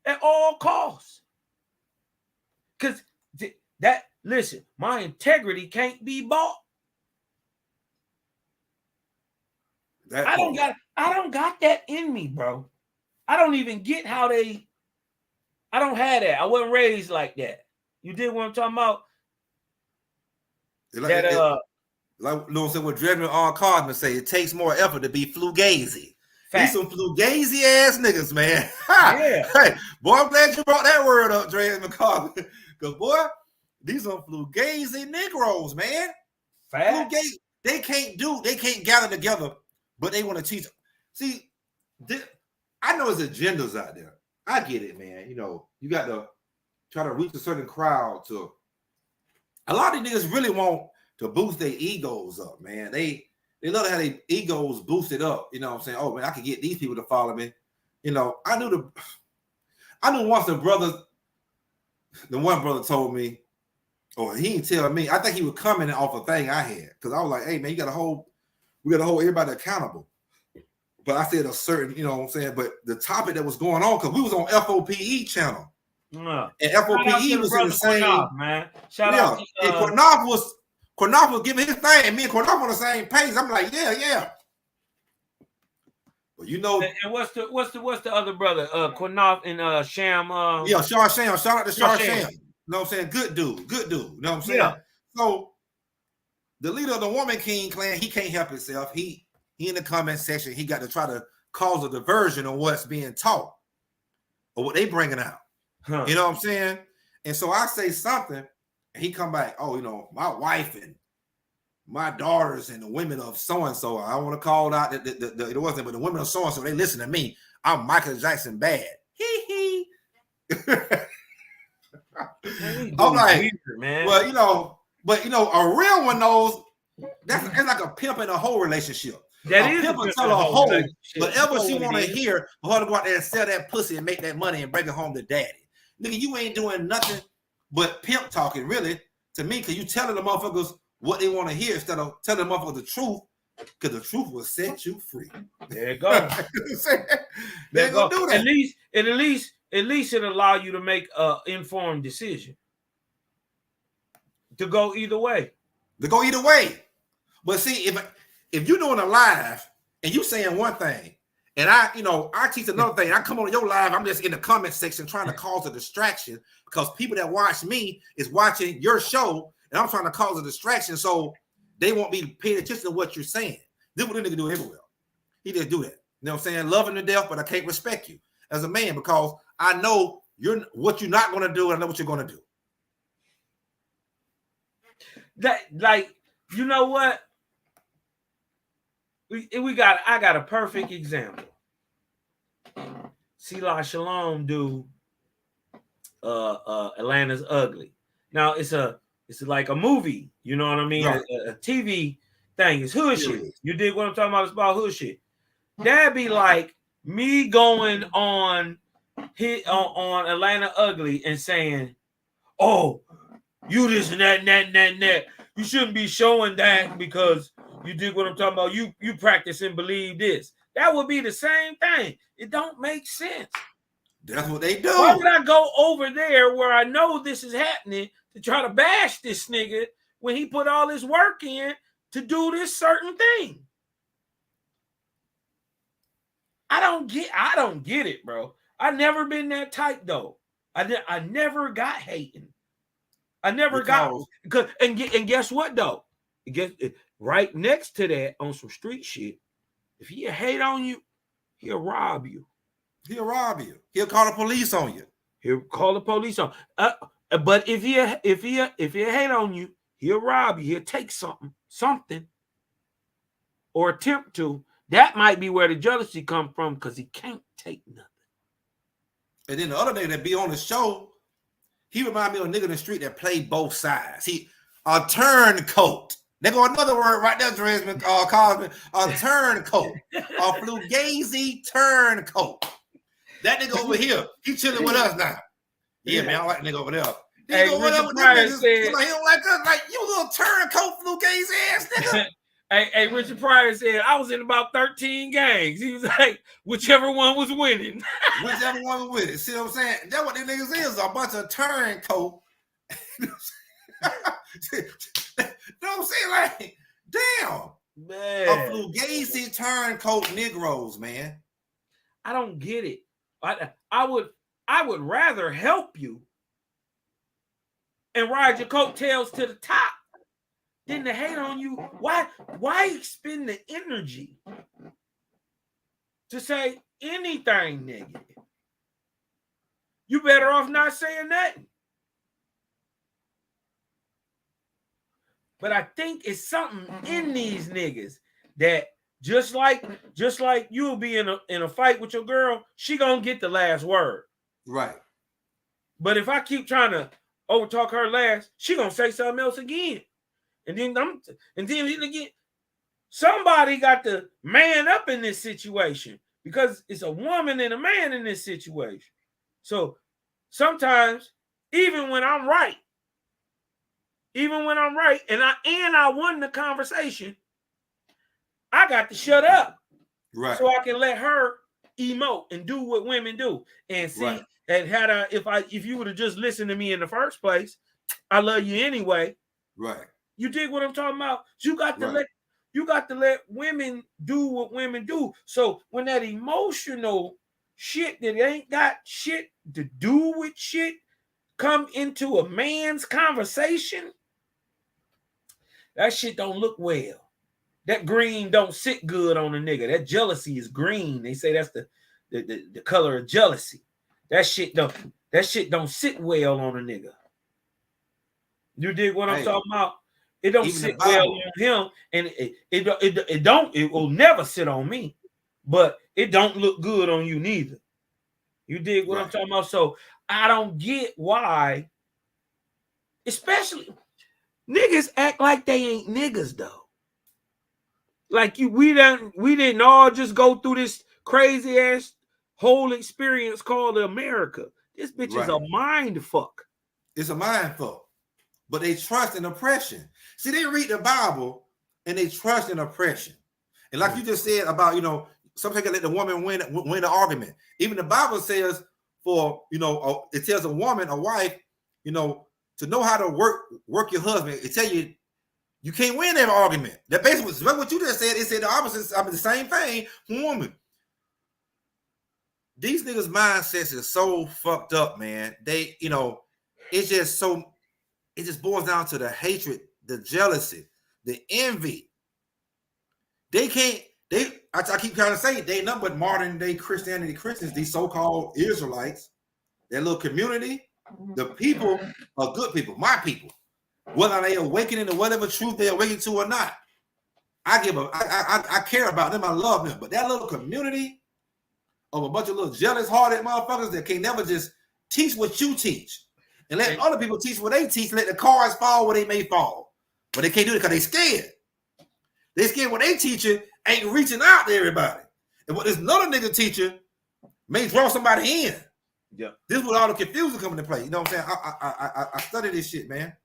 At all costs. Because listen, my integrity can't be bought. I don't got that in me, bro. I don't even get how I don't have that. I wasn't raised like that. You did what I'm talking about? Like you know what I'm saying, what Dredman R. Cosman say, it takes more effort to be flugazy. These some flugazy ass niggas, man. Yeah. Hey, boy, I'm glad you brought that word up, Dredman Cosman. Because boy, these are flugazy Negroes, man. Fugazi. They can't gather together, but they want to teach. See, I know there's agendas out there. I get it, man. You know, you got to try to reach a certain crowd to. A lot of these niggas really want to boost their egos up, man. They love to have their egos boosted up. You know what I'm saying? Oh man, I can get these people to follow me. You know, I knew once the one brother told me, or he didn't tell me. I think he was coming off a thing I had because I was like, hey man, we got to hold everybody accountable. But I said a certain, you know what I'm saying. But the topic that was going on, because we was on FOPE channel. And FOPE was in the same, Quinoff, man. Shout out to and Quinoff Quinoff was giving his thing, and me and Quinoff on the same page. I'm like, yeah. But you know, and what's the other brother? Quinoff and Sham. Sean Sham. Shout out to Sean Sham. Sham. You know what I'm saying? Good dude. You know what I'm saying? Yeah. So the leader of the Woman King clan, he can't help himself. He in the comment section, he got to try to cause a diversion on what's being taught or what they bringing out. Huh. You know what I'm saying? And so I say something, and he come back, oh, you know, my wife and my daughters and the women of so-and-so, I don't want to call out it wasn't, but the women of so-and-so, they listen to me. I'm Michael Jackson bad. Hee. I'm like, weird, man. Well, but a real one knows it's like a pimp in a whole relationship. That a is pimp a tell a hoe whatever she want to hear for her to go out there and sell that pussy and make that money and bring it home to daddy. Nigga, you ain't doing nothing but pimp talking, really, to me, because you telling the motherfuckers what they want to hear instead of telling the motherfuckers the truth, because the truth will set you free. There you go. They're gonna do that. At least it'll allow you to make an informed decision. To go either way. But see, if you're doing a live and you saying one thing, and I teach another thing, I come on your live, I'm just in the comment section trying to cause a distraction because people that watch me is watching your show, and I'm trying to cause a distraction so they won't be paying attention to what you're saying. This is what the nigga do everywhere. He just do that. You know what I'm saying? Loving to death, but I can't respect you as a man because I know what you're not going to do, and I know what you're going to do. That, like, you know what? I got a perfect example. Selah Shalom do Atlanta's Ugly. Now it's like a movie, you know what I mean? Right. A TV thing. It's hood shit. You dig what I'm talking about? It's about hood shit. That'd be like me going on Atlanta Ugly and saying, oh, you this and that and that and that and that. You shouldn't be showing that because you dig what I'm talking about. You practice and believe this. That would be the same thing. It don't make sense. That's what they do. Why would I go over there where I know this is happening to try to bash this nigga when he put all his work in to do this certain thing? I don't get it, bro. I never been that type though. I never got hating. I never got and guess what though? Right next to that on some street shit, if he hate on you, he'll rob you. He'll rob you. He'll call the police on you. He'll call the police on. But if he hate on you, he'll rob you. He'll take something, or attempt to. That might be where the jealousy come from because he can't take nothing. And then the other day that be on the show, he remind me of a nigga in the street that played both sides. He a turncoat. There go another word right there, Dresden, Cosman. A turncoat. A fugazi turncoat. That nigga over here, he chilling with us now. Yeah, man, I like the nigga over there. Hey, Richard Pryor said, like, he don't like us. Like, you little turncoat fugazi ass nigga. Hey, Richard Pryor said, I was in about 13 gangs. He was like, whichever one was winning. Whichever one was winning. See what I'm saying? That's what these niggas is, a bunch of turncoat. You know what I'm saying? Like, damn. Man. A fugazi turncoat Negroes, man. I don't get it. I would rather help you and ride your coattails to the top than to hate on you. Why expend the energy to say anything negative? You better off not saying nothing. But I think it's something in these niggas that just like you'll be in a fight with your girl, she gonna get the last word. Right. But if I keep trying to overtalk her last, she gonna say something else again. And then again, somebody got to man up in this situation because it's a woman and a man in this situation. So sometimes, even when I'm right, and I won the conversation, I got to shut up, right? So I can let her emote and do what women do. And see, right. And if you would have just listened to me in the first place, I love you anyway. Right. You dig what I'm talking about? You got to let women do what women do. So when that emotional shit that ain't got shit to do with shit come into a man's conversation, that shit don't look well. That green don't sit good on a nigga. That jealousy is green. They say that's the color of jealousy. That shit don't sit well on a nigga. You dig what I'm talking about? It don't sit well on him, and it will never sit on me, but it don't look good on you neither. You dig what I'm talking about? So I don't get why, especially niggas act like they ain't niggas though. Like we didn't all just go through this crazy ass whole experience called America. This bitch is a mind fuck. It's a mind fuck. But they trust in oppression. See, they read the Bible and they trust in oppression. And like you just said about, sometimes let the woman win the argument. Even the Bible says it tells a woman, a wife, to know how to work your husband. It tell you can't win that argument. That basically was what you just said. It said the opposite. I mean, the same thing for woman. These niggas' mindsets is so fucked up, man. They, it's just so. It just boils down to the hatred, the jealousy, the envy. I keep trying to say they nothing but modern day Christianity Christians, these so-called Israelites, their little community, the people are good people, my people. Whether they awakening to whatever truth they awaken to or not. I care about them, I love them. But that little community of a bunch of little jealous-hearted motherfuckers that can never just teach what you teach. And let other people teach what they teach. Let the cards fall where they may fall. But they can't do it because they scared. They scared what they teaching ain't reaching out to everybody. And what this another nigga teacher may draw somebody in. Yeah. This is where all the confusion come into play. You know what I'm saying? I study this shit, man.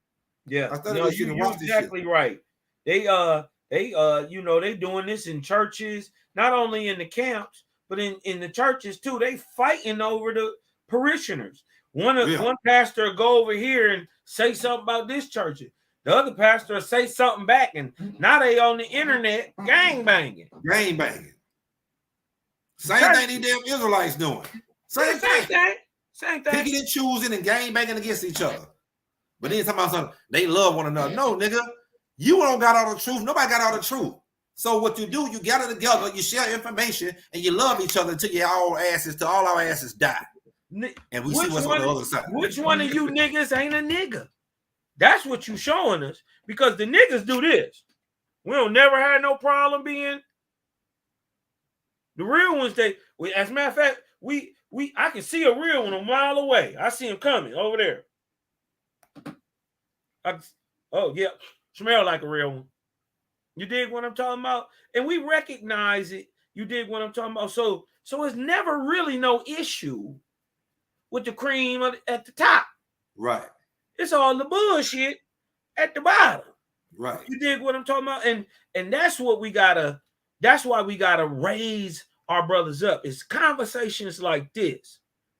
Yeah. I study this shit and watch this shit. Exactly right. They doing this in churches, not only in the camps, but in the churches too. They fighting over the parishioners. One pastor go over here and say something about this church. The other pastor say something back, and now they on the internet gang banging. Same thing these damn Israelites doing. Same thing. Picking and choosing and gang banging against each other. But then talking about something, they love one another. No, nigga, you don't got all the truth. Nobody got all the truth. So what you do, you gather together, you share information, and you love each other till all our asses die. And we see what's on the other side. Which one of you niggas ain't a nigga? That's what you showing us. Because the niggas do this. We don't never had no problem being the real ones. As a matter of fact, I can see a real one a mile away. I see him coming over there. Smell like a real one. You dig what I'm talking about? And we recognize it. You dig what I'm talking about? So it's never really no issue with the cream at the top. Right. It's all the bullshit at the bottom. Right. You dig what I'm talking about? And that's why we gotta raise our brothers up. It's conversations like this.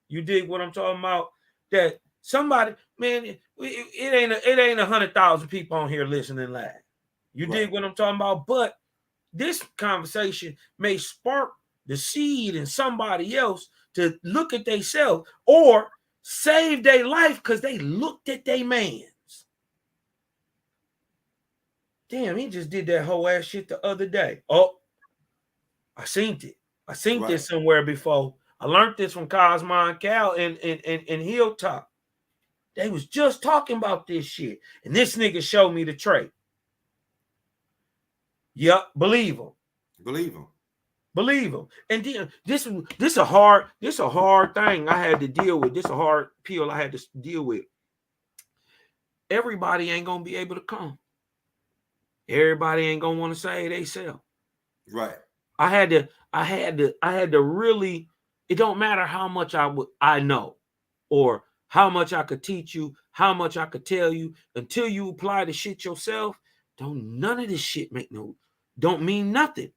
You dig what I'm talking about? That somebody, man, it ain't 100,000 people on here listening live. You dig what I'm talking about? But this conversation may spark the seed in somebody else to look at themselves or save their life because they looked at their mans. Damn, he just did that whole ass shit the other day. Oh, I seen it. I seen this somewhere before. I learned this from Cosmo and Cal and Hilltop. They was just talking about this shit. And this nigga showed me the trait. Yep, believe him. Believe him. And then this a hard thing I had to deal with. This a hard pill I had to deal with. Everybody ain't gonna be able to come. Everybody ain't gonna want to say they sell. Right. I had to really. It don't matter how much I know, or how much I could teach you, how much I could tell you. Until you apply the shit yourself, none of this shit don't mean nothing.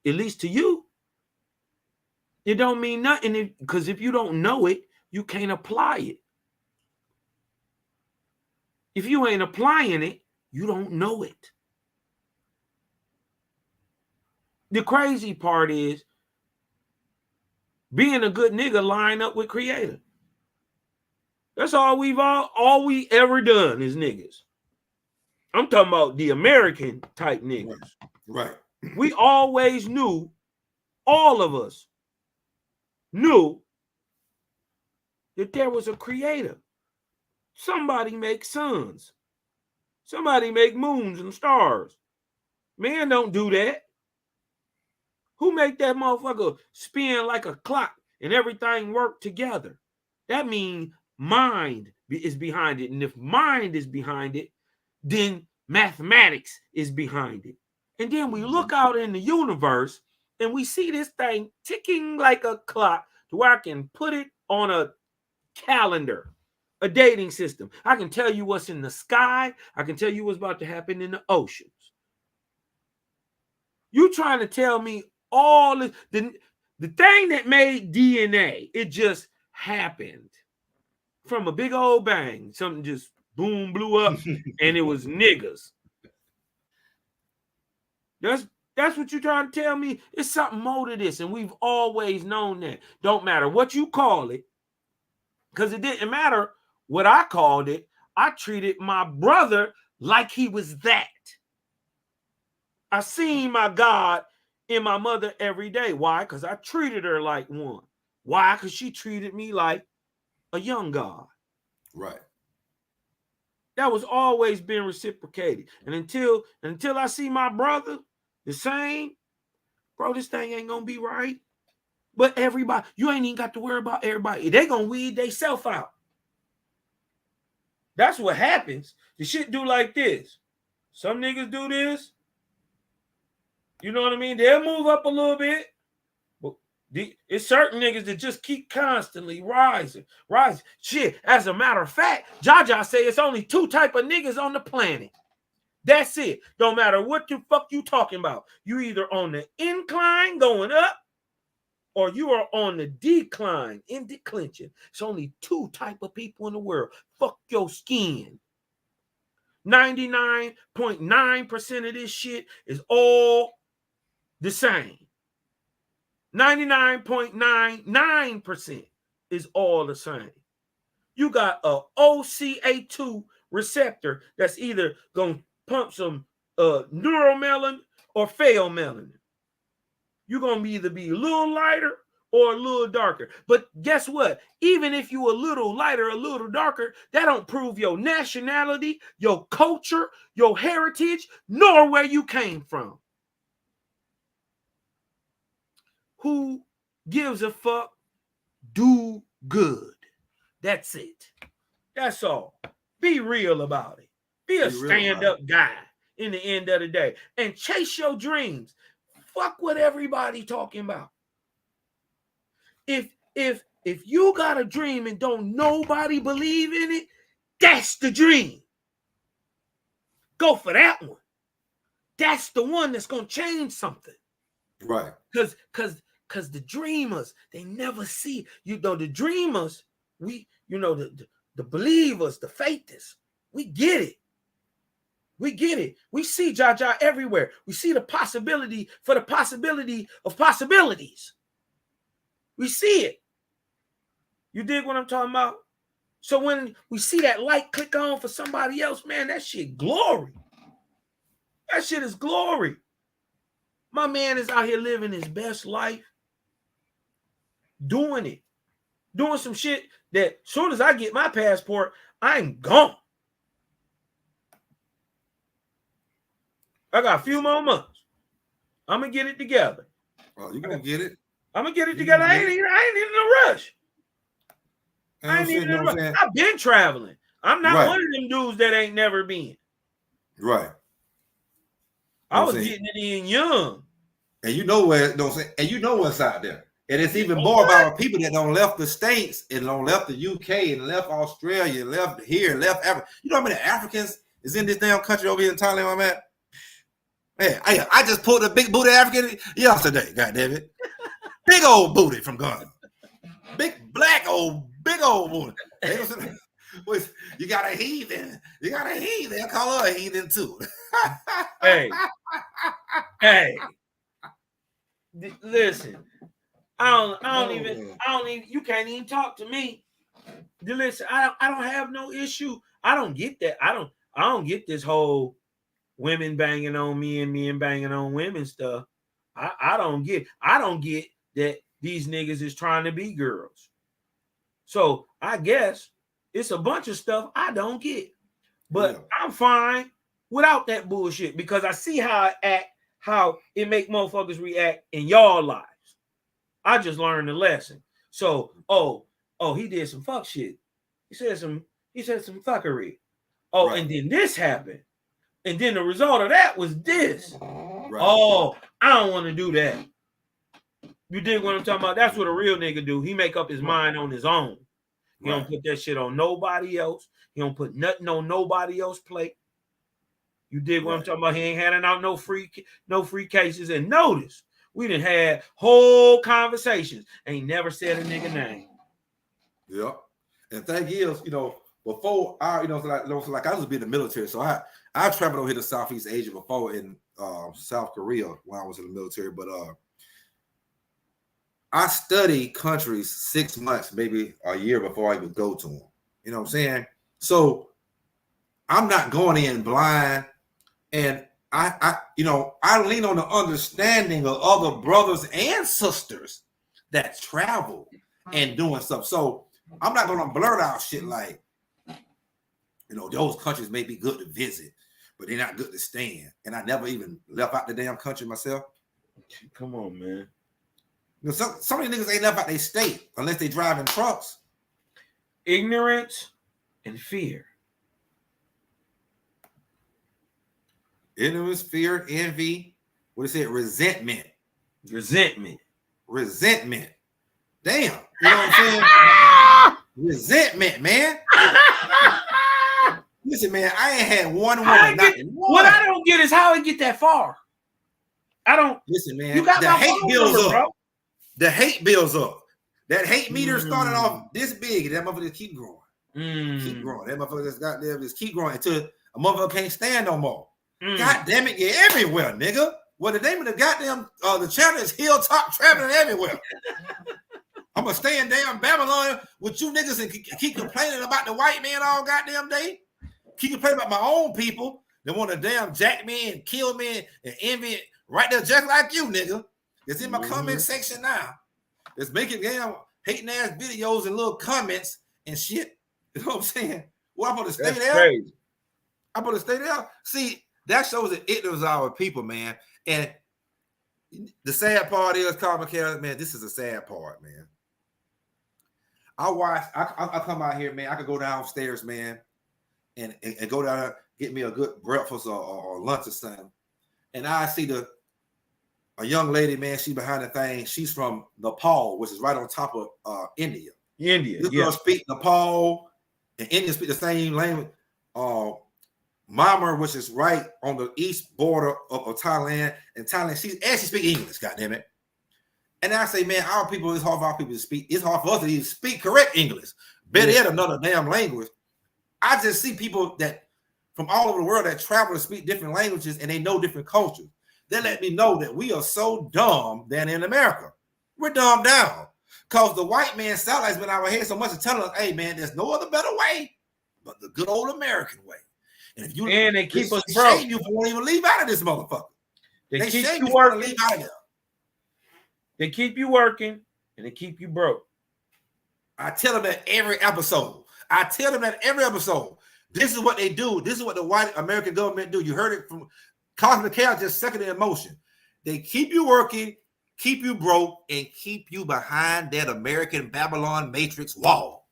At least to you, it don't mean nothing, because if you don't know it, you can't apply it. If you ain't applying it, You don't know it. The crazy part is being a good nigga line up with creator. That's all we ever done is niggas. I'm talking about the American type niggas. Right. We always knew, all of us knew that there was a creator. Somebody makes suns. Somebody make moons and stars. Man don't do that. Who make that motherfucker spin like a clock and everything work together? That means mind is behind it. And if mind is behind it, then mathematics is behind it. And then we look out in the universe and we see this thing ticking like a clock to where I can put it on a calendar, a dating system. I can tell you what's in the sky. I can tell you what's about to happen in the oceans. You trying to tell me all the thing that made DNA, it just happened from a big old bang. Something just boom, blew up, and it was niggas. That's what you're trying to tell me? It's something more to this, and we've always known that. Don't matter what you call it, because it didn't matter what I called it. I treated my brother like he was that. I seen my God in my mother every day. Why? Because I treated her like one. Why? Because she treated me like a young God. Right. That was always been reciprocated. And until I see my brother the same, bro, this thing ain't gonna be right. But everybody, you ain't even got to worry about everybody. They gonna weed themselves out. That's what happens. The shit do like this. Some niggas do this. You know what I mean? They'll move up a little bit. But it's certain niggas that just keep constantly rising. Shit, as a matter of fact, Jaja say it's only two type of niggas on the planet. That's it. Don't matter what the fuck you talking about. You either on the incline going up, or you are on the decline, in declension. It's only two type of people in the world. Fuck your skin. 99.9% of this shit is all the same. 99.99% is all the same. You got a OCA2 receptor that's either going to pump some neuromelanin or pheomelanin. You're going to either be a little lighter or a little darker. But guess what? Even if you a little lighter, a little darker, that don't prove your nationality, your culture, your heritage, nor where you came from. Who gives a fuck? Do good. That's it. That's all. Be real about it. Be a stand-up guy in the end of the day. And chase your dreams. Fuck what everybody talking about. If you got a dream and don't nobody believe in it, that's the dream. Go for that one. That's the one that's gonna change something. Right. Because the dreamers, they never see. You know, the dreamers, the believers, the faithists, we get it. We get it. We see Jaja everywhere. We see the possibility for the possibility of possibilities. We see it. You dig what I'm talking about? So when we see that light click on for somebody else, man, that shit glory. That shit is glory. My man is out here living his best life. Doing it. Doing some shit that as soon as I get my passport, I'm gone. I got a few more months. I'm gonna get it together. Oh, you gonna get it? I'm gonna get it together. I ain't even in a rush. I ain't even in a rush. I've been traveling. I'm not one of them dudes that ain't never been. Right. I was getting it in young. And you know where, and you know what's out there. And it's even more about people that don't left the States and don't left the UK and left Australia, left here, left Africa. You know how many Africans is in this damn country over here in Thailand, my man? Hey, I just pulled a big booty African yesterday, goddamn it. Big old booty from Ghana. Big old booty. You got a heathen. You got a heathen. Call her a heathen too. Hey. Listen. I don't even. You can't even talk to me. Listen, I don't have no issue. I don't get that. I don't get this whole women banging on me and men banging on women stuff. I don't get that these niggas is trying to be girls. So I guess it's a bunch of stuff I don't get. But I'm fine without that bullshit because I see how it make motherfuckers react in y'all lives. I just learned the lesson. So, he did some fuck shit. He said some fuckery. Right. And then this happened. And then the result of that was this. Right. I don't want to do that. You dig what I'm talking about? That's what a real nigga do. He make up his mind on his own. He don't put that shit on nobody else. He don't put nothing on nobody else's plate. You dig what I'm talking about? He ain't handing out no free cases. And notice, we done had whole conversations. Ain't never said a nigga name. Yeah. And thing is, before I, like I was in the military, so I traveled over here to Southeast Asia before in South Korea when I was in the military, but I studied countries 6 months, maybe a year before I even go to them. You know what I'm saying? So I'm not going in blind, and I lean on the understanding of other brothers and sisters that travel and doing stuff. So I'm not going to blurt out shit like, those countries may be good to visit, but they're not good to stay in. And I never even left out the damn country myself. Come on, man. Some of these niggas ain't left out their state unless they driving trucks. Ignorance and fear. Ignorance, fear, envy. What is it? Resentment. Resentment. Damn. You know what I'm saying? Resentment, man. Listen, man, I ain't had one woman. What I don't get is how it get that far. I don't. Listen, man. You got the hate bills up. Bro. The hate bills up. That hate meter started off this big, and that motherfucker keep growing. Keep growing. That motherfucker just keep growing until a motherfucker can't stand no more. God damn it, you're everywhere, nigga. Well, the name of the goddamn the channel is Hilltop Traveling Everywhere. I'm gonna stay in damn Babylon with you niggas and keep complaining about the white man all goddamn day. Keep complaining about my own people that want to damn jack me and kill me and envy it right there, just like you, nigga. It's in my comment section now. It's making damn hating ass videos and little comments and shit. You know what I'm saying? Well, I'm gonna stay there. Crazy. I'm gonna stay there. See, that shows the ignorance of our people, man. And the sad part is, Carl McCarran, man, this is a sad part, man. I come out here, man. I could go downstairs, man, and go down there, get me a good breakfast or lunch or something. And I see a young lady, man, she behind the thing. She's from Nepal, which is right on top of India. This girl speak Nepal, and India speak the same language. Myanmar, which is right on the east border of Thailand, and Thailand, she speak English, goddammit. And I say, man, our people, it's hard for our people to speak. It's hard for us to even speak correct English. Better yet, another damn language. I just see people that from all over the world that travel to speak different languages and they know different cultures. They let me know that we are so dumb than in America. We're dumbed down. Because the white man satellite's been out here so much to tell us, hey, man, there's no other better way but the good old American way. And if you they keep us broke, you won't even leave out of this motherfucker. They keep you working. Leave out of there. They keep you working and they keep you broke. I tell them that every episode. This is what they do. This is what the white American government do. You heard it from Cosmic Chaos, just second in motion. They keep you working, keep you broke, and keep you behind that American Babylon Matrix wall.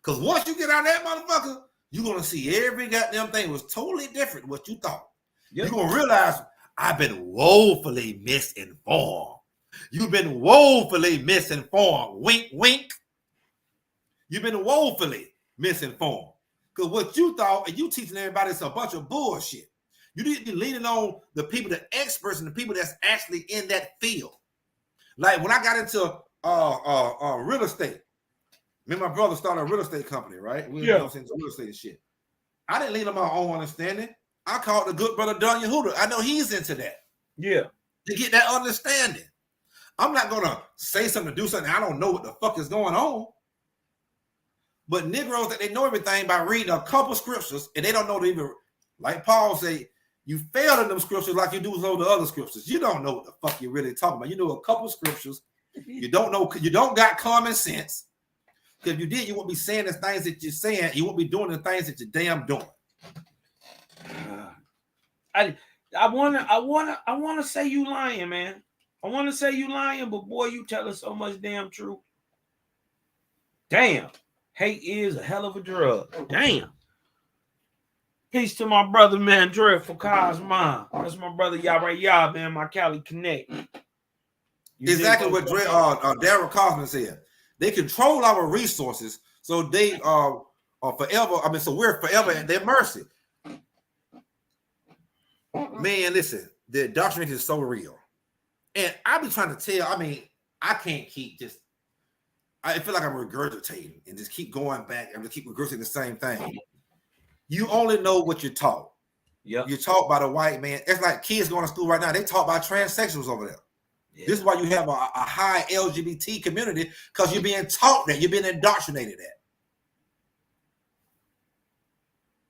Because once you get out of that motherfucker, you're going to see every goddamn thing was totally different what you thought. Yep. You're going to realize I've been woefully misinformed. You've been woefully misinformed. Wink, wink. You've been woefully misinformed. Because what you thought and you teaching everybody is a bunch of bullshit. You need to be leaning on the people, the experts, and the people that's actually in that field. Like when I got into real estate, Me and my brother started a real estate company, right? We Yeah. into real estate and shit. I didn't lean on my own understanding. I called the good brother Don Yehuda. I know he's into that. Yeah. To get that understanding. I'm not gonna say something to do something. I don't know what the fuck is going on. But Negroes that they know everything by reading a couple scriptures and they don't know to even, like Paul say, you fail in them scriptures like you do with all the other scriptures. You don't know what the fuck you're really talking about. You know a couple scriptures. You don't know. You don't got common sense. Because if you did, you won't be saying the things that you're saying. You won't be doing the things that you're damn doing. I wanna say you lying, man. I want to say you lying, but boy, you tell us so much damn truth. Damn. Hate is a hell of a drug. Damn. Peace to my brother, man, Dreadful Cosma. That's my brother, Yah, man, my Cali Connect. Exactly what Daryl Kaufman said. They control our resources, so they are forever. I mean, so we're forever at their mercy. Man, listen, the indoctrination is so real. And I be trying to tell, I mean, I can't keep just, I feel like I'm regurgitating and just keep going back and just keep regurgitating the same thing. You only know what you're taught. Yep. You're taught by the white man. It's like kids going to school right now. They taught by transsexuals over there. Yeah. This is why you have a high LGBT community, because you're being taught that. You're being indoctrinated at.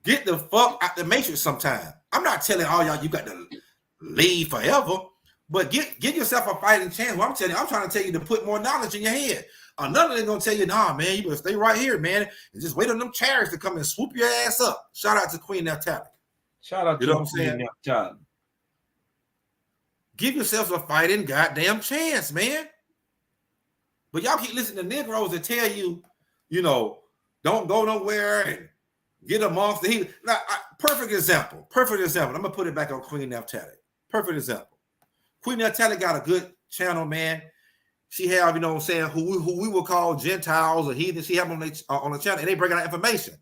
Get the fuck out the matrix sometime. I'm not telling all y'all you got to leave forever, but give yourself a fighting chance. Well, I'm telling you, I'm trying to tell you to put more knowledge in your head. Another thing gonna tell you, nah, man, you better stay right here, man, and just wait on them chariots to come and swoop your ass up. Shout out to Queen Naftali. Shout out to Queen Naftali. Give yourself a fighting goddamn chance, man. But y'all keep listening to Negroes that tell you, you know, don't go nowhere and get amongst the heathen. Now, perfect example. I'm gonna put it back on Queen Naftali. Perfect example. Queen Naftali got a good channel, man. She have, you know what I'm saying, who we will call Gentiles or heathen. She have on the channel, and they bring out information.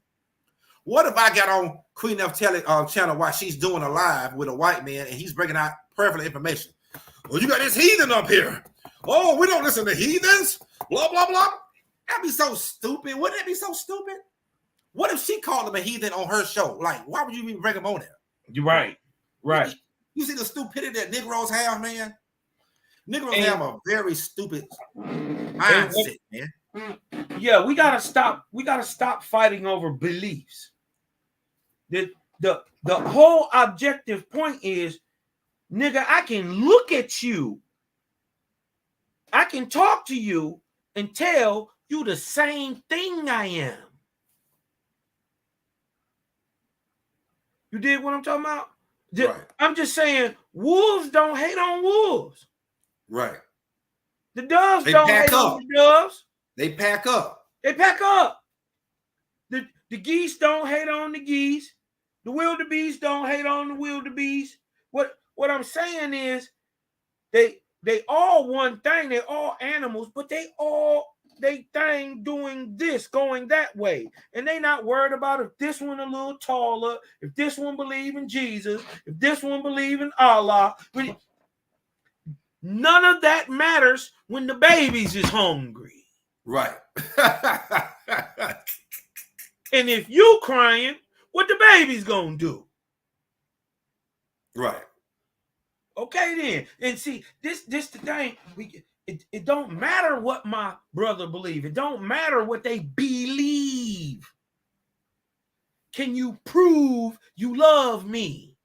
What if I got on Queen Naftali channel while she's doing a live with a white man and he's bringing out perfect information? Well, you got this heathen up here. Oh, we don't listen to heathens. Blah, blah, blah. That'd be so stupid. Wouldn't that be so stupid? What if she called him a heathen on her show? Like, why would you even bring him on there? You're right. Right. You see the stupidity that Negroes have, man? Negroes have a very stupid mindset, man. Yeah, we gotta stop fighting over beliefs. The whole objective point is, nigga, I can look at you, I can talk to you and tell you the same thing I am. You dig what I'm talking about? Right. I'm just saying, wolves don't hate on wolves. Right. The doves don't hate on the doves. They pack up. They pack up. The geese don't hate on the geese. The wildebeest don't hate on the wildebeest. What I'm saying is, they all one thing. They all animals, but they thing doing this, going that way, and they not worried about if this one a little taller, if this one believe in Jesus, if this one believe in Allah. None of that matters when the babies is hungry. Right. And if you crying, what the baby's gonna do? Right. Okay then. And see, this the thing. It don't matter what my brother believe. It don't matter what they believe. Can you prove you love me?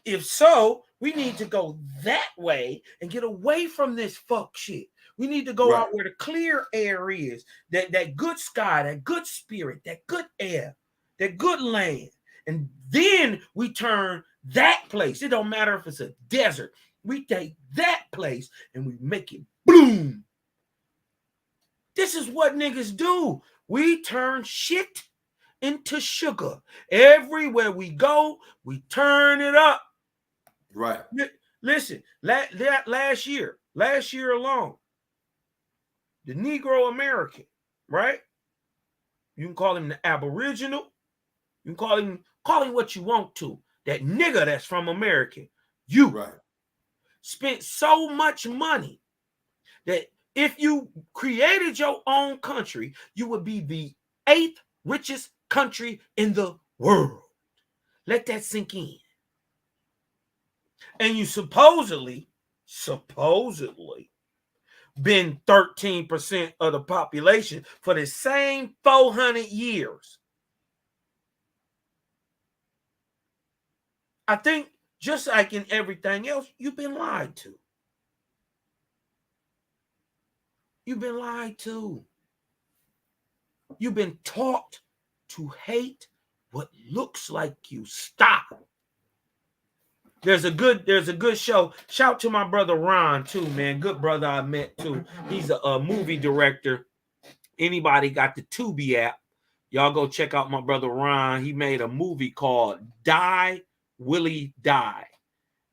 If so, we need to go that way and get away from this fuck shit. We need to go out where the clear air is, that good sky, that good spirit, that good air, that good land. And then we turn that place. It don't matter if it's a desert. We take that place and we make it boom. This is what niggas do. We turn shit into sugar. Everywhere we go, we turn it up. Right. Listen, last year alone, the Negro American, right? You can call him the Aboriginal. You can call him what you want to. That nigga that's from America, you spent so much money that If you created your own country, you would be the 8th richest country in the world. Let that sink in. And you supposedly been 13% of the population for the same 400 years. I think just like in everything else, you've been lied to. You've been lied to. You've been taught to hate what looks like you. Stop. There's a good show. Shout to my brother Ron too, man. Good brother I met too. He's a movie director. Anybody got the Tubi app? Y'all go check out my brother Ron. He made a movie called Die, Willie, Die.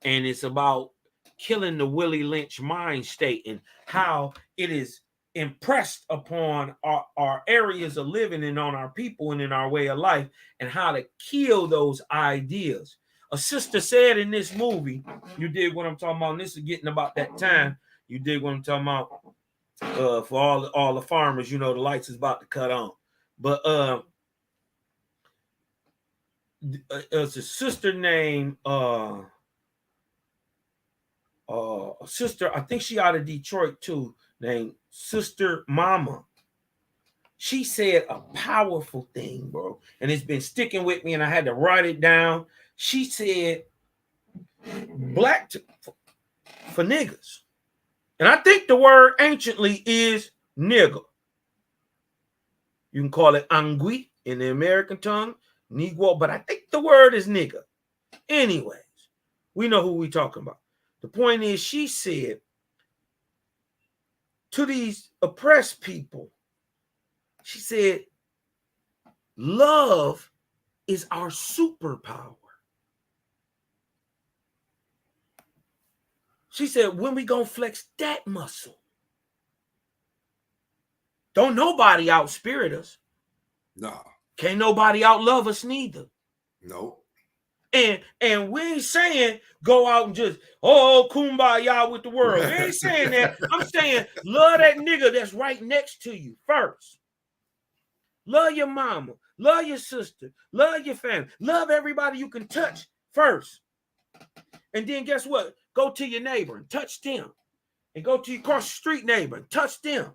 And it's about killing the Willie Lynch mind state and how it is impressed upon our areas of living and on our people and in our way of life, and how to kill those ideas. A sister said in this movie, you dig what I'm talking about? And this is getting about that time. You dig what I'm talking about? For all the farmers, you know, the lights is about to cut on. But it's a sister named a sister, I think she out of Detroit too, named Sister Mama. She said a powerful thing, bro, and it's been sticking with me, and I had to write it down. She said, black for niggas. And I think the word anciently is nigger. You can call it angui in the American tongue, negro, but I think the word is nigger. Anyways, we know who we talking about. The point is, she said to these oppressed people, she said, love is our superpower. She said, when we gonna flex that muscle? Don't nobody out spirit us. No. Can't nobody out love us neither. No. And we ain't saying go out and just, kumbaya with the world. We ain't saying that. I'm saying love that nigga that's right next to you first. Love your mama. Love your sister. Love your family. Love everybody you can touch first. And then guess what? Go to your neighbor and touch them. And go to your cross the street neighbor and touch them.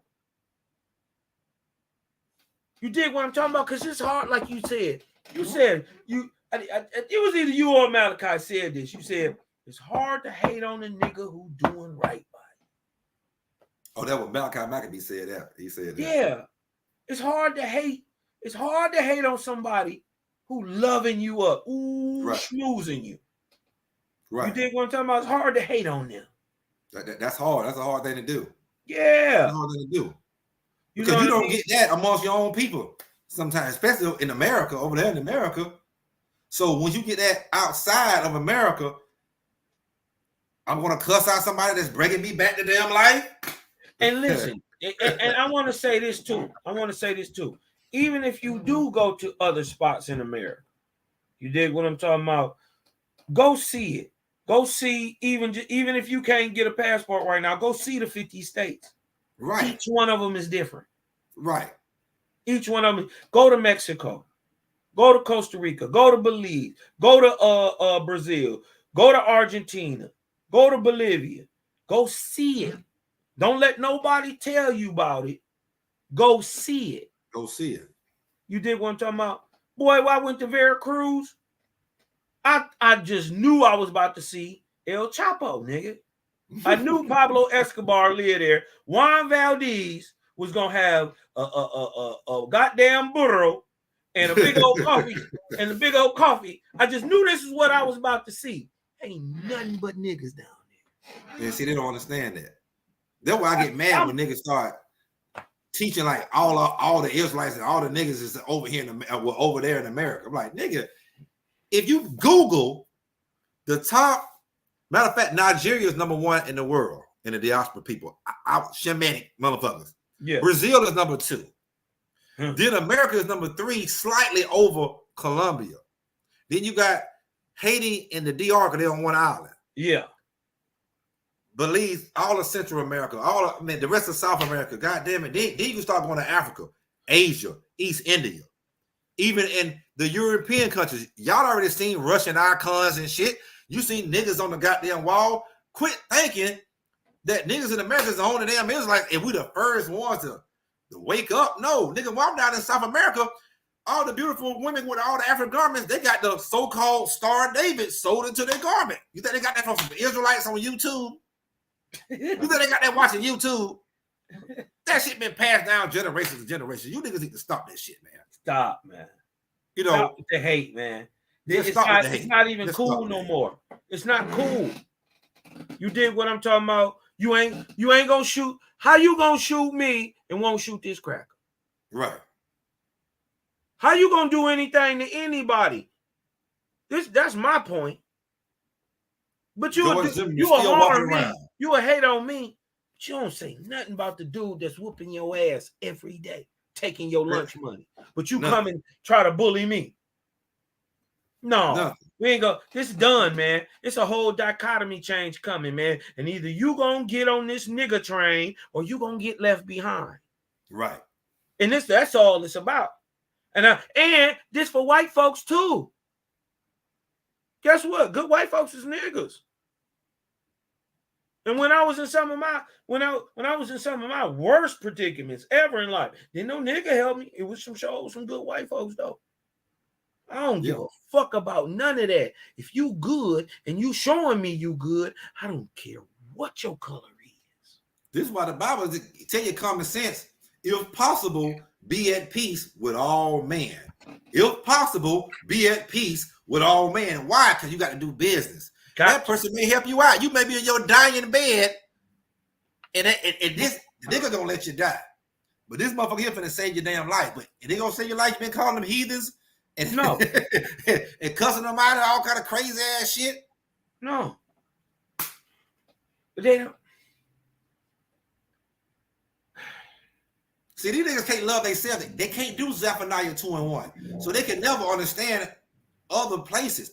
You dig what I'm talking about? Because it's hard, like you said. You said, it was either you or Malachi said this. You said, it's hard to hate on a nigga who doing right by you. Oh, that was Malachi McAfee said that. He said that. Yeah. It's hard to hate. It's hard to hate on somebody who loving you up. Ooh, right. Schmoozing you. Right. You dig what I'm talking about? It's hard to hate on them. That's hard. That's a hard thing to do. Yeah. That's a hard thing to do. Because you don't get that amongst your own people sometimes, especially in America, over there in America. So when you get that outside of America, I'm going to cuss out somebody that's bringing me back to damn life. And listen, and I want to say this too. Even if you do go to other spots in America, you dig what I'm talking about? Go see it. Go see, even if you can't get a passport right now, go see the 50 states. Right. Each one of them is different. Right. Each one of them. Go to Mexico. Go to Costa Rica. Go to Belize. Go to Brazil. Go to Argentina. Go to Bolivia. Go see it. Don't let nobody tell you about it. Go see it. Go see it. You did what I'm talking about? Boy, when I went to Veracruz, I just knew I was about to see El Chapo, nigga. I knew Pablo Escobar lived there. Juan Valdez was gonna have a goddamn burro and a big old coffee. I just knew this is what I was about to see. Ain't nothing but niggas down there. Yeah, see, they don't understand that. That's why I get mad when niggas start teaching like all the Israelites and all the niggas is over here over there in America. I'm like, nigga, if you Google the top, matter of fact, Nigeria is number 1 in the world in the diaspora people. Shemitic motherfuckers. Yeah. Brazil is number 2. Then America is number 3, slightly over Colombia. Then you got Haiti and the DR because they're on one island. Yeah. Belize, all of Central America, the rest of South America. God damn it. Then you can start going to Africa, Asia, East India, even in the European countries. Y'all already seen Russian icons and shit. You seen niggas on the goddamn wall. Quit thinking that niggas in America is the only damn Israelites and we the first ones to wake up. No, nigga, while I'm down in South America, all the beautiful women with all the African garments, they got the so-called Star David sold into their garment. You think they got that from some Israelites on YouTube? You think they got that watching YouTube? That shit been passed down generations to generations. You niggas need to stop that shit, man. Stop, man. You know, stop with the hate, man. It's not even cool no more. It's not cool. You did what I'm talking about. You ain't gonna shoot. How you gonna shoot me and won't shoot this cracker? Right. How you gonna do anything to anybody? That's my point. But you harm me. You a hate on me. But you don't say nothing about the dude that's whooping your ass every day, taking your lunch money. But you come and try to bully me. No, we ain't go. This done, man. It's a whole dichotomy change coming, man. And either you gonna get on this nigga train or you gonna get left behind. Right. And that's all it's about. And this for white folks too. Guess what? Good white folks is niggas. And when I was in some of my when I was in some of my worst predicaments ever in life, didn't no nigga help me. It was some good white folks though. I don't give a fuck about none of that. If you good and you showing me you good, I don't care what your color is. This is why the Bible tell you common sense. If possible, be at peace with all men. If possible, be at peace with all men. Why? Because you got to do business. That person may help you out. You may be in your dying bed, and this nigga gonna let you die. But this motherfucker here finna save your damn life. But they gonna save your life. You been calling them heathens and no, and cussing them out and all kind of crazy ass shit. No, but they don't. See, these niggas can't love themselves. They can't do Zephaniah 2:1. So they can never understand other places.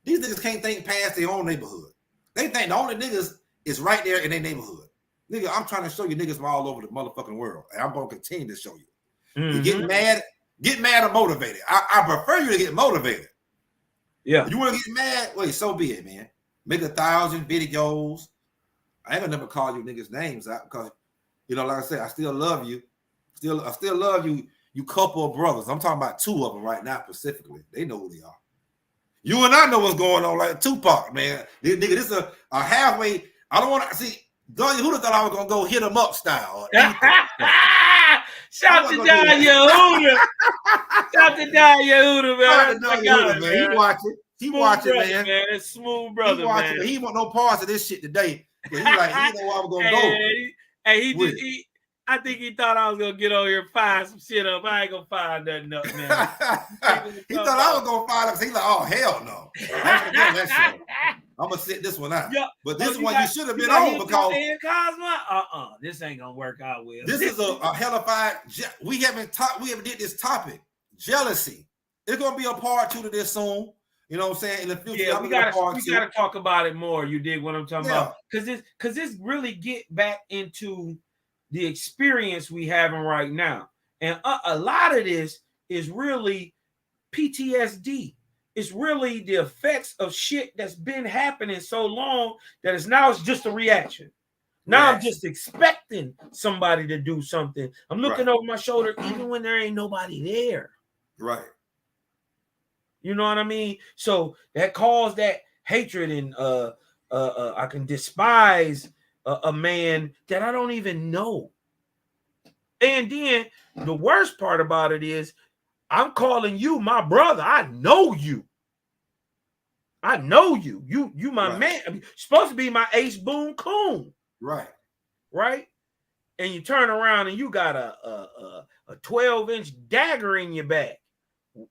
These niggas can't think past their own neighborhood. They think the only niggas is right there in their neighborhood. Nigga, I'm trying to show you niggas from all over the motherfucking world. And I'm going to continue to show you. Mm-hmm. You get mad or motivated. I prefer you to get motivated. Yeah. You want to get mad? Wait, so be it, man. Make 1,000 videos. I ain't gonna never call you niggas names out because, you know, like I said, I still love you. I still love you, you couple of brothers. I'm talking about two of them right now specifically. They know who they are. You and I know what's going on, like Tupac, man. Nigga, this is a halfway. I don't want to see. Who'd have thought I was gonna go hit him up style? Shout to Don Yehuda. Shout to Don Yehuda, man. He watching. He watching, man. It's smooth brother, man. He want no parts of this shit today. He like, he know where I was gonna go. I think he thought I was gonna get on here and fire some shit up. I ain't gonna fire nothing up, man. He thought I was gonna fire up. So he's like, oh hell no. I'm gonna sit this one out. But this one you should have been on because this ain't gonna work out well. This is a hellified. We haven't did this topic. Jealousy. It's gonna be a part 2 to this soon. You know what I'm saying? In the future, yeah, we gotta talk about it more. You dig what I'm talking about? Because this really get back into the experience we having right now. And a lot of this is really PTSD. It's really the effects of shit that's been happening so long that it's just a reaction. Now I'm just expecting somebody to do something. I'm looking over my shoulder even when there ain't nobody there. Right. You know what I mean? So that caused that hatred, and I can despise a man that I don't even know. And then the worst part about it is I'm calling you my brother. I know you. I know you. You my man. I mean, you're supposed to be my ace boon coon. Right. Right? And you turn around and you got a 12-inch dagger in your back.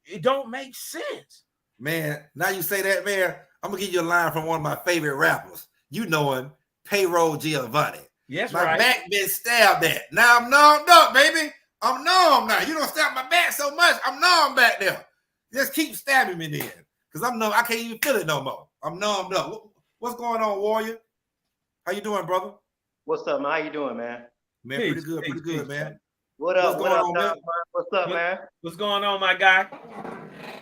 It don't make sense. Man, now you say that, man, I'm going to give you a line from one of my favorite rappers. You know him, Payroll Giovanni. Yes, my back been stabbed at. Now I'm numbed up, baby. I'm numb now. You don't stab my back so much. I'm numb back there. Just keep stabbing me then. Because I'm numb. I can't even feel it no more. I'm numbed up. What's going on, warrior? How you doing, brother? What's up, man? How you doing, man? Man, Peace, pretty peace, good, peace, man. What up? What's going on, man? What's up, man? What's going on, my guy?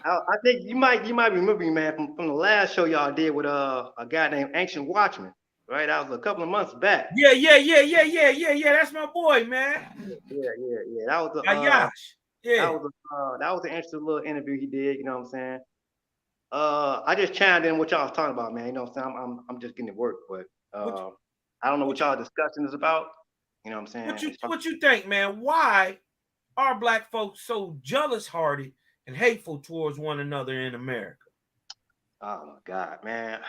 I think you might remember me, man, from the last show y'all did with a guy named Ancient Watchman, right? That was a couple of months back. Yeah. That's my boy, man. Yeah. That was that was an interesting little interview he did. You know what I'm saying? I just chimed in what y'all was talking about, man. You know what I'm saying? I'm just getting to work, but I don't know what y'all discussion is about. You know what I'm saying? What you think, man? Why are black folks so jealous-hearted and hateful towards one another in America? Oh my God, man.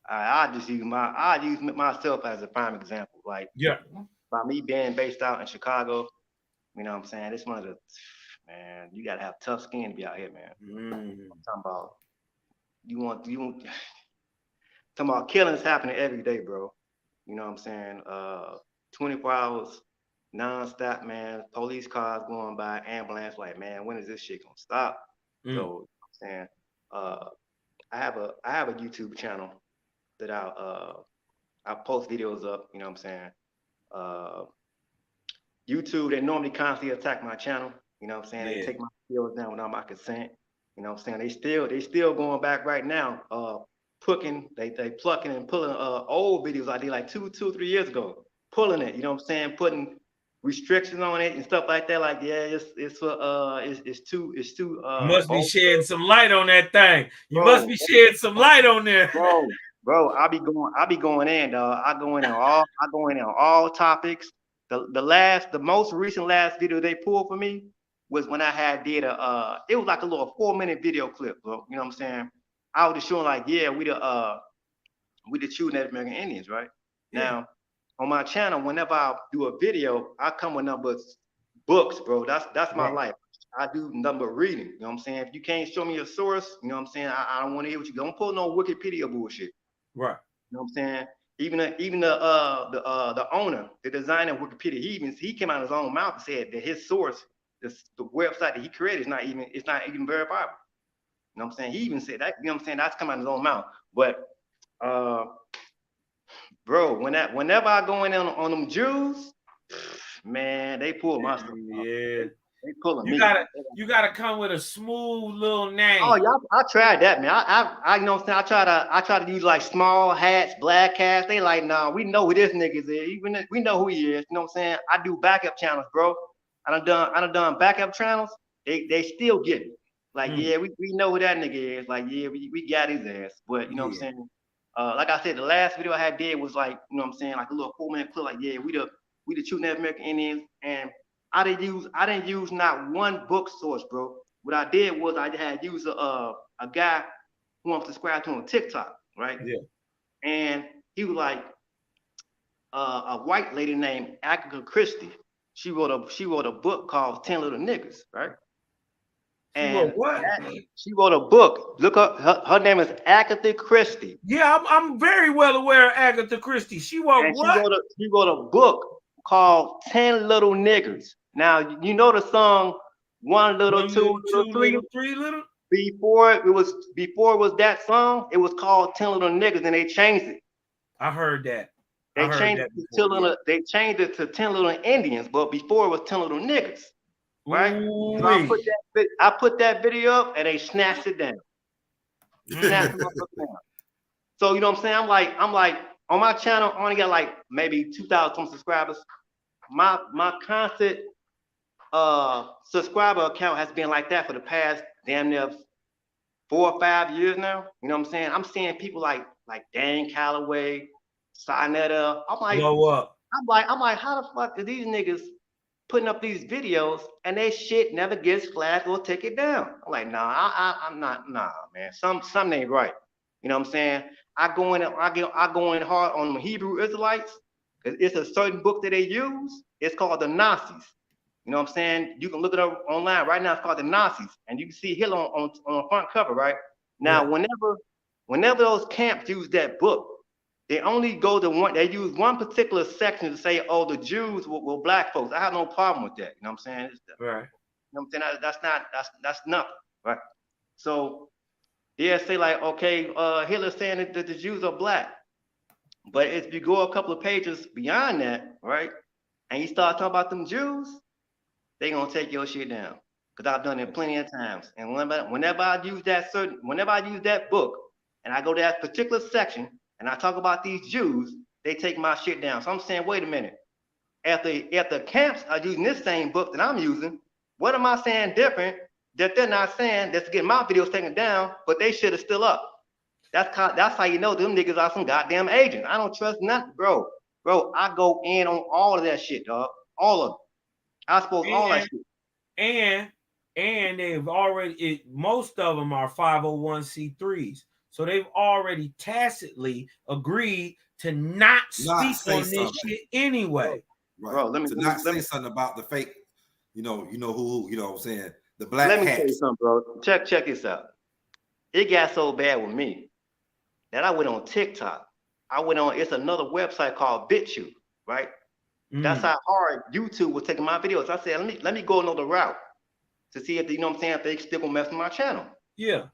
I just use myself as a prime example. Like, by me being based out in Chicago, you know what I'm saying? It's one of the, man, you gotta have tough skin to be out here, man. I'm talking about talking about killings happening every day, bro. You know what I'm saying? 24 hours non-stop, man. Police cars going by, ambulance, like, man, when is this shit gonna stop? So, you know what I'm saying, I have a YouTube channel that I post videos up, you know what I'm saying? YouTube, they normally constantly attack my channel, you know what I'm saying? They take my videos down without my consent, you know what I'm saying? They still going back right now, they plucking and pulling old videos I did like 2-3 years ago, pulling it, you know what I'm saying? Putting restrictions on it and stuff like that. Like, yeah, it's too. You must be shedding some light on that thing. You must be shedding some light on there, bro. I be going in, dog. I go in on all topics. The most recent last video they pulled for me was when I had did it was like a little 4-minute video clip, bro. You know what I'm saying? I was just showing like, yeah, we the true Native American Indians, right? Now, on my channel, whenever I do a video, I come with numbers, books, bro. That's my life. I do number reading. You know what I'm saying? If you can't show me a source, you know what I'm saying? I don't want to hear what you don't pull no Wikipedia bullshit. Right. You know what I'm saying? Even the owner, the designer of Wikipedia, he came out of his own mouth and said that his source, the website that he created is not even verifiable. You know what I'm saying? He even said that, you know what I'm saying? That's come out of his own mouth. But bro, whenever I go in on them Jews, man, they pull my stuff. Yeah. They pulling me. You gotta come with a smooth little name. Oh yeah, I tried that, man. I you know what I'm saying? I try to use like small hats, black hats. They like, nah, we know who this nigga is. We know who he is. You know what I'm saying? I do backup channels, bro. I done backup channels. They still get it. Like, yeah, we know who that nigga is. Like, yeah, we got his ass. But you know what I'm saying? Like I said, the last video I did was like, you know what I'm saying, like a little 4-minute clip. Like, yeah, we the true Native American Indians, and I didn't use not one book source, bro. What I did was I had used a guy who I'm subscribed to on TikTok, right? Yeah. And he was like a white lady named Agatha Christie. She wrote a book called 10 Little Niggas, right? And she wrote a book. Look up, her name is Agatha Christie. Yeah, I'm very well aware of Agatha Christie. She wrote She wrote a book called 10 Little Niggers. Now, you know the song One Little, Two Little, Three Little? Before it was that song, it was called 10 Little Niggers, and they changed it. I heard that. They changed it to 10 Little Indians, but before it was 10 Little Niggers. Right? So I put that video up and they snatched it down. So you know what I'm saying? I'm like on my channel, I only got like maybe 2,000 subscribers. My constant subscriber account has been like that for the past damn near 4 or 5 years now. You know what I'm saying? I'm seeing people like Dan Calloway, Sinetta. I'm like, blow up. I'm like, how the fuck do these niggas putting up these videos and they shit never gets flagged or take it down? I'm like, nah, I'm not, nah, man. Something ain't right. You know what I'm saying? I go in hard on the Hebrew Israelites. It's a certain book that they use. It's called the Nazis. You know what I'm saying? You can look it up online right now. It's called the Nazis, and you can see Hill on the front cover, right? Now, whenever those camps use that book, they only go to one. They use one particular section to say, "Oh, the Jews were black folks." I have no problem with that. You know what I'm saying? Right. You know what I'm saying? That's nothing, right? So, yeah, say like, okay, Hitler's saying that the Jews are black. But if you go a couple of pages beyond that, right, and you start talking about them Jews, they gonna take your shit down. Because I've done it plenty of times. And whenever I use that book, and I go to that particular section, and I talk about these Jews, they take my shit down. So I'm saying, wait a minute. If the camps are using this same book that I'm using, what am I saying different that they're not saying that's getting my videos taken down, but they shit is still up? That's how you know them niggas are some goddamn agents. I don't trust nothing, bro. Bro, I go in on all of that shit, dog. All of it. I suppose all that shit. And they've already, most of them are 501c3s. So they've already tacitly agreed to not speak on this shit anyway. Right. Bro, let me say something about the fake, you know who, you know what I'm saying? The black hats. Let me tell you something, bro. Check this out. It got so bad with me that I went on TikTok. It's another website called BitChute, right? That's how hard YouTube was taking my videos. I said, let me go another route to see if, you know what I'm saying, if they still gonna mess with my channel. Yeah.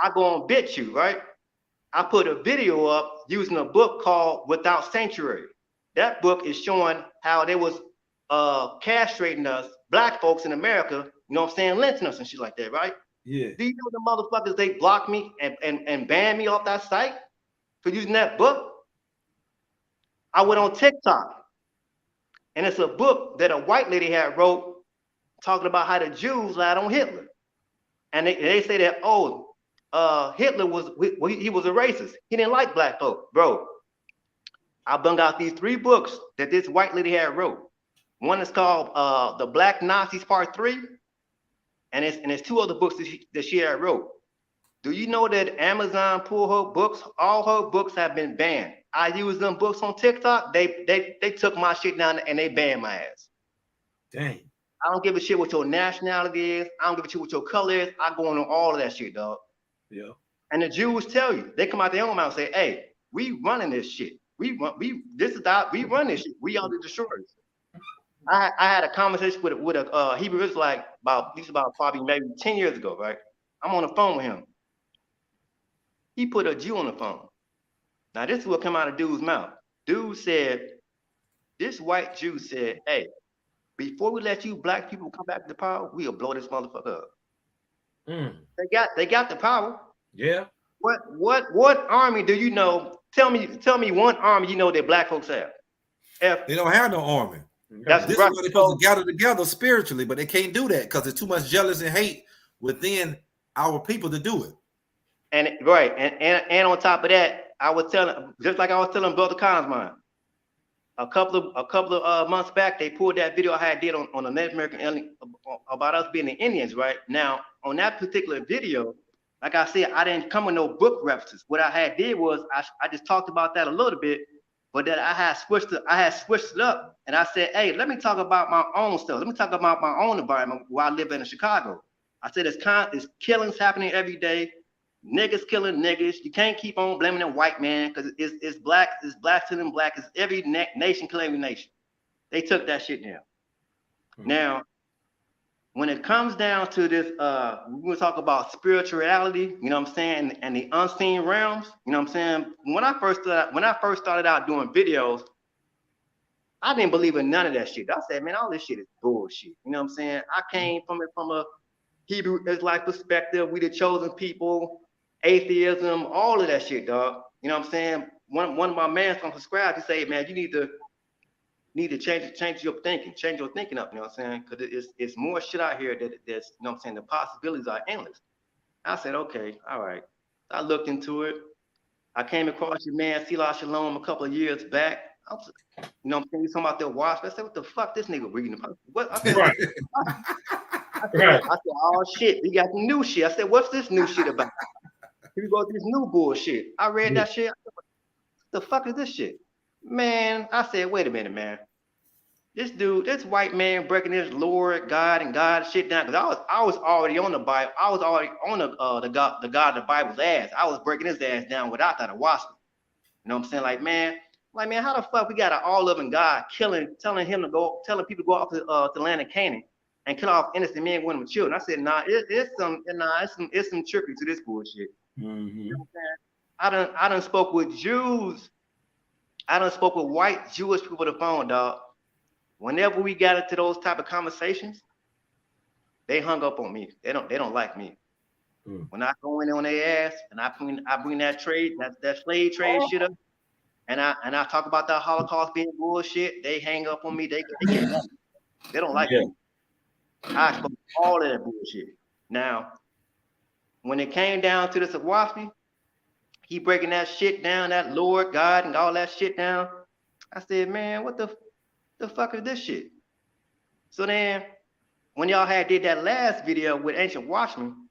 I go on BitChute, right? I put a video up using a book called Without Sanctuary. That book is showing how they was castrating us, black folks in America, you know what I'm saying, lynching us and shit like that, right? Yeah. Do you know the motherfuckers, they blocked me and banned me off that site for using that book? I went on TikTok, and it's a book that a white lady had wrote talking about how the Jews lied on Hitler. And they say that, Hitler was a racist. He didn't like black folk. Bro, I bung out these 3 books that this white lady had wrote. One is called The Black Nazis Part 3, and it's 2 other books that she had wrote. Do you know that Amazon pulled her books? All her books have been banned. I used them books on TikTok. They took my shit down and they banned my ass. Dang. I don't give a shit what your nationality is. I don't give a shit what your color is. I go on all of that shit, dog. Yeah. And the Jews tell you, they come out their own mouth and say, hey, we running this shit. We run this shit. We are the destroyers. I had a conversation with a Hebrew Israelite about probably maybe 10 years ago, right? I'm on the phone with him. He put a Jew on the phone. Now this is what came out of dude's mouth. Dude said, this white Jew said, hey, before we let you black people come back to the power, we'll blow this motherfucker up. They got the power. Yeah. What army do you know? Tell me one army you know that black folks have. They don't have no army. This is what they're supposed to gather together spiritually, but they can't do that because there's too much jealousy and hate within our people to do it. And on top of that, I was telling, just like I was telling Brother Consmine, a couple of months back, they pulled that video I did on the Native American alien about us being the Indians, right? Now, on that particular video, like I said, I didn't come with no book references. What I did was I just talked about that a little bit, but then I had switched it up, and I said, hey, let me talk about my own stuff. Let me talk about my own environment while I live in Chicago. I said, there's killings happening every day. Niggas killing niggas. You can't keep on blaming the white man because it's black killing black. It's every nation killing every nation. They took that shit down. Now, when it comes down to this, we're gonna talk about spirituality, you know what I'm saying, and the unseen realms, you know what I'm saying. When I first started out doing videos, I didn't believe in none of that shit. I said, man, all this shit is bullshit. You know what I'm saying? I came from it from a Hebrew Israelite perspective. We the chosen people. Atheism, all of that shit, dog. You know what I'm saying? One of my mans from subscribe, he say, man, you need to change your thinking, change your thinking up, you know what I'm saying? Because it's more shit out here that's, you know what I'm saying, the possibilities are endless. I said, okay, all right. I looked into it. I came across your man, Selah Shalom, a couple of years back. You know what I'm saying? He's talking about their watch. I said, what the fuck this nigga reading about? What? I said, right. I said, oh shit, we got new shit. I said, what's this new shit about? Here we go with this new bullshit. I read that shit. I said, what the fuck is this shit? Man, I said, wait a minute, man. This dude, this white man breaking his Lord, God, and God shit down. Because I was already on the Bible. I was already on the God of the Bible's ass. I was breaking his ass down without that wasp. You know what I'm saying? Like, man, how the fuck we got an all-loving God telling people to go off to the land of Canaan and kill off innocent men, women, and children? I said, nah, it's some trickery to this bullshit. Mm-hmm. You know what I'm saying? I done spoke with Jews I done spoke with white Jewish people on the phone, dog. Whenever we got into those type of conversations, they hung up on me. They don't like me. When I go in on their ass and I bring that trade, that slave trade shit up, and I talk about that Holocaust being bullshit, they hang up on me. They get mad. They don't like me. I spoke all of that bullshit. Now, when it came down to the Sawaspi, he breaking that shit down, that Lord God and all that shit down. I said, man, what the fuck is this shit? So then, when y'all did that last video with Ancient Watchman,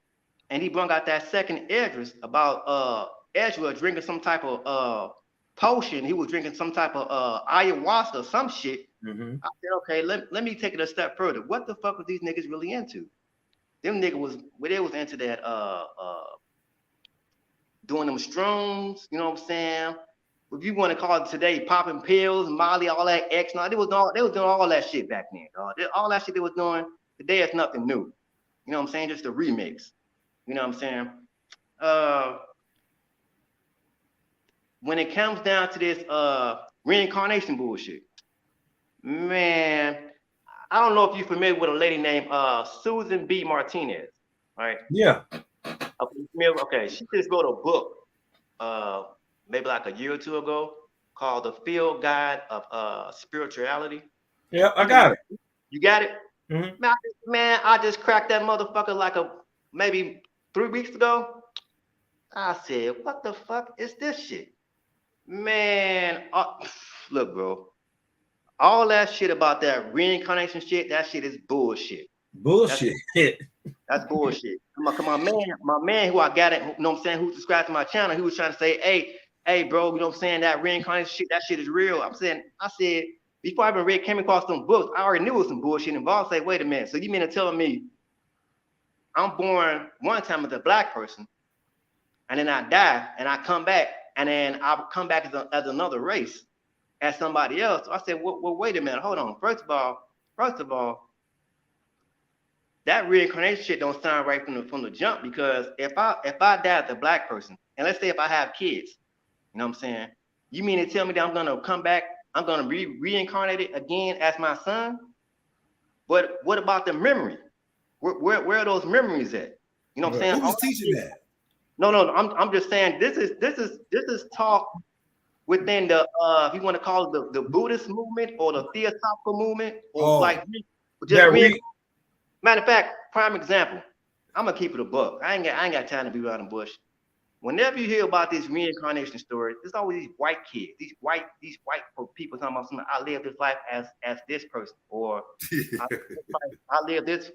and he brought out that second Esdras about Ezra drinking some type of potion. He was drinking some type of ayahuasca or some shit. I said, okay, let me take it a step further. What the fuck was these niggas really into? Them niggas was into that doing them shrooms, you know what I'm saying? If you want to call it today, popping pills, Molly, all that X, no, they was doing all that shit back then, dog. All that shit they was doing today is nothing new. You know what I'm saying? Just a remix. You know what I'm saying? When it comes down to this reincarnation bullshit, man, I don't know if you're familiar with a lady named Susan B. Martinez, right? Yeah. Okay, she just wrote a book maybe like a year or two ago called The Field Guide of Spirituality. Yeah, I got it. You got it? Man, I just cracked that motherfucker like maybe 3 weeks ago. I said, what the fuck is this shit? Man, look, bro. All that shit about that reincarnation shit, that shit is bullshit. Bullshit. That's bullshit. My man who I got it, you know what I'm saying, who subscribed to my channel, he was trying to say, hey, bro, you know what I'm saying, that reincarnation shit, that shit is real. I said, before I even came across some books, I already knew it was some bullshit involved. I say, wait a minute, so you mean to tell me I'm born one time as a black person, and then I die, and I come back, and then I'll come back as another race, as somebody else. So I said, well, wait a minute, hold on. First of all, that reincarnation shit don't sound right from the jump, because if I die as a black person, and let's say if I have kids, you know what I'm saying, you mean to tell me that I'm gonna come back, I'm gonna be reincarnated again as my son? But what about the memory? Where are those memories at? You know what I'm saying? Who was teaching that? No, I'm just saying this is talk within the if you want to call it the Buddhist movement or the Theosophical movement, or matter of fact, prime example. I'm gonna keep it a buck. I ain't got time to be around the bush. Whenever you hear about these reincarnation stories, there's always these white kids, these white people talking about something. I live this life as this person, or I live this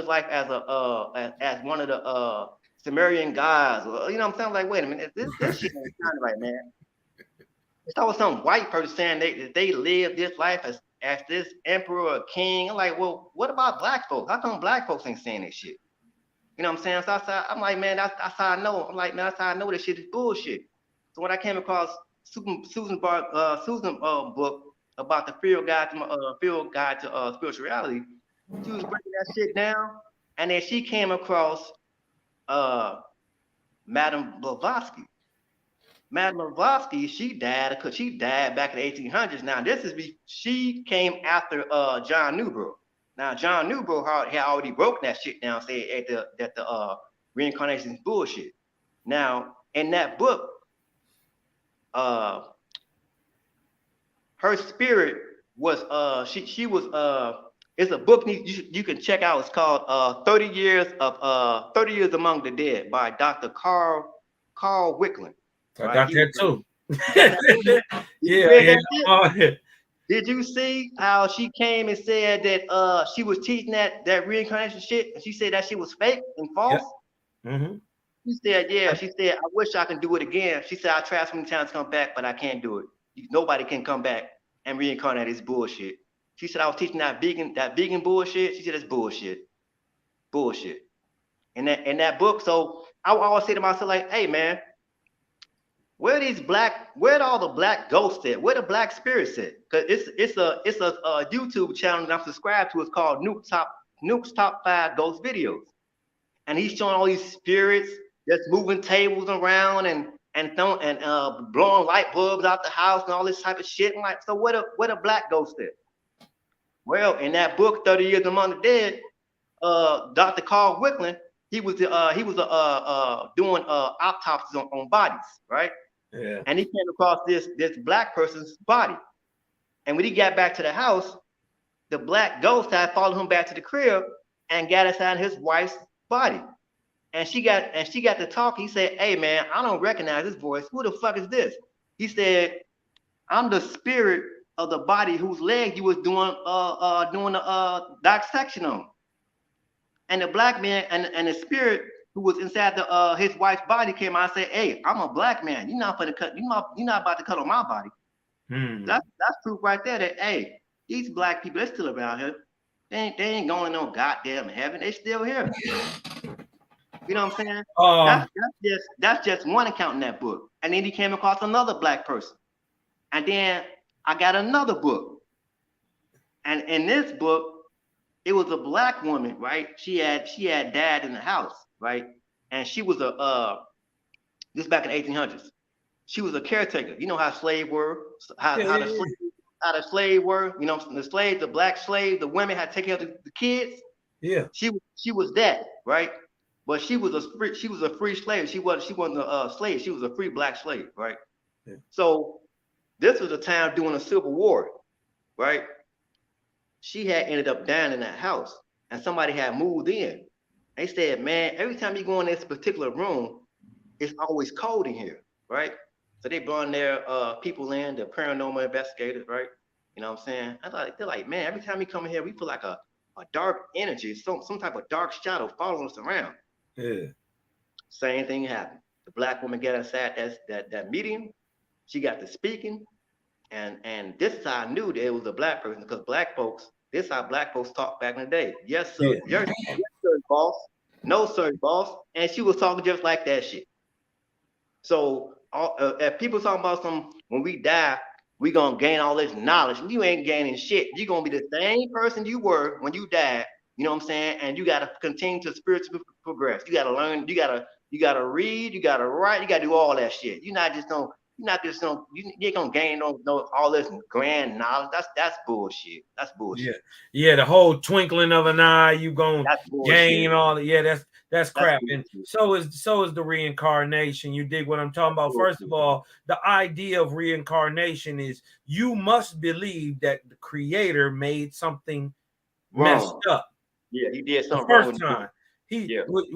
life as as one of the Sumerian gods, or, you know what I'm saying? Like, wait a minute, this shit ain't sounding right, man. It's always some white person saying they live this life as this emperor or king. I'm like, well, what about black folks? How come black folks ain't saying this shit? You know what I'm saying? So I'm like, man, that's how I know. I'm like, man, that's how I know this shit is bullshit. So when I came across Susan book about the field guide to spirituality, she was breaking that shit down, and then she came across Madame Blavatsky. Madame Blavatsky, she died back in the 1800s. Now she came after John Newbrough. Now John Newbrough had already broken that shit down, saying that the reincarnation is bullshit. Now in that book, her spirit was she was it's a book you can check out. It's called 30 Years Among the Dead by Dr. Carl Wickland. I got that too. Yeah. Did you see how she came and said that she was teaching that reincarnation shit, and she said that shit was fake and false? Yep. She said, yeah. She said, I wish I could do it again. She said, I tried so many times to come back, but I can't do it. Nobody can come back and reincarnate. It's bullshit. She said, I was teaching that vegan bullshit. She said, it's bullshit. In that book. So I would always say to myself, like, hey man, where all the black ghosts at? Where the black spirits at? Because it's a YouTube channel that I'm subscribed to. It's called Nuke's Top 5 Ghost Videos. And he's showing all these spirits that's moving tables around and and blowing light bulbs out the house and all this type of shit. I'm like, so what a black ghost is? Well, in that book, 30 Years Among the Dead, Dr. Carl Wickland, he was doing autopsies on bodies, right? Yeah. And he came across this black person's body. And when he got back to the house, the black ghost had followed him back to the crib and got inside his wife's body. And she got to talk. He said, "Hey man, I don't recognize this voice. Who the fuck is this?" He said, "I'm the spirit of the body whose leg you was doing the dissection on." And the black man and the spirit who was inside his wife's body came out and said, "Hey, I'm a black man. You're not about to cut on my body." That's proof right there that, hey, these black people, they're still around here. They ain't going to no goddamn heaven. They still here. You know what I'm saying? That's just one account in that book. And then he came across another black person. And then I got another book. And in this book, it was a black woman, right? She had died in the house, right? And she was this back in the 1800s. She was a caretaker. You know how slaves were, how the slave were. You know, the black slave, the women had to take care of the kids. Yeah. She was that, right? But she was a free slave. She wasn't a slave. She was a free black slave, right? Yeah. So this was a time during the Civil War, right? She had ended up dying in that house, and somebody had moved in. They said, "Man, every time you go in this particular room, it's always cold in here, right?" So they brought their people in, the paranormal investigators, right? You know what I'm saying? They're like, "Man, every time we come in here, we feel like a dark energy, some type of dark shadow following us around." Yeah. Same thing happened. The black woman got inside that meeting. She got to speaking, and this is how I knew that it was a black person, because black folks, this is how black folks talk back in the day. "Yes, sir. Yeah. Yes, sir, boss. No, sir, boss." And she was talking just like that shit. So if people talking about when we die, we gonna gain all this knowledge. You ain't gaining shit. You're gonna be the same person you were when you died. You know what I'm saying? And you gotta continue to spiritually progress. You gotta learn. You gotta read. You gotta write. You gotta do all that shit. You ain't gonna gain all this grand knowledge. That's bullshit. That's bullshit. Yeah. The whole twinkling of an eye, you gonna gain all the. Yeah, that's crap. And so is the reincarnation. You dig what I'm talking about? First of all, the idea of reincarnation is you must believe that the Creator made something messed up. Yeah, he did something the first time. What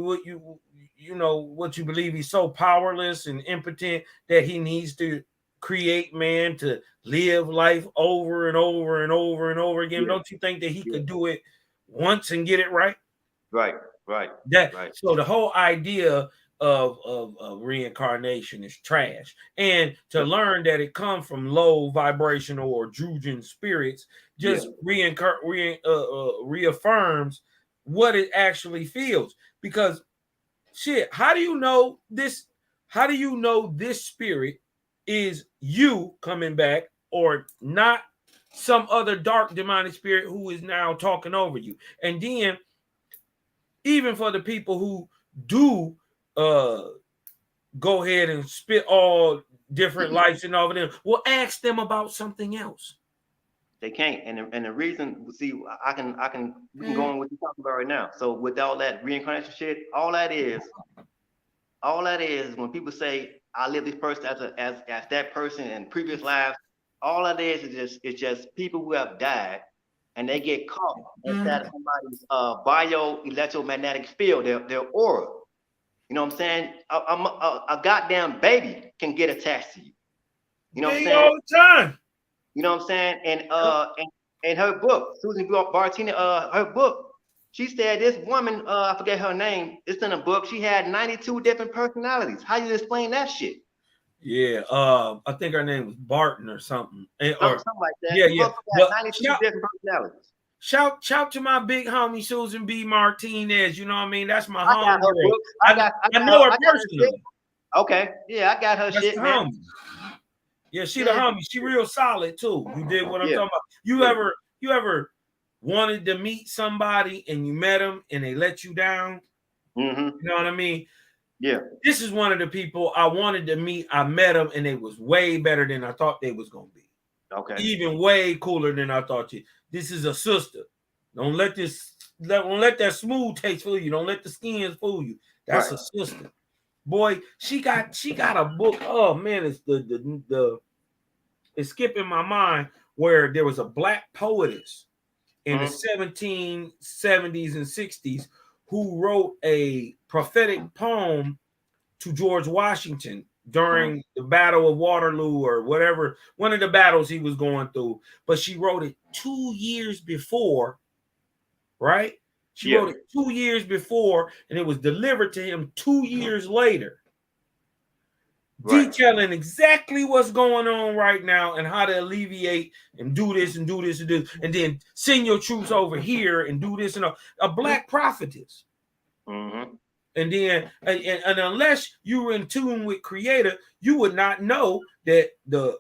you believe he's so powerless and impotent that he needs to create man to live life over and over and over and over again. Don't you think that he could do it once and get it right? Right. So the whole idea of reincarnation is trash. And to learn that it comes from low vibrational or Jujan spirits just reaffirms what it actually feels. Because shit, how do you know this spirit is you coming back, or not some other dark demonic spirit who is now talking over you? And then even for the people who do go ahead and spit all different lights and all of them, we'll ask them about something else. They can't, and the reason, see, we can go on what you're talking about right now. So with all that reincarnation shit, all that is when people say I live this person as that person in previous lives, all that is just people who have died and they get caught inside of somebody's bio-electromagnetic field, their aura. You know what I'm saying? A goddamn baby can get attached to you. You know what I'm saying? All the time. You know what I'm saying? And in her book, Susan Bartina, her book, she said this woman, I forget her name, it's in a book, she had 92 different personalities. How you explain that shit? Yeah, I think her name was Barton or something. Something like that. Yeah. 92 different personalities. Shout to my big homie Susan B. Martinez. You know what I mean? That's my homie. I know her personally. Okay, yeah, I got her shit, man. Yeah, she the homie. She real solid too. You did what I'm talking about. You ever wanted to meet somebody and you met them and they let you down? Mm-hmm. You know what I mean? Yeah. This is one of the people I wanted to meet. I met them, and they was way better than I thought they was gonna be. Okay. Even way cooler than I thought. This is a sister. Don't let that smooth taste fool you. Don't let the skins fool you. That's a sister. Boy, she got a book. Oh man, it's it's skipping my mind, where there was a black poetess in the 1770s and 60s who wrote a prophetic poem to George Washington during the Battle of Waterloo, or whatever, one of the battles he was going through. But she wrote it 2 years before, right? She wrote it 2 years before, and it was delivered to him 2 years later, detailing exactly what's going on right now and how to alleviate and do this and do this and do, and then send your troops over here and do this and a black prophetess. And then, and unless you were in tune with Creator, you would not know that the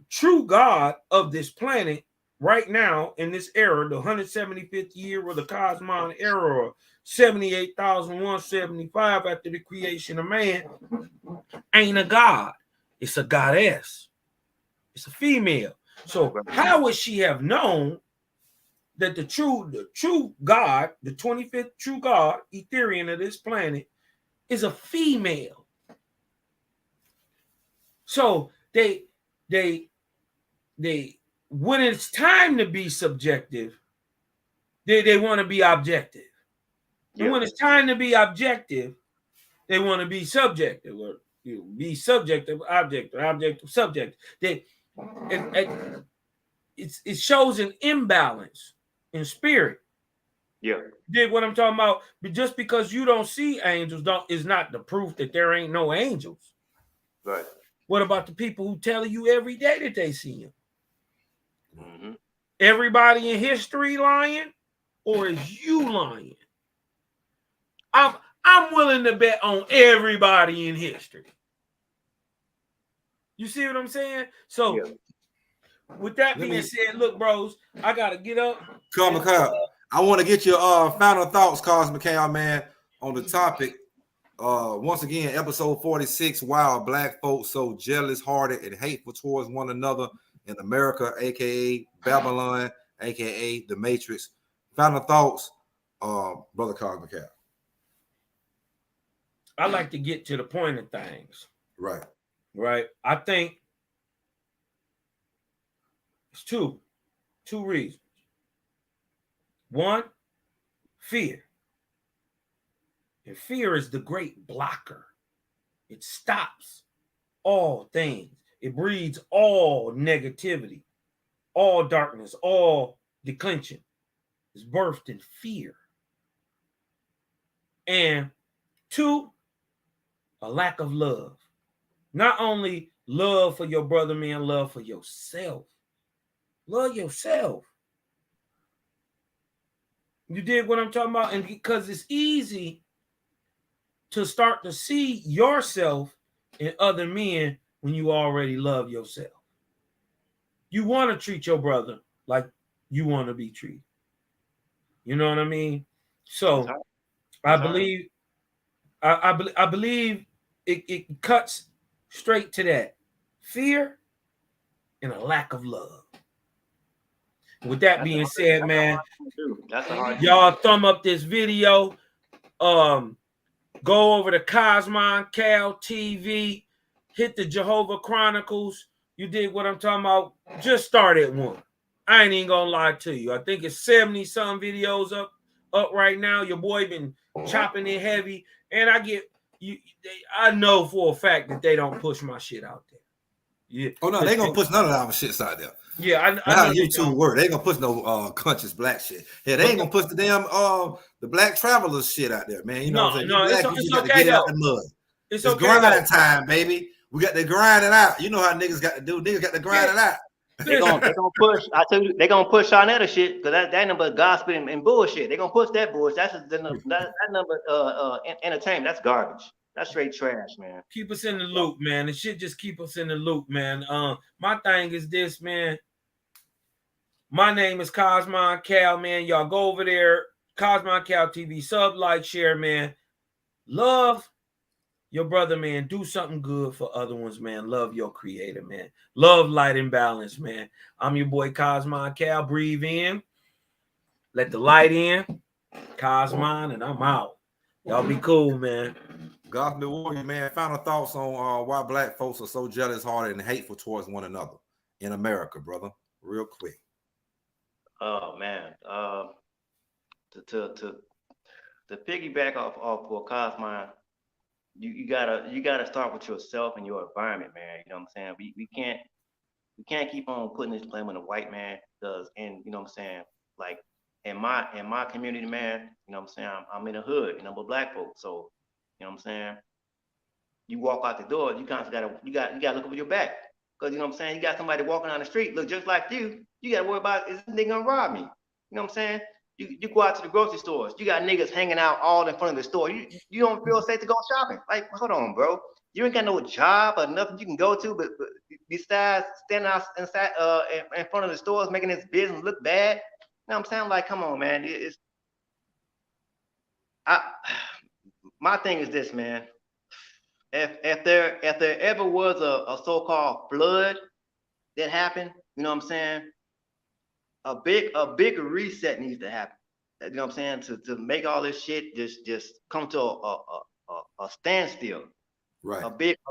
true God of this planet right now in this era, the 175th year of the Cosmon era, or 78,175 after the creation of man, ain't a god. It's a goddess. It's a female. So how would she have known that the true God, the 25th true God, Ethereum of this planet, is a female? So they when it's time to be subjective, they want to be objective. And when it's time to be objective, they want to be subjective, or be subjective, objective, subject. It shows an imbalance in spirit. Did what I'm talking about? But just because you don't see angels is not the proof that there ain't no angels. Right. What about the people who tell you every day that they see them? Everybody in history lying, or is you lying? I'm willing to bet on everybody in history. You see what I'm saying? So with that being said, look, bros, I gotta get up. I want to get your final thoughts, Cosmic Cow, man, on the topic. Once again, episode 46. Why are black folks so jealous-hearted and hateful towards one another in America, aka Babylon, aka the Matrix? Final thoughts, brother Cosmic Cow. I like to get to the point of things. Right. I think it's two reasons. One, fear. And fear is the great blocker. It stops all things. It breeds all negativity, all darkness, all declension. It's birthed in fear. And two, a lack of love. Not only love for your brother, man, love for yourself. Love yourself. You did what I'm talking about? And because it's easy to start to see yourself in other men when you already love yourself. You want to treat your brother like you want to be treated. You know what I mean? So I believe it cuts straight to that. Fear and a lack of love. With that being said, man, y'all thumb up this video. Go over to Cosmon Cal TV. Hit the Jehovah Chronicles. You did what I'm talking about. Just start at one. I ain't even gonna lie to you. I think it's 70-some videos up right now. Your boy been chopping it heavy, and I know for a fact that they don't push my shit out there. Yeah. Oh no, they gonna push none of our shits out there. Yeah, I know YouTube word. They ain't gonna push no conscious black shit. Yeah, they ain't gonna push the damn the black travelers shit out there, man. You know what I'm saying? No, it's okay. Get it out the mud. It's okay, grinding time, baby. We got to grind it out. You know how niggas got to do. Niggas got to grind it out. They gonna push. I tell you, they gonna push Shawnetta shit because that number gospel and bullshit. They gonna push that bullshit. That's that number entertainment. That's garbage. That's straight trash, man. Keep us in the loop, man. It should just keep us in the loop, man. My thing is this, man. My name is Cosmon Cal, man. Y'all go over there, Cosmon Cal TV, sub, like, share, man. Love Your brother, man, do something good for other ones, man. Love your creator, man. Love light and balance, man. I'm your boy Cosmon Cal. Breathe in. Let the light in. Cosmon, and I'm out. Y'all be cool, man. Gospel Warrior, man. Final thoughts on why black folks are so jealous, hearted, and hateful towards one another in America, brother. Real quick. Oh man. To piggyback off for Cosmon, you gotta start with yourself and your environment, man. You know what I'm saying? We can't keep on putting this blame on the white man, because, and you know what I'm saying, like in my community, man, you know what I'm saying, I'm in the hood and I'm a black folk, so you know what I'm saying, you walk out the door, you kind of gotta look over your back, because you know what I'm saying, you got somebody walking down the street look just like you gotta worry about, is this nigga gonna rob me? You know what I'm saying? You go out to the grocery stores, you got niggas hanging out all in front of the store. You don't feel safe to go shopping. Like, hold on, bro. You ain't got no job or nothing you can go to, but besides standing out inside in front of the stores making this business look bad. You know what I'm saying? Like, come on, man. My thing is this, man. If there ever was a so-called flood that happened, you know what I'm saying? A big reset needs to happen. You know what I'm saying? To make all this shit just come to a standstill. Right. A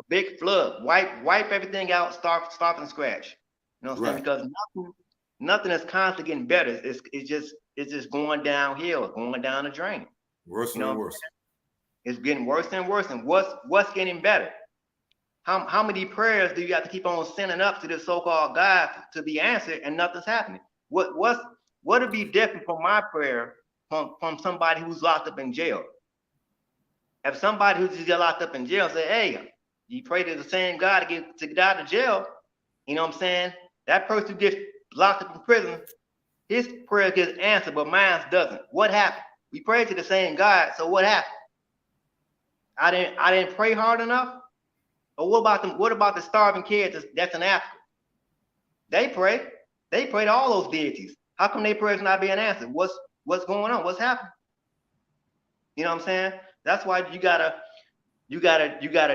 big flood. Wipe everything out, start from scratch. You know what I'm saying? Because nothing is constantly getting better. It's just going downhill, going down the drain. Worse and worse. It's getting worse and worse. And what's getting better? How many prayers do you have to keep on sending up to this so-called God to be answered, and nothing's happening? What would be different from my prayer from somebody who's locked up in jail? If somebody who just got locked up in jail say, hey, you pray to the same God to get out of jail, you know what I'm saying? That person who gets locked up in prison, his prayer gets answered, but mine doesn't. What happened? We prayed to the same God, so what happened? I didn't pray hard enough? Or what about the starving kids that's in Africa? They pray. They pray to all those deities. How come their prayers not being answered? What's going on? What's happening? You know what I'm saying? That's why you gotta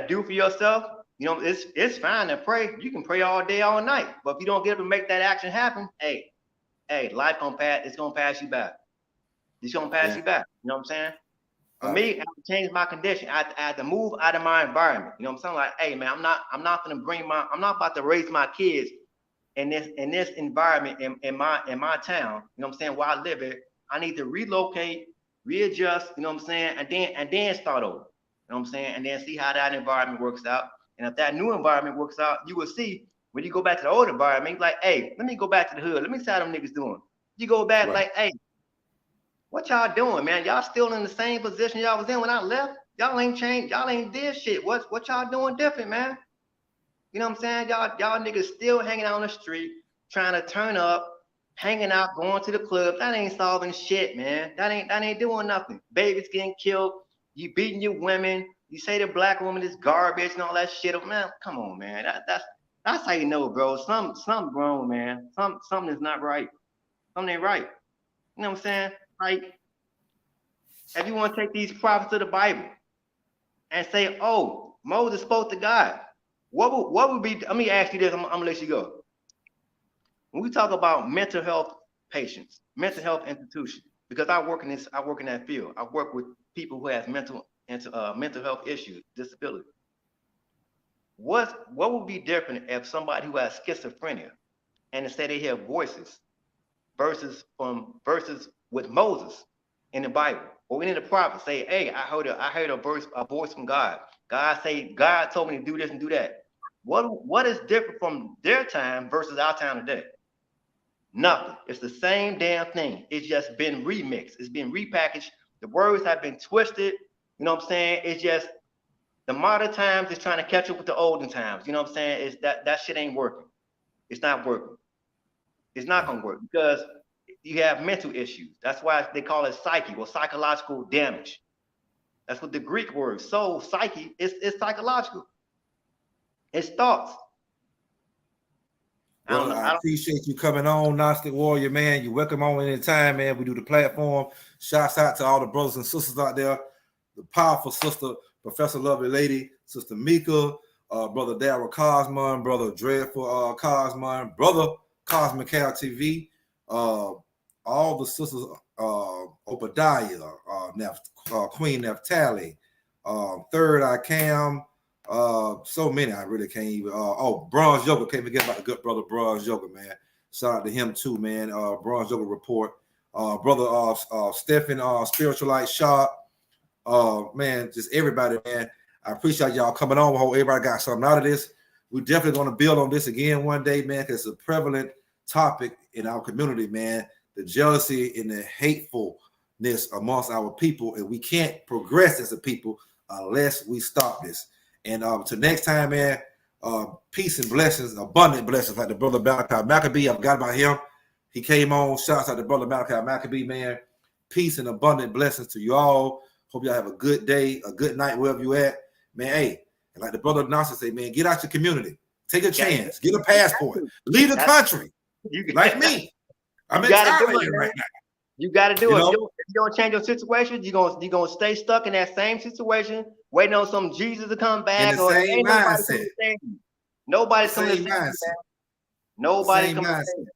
do for yourself. You know, it's fine to pray. You can pray all day, all night. But if you don't get up and make that action happen, hey, life it's gonna pass you by. It's gonna pass you by. You know what I'm saying? For me, I have to change my condition. I had to move out of my environment. You know what I'm saying? Like, hey man, I'm not about to raise my kids in this environment in my town. You know what I'm saying? Where I live at. I need to relocate, readjust, you know what I'm saying, and then start over. You know what I'm saying? And then see how that environment works out. And if that new environment works out, you will see when you go back to the old environment, like, hey, let me go back to the hood. Let me see how them niggas doing. You go back like, hey, what y'all doing, man? Y'all still in the same position y'all was in when I left? Y'all ain't changed. Y'all ain't did shit. What y'all doing different, man? You know what I'm saying? Y'all niggas still hanging out on the street, trying to turn up, hanging out, going to the club. That ain't solving shit, man. That ain't doing nothing. Babies getting killed. You beating your women. You say the black woman is garbage and all that shit. Man, come on, man. That's how you know, bro. Something wrong, man. Something is not right. Something ain't right. You know what I'm saying? Like, if you want to take these prophets of the Bible and say, oh, Moses spoke to God, what would be? Let me ask you this. I'm gonna let you go. When we talk about mental health patients, mental health institutions, because I work in that field. I work with people who have mental health issues, disability. What would be different if somebody who has schizophrenia and instead they hear voices versus with Moses in the Bible or any of the prophets say, hey, I heard a voice from God. God told me to do this and do that. What is different from their time versus our time today? Nothing. It's the same damn thing. It's just been remixed. It's been repackaged. The words have been twisted. You know what I'm saying? It's just the modern times is trying to catch up with the olden times. You know what I'm saying? It's that shit ain't working. It's not working. It's not gonna work because you have mental issues. That's why they call it psyche or psychological damage. That's what the Greek word soul, psyche, it's psychological. It's thoughts. Well, I appreciate you coming on, Gnostic Warrior, man. You're welcome on anytime, man. We do the platform. Shouts out to all the brothers and sisters out there. The powerful sister, Professor Lovely Lady, Sister Mika, Brother Darryl Cosman, Brother Dreadful Cosman, Brother Cosmic Cal TV, all the sisters, Obadiah, Queen Naphtali, Third Eye Cam, so many I really can't even. Bronze Yoga, can't forget about the good brother Bronze Yoga, man. Shout out to him too, man. Bronze Yoga Report, brother Stephen, Spiritualite Shop, man, just everybody, man. I appreciate y'all coming on. I hope everybody got something out of this. We're definitely going to build on this again one day, man, because it's a prevalent topic in our community, man. The jealousy and the hatefulness amongst our people, and we can't progress as a people unless we stop this. And till next time, man, peace and blessings, abundant blessings, like the brother Malachi McAfee. I forgot about him. He came on. Shouts out to brother Malachi McAfee, man. Peace and abundant blessings to you all. Hope y'all have a good day, a good night, wherever you at. Man, hey, and like the brother Nasser say, man, get out your community. Take a chance. Get a passport. Leave the country. Like me. I'm in Thailand right now. You got to do it. If you don't change your situation, you're gonna stay stuck in that same situation, waiting on some Jesus to come back. In the same mindset. Nobody's coming to save you. Nobody's coming to save you.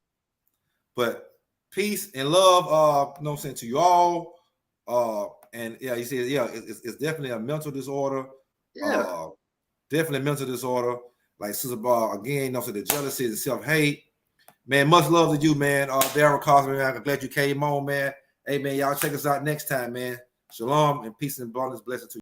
But peace and love, you know what I'm saying, to you all. And yeah, he says, yeah, it's definitely a mental disorder. Yeah. Definitely mental disorder. Like Sister Bar, again, you know, so the jealousy, the self-hate. Man, much love to you, man. Darryl Cosman, man. I'm glad you came on, man. Hey, man, y'all check us out next time, man. Shalom and peace and abundance blessing to you.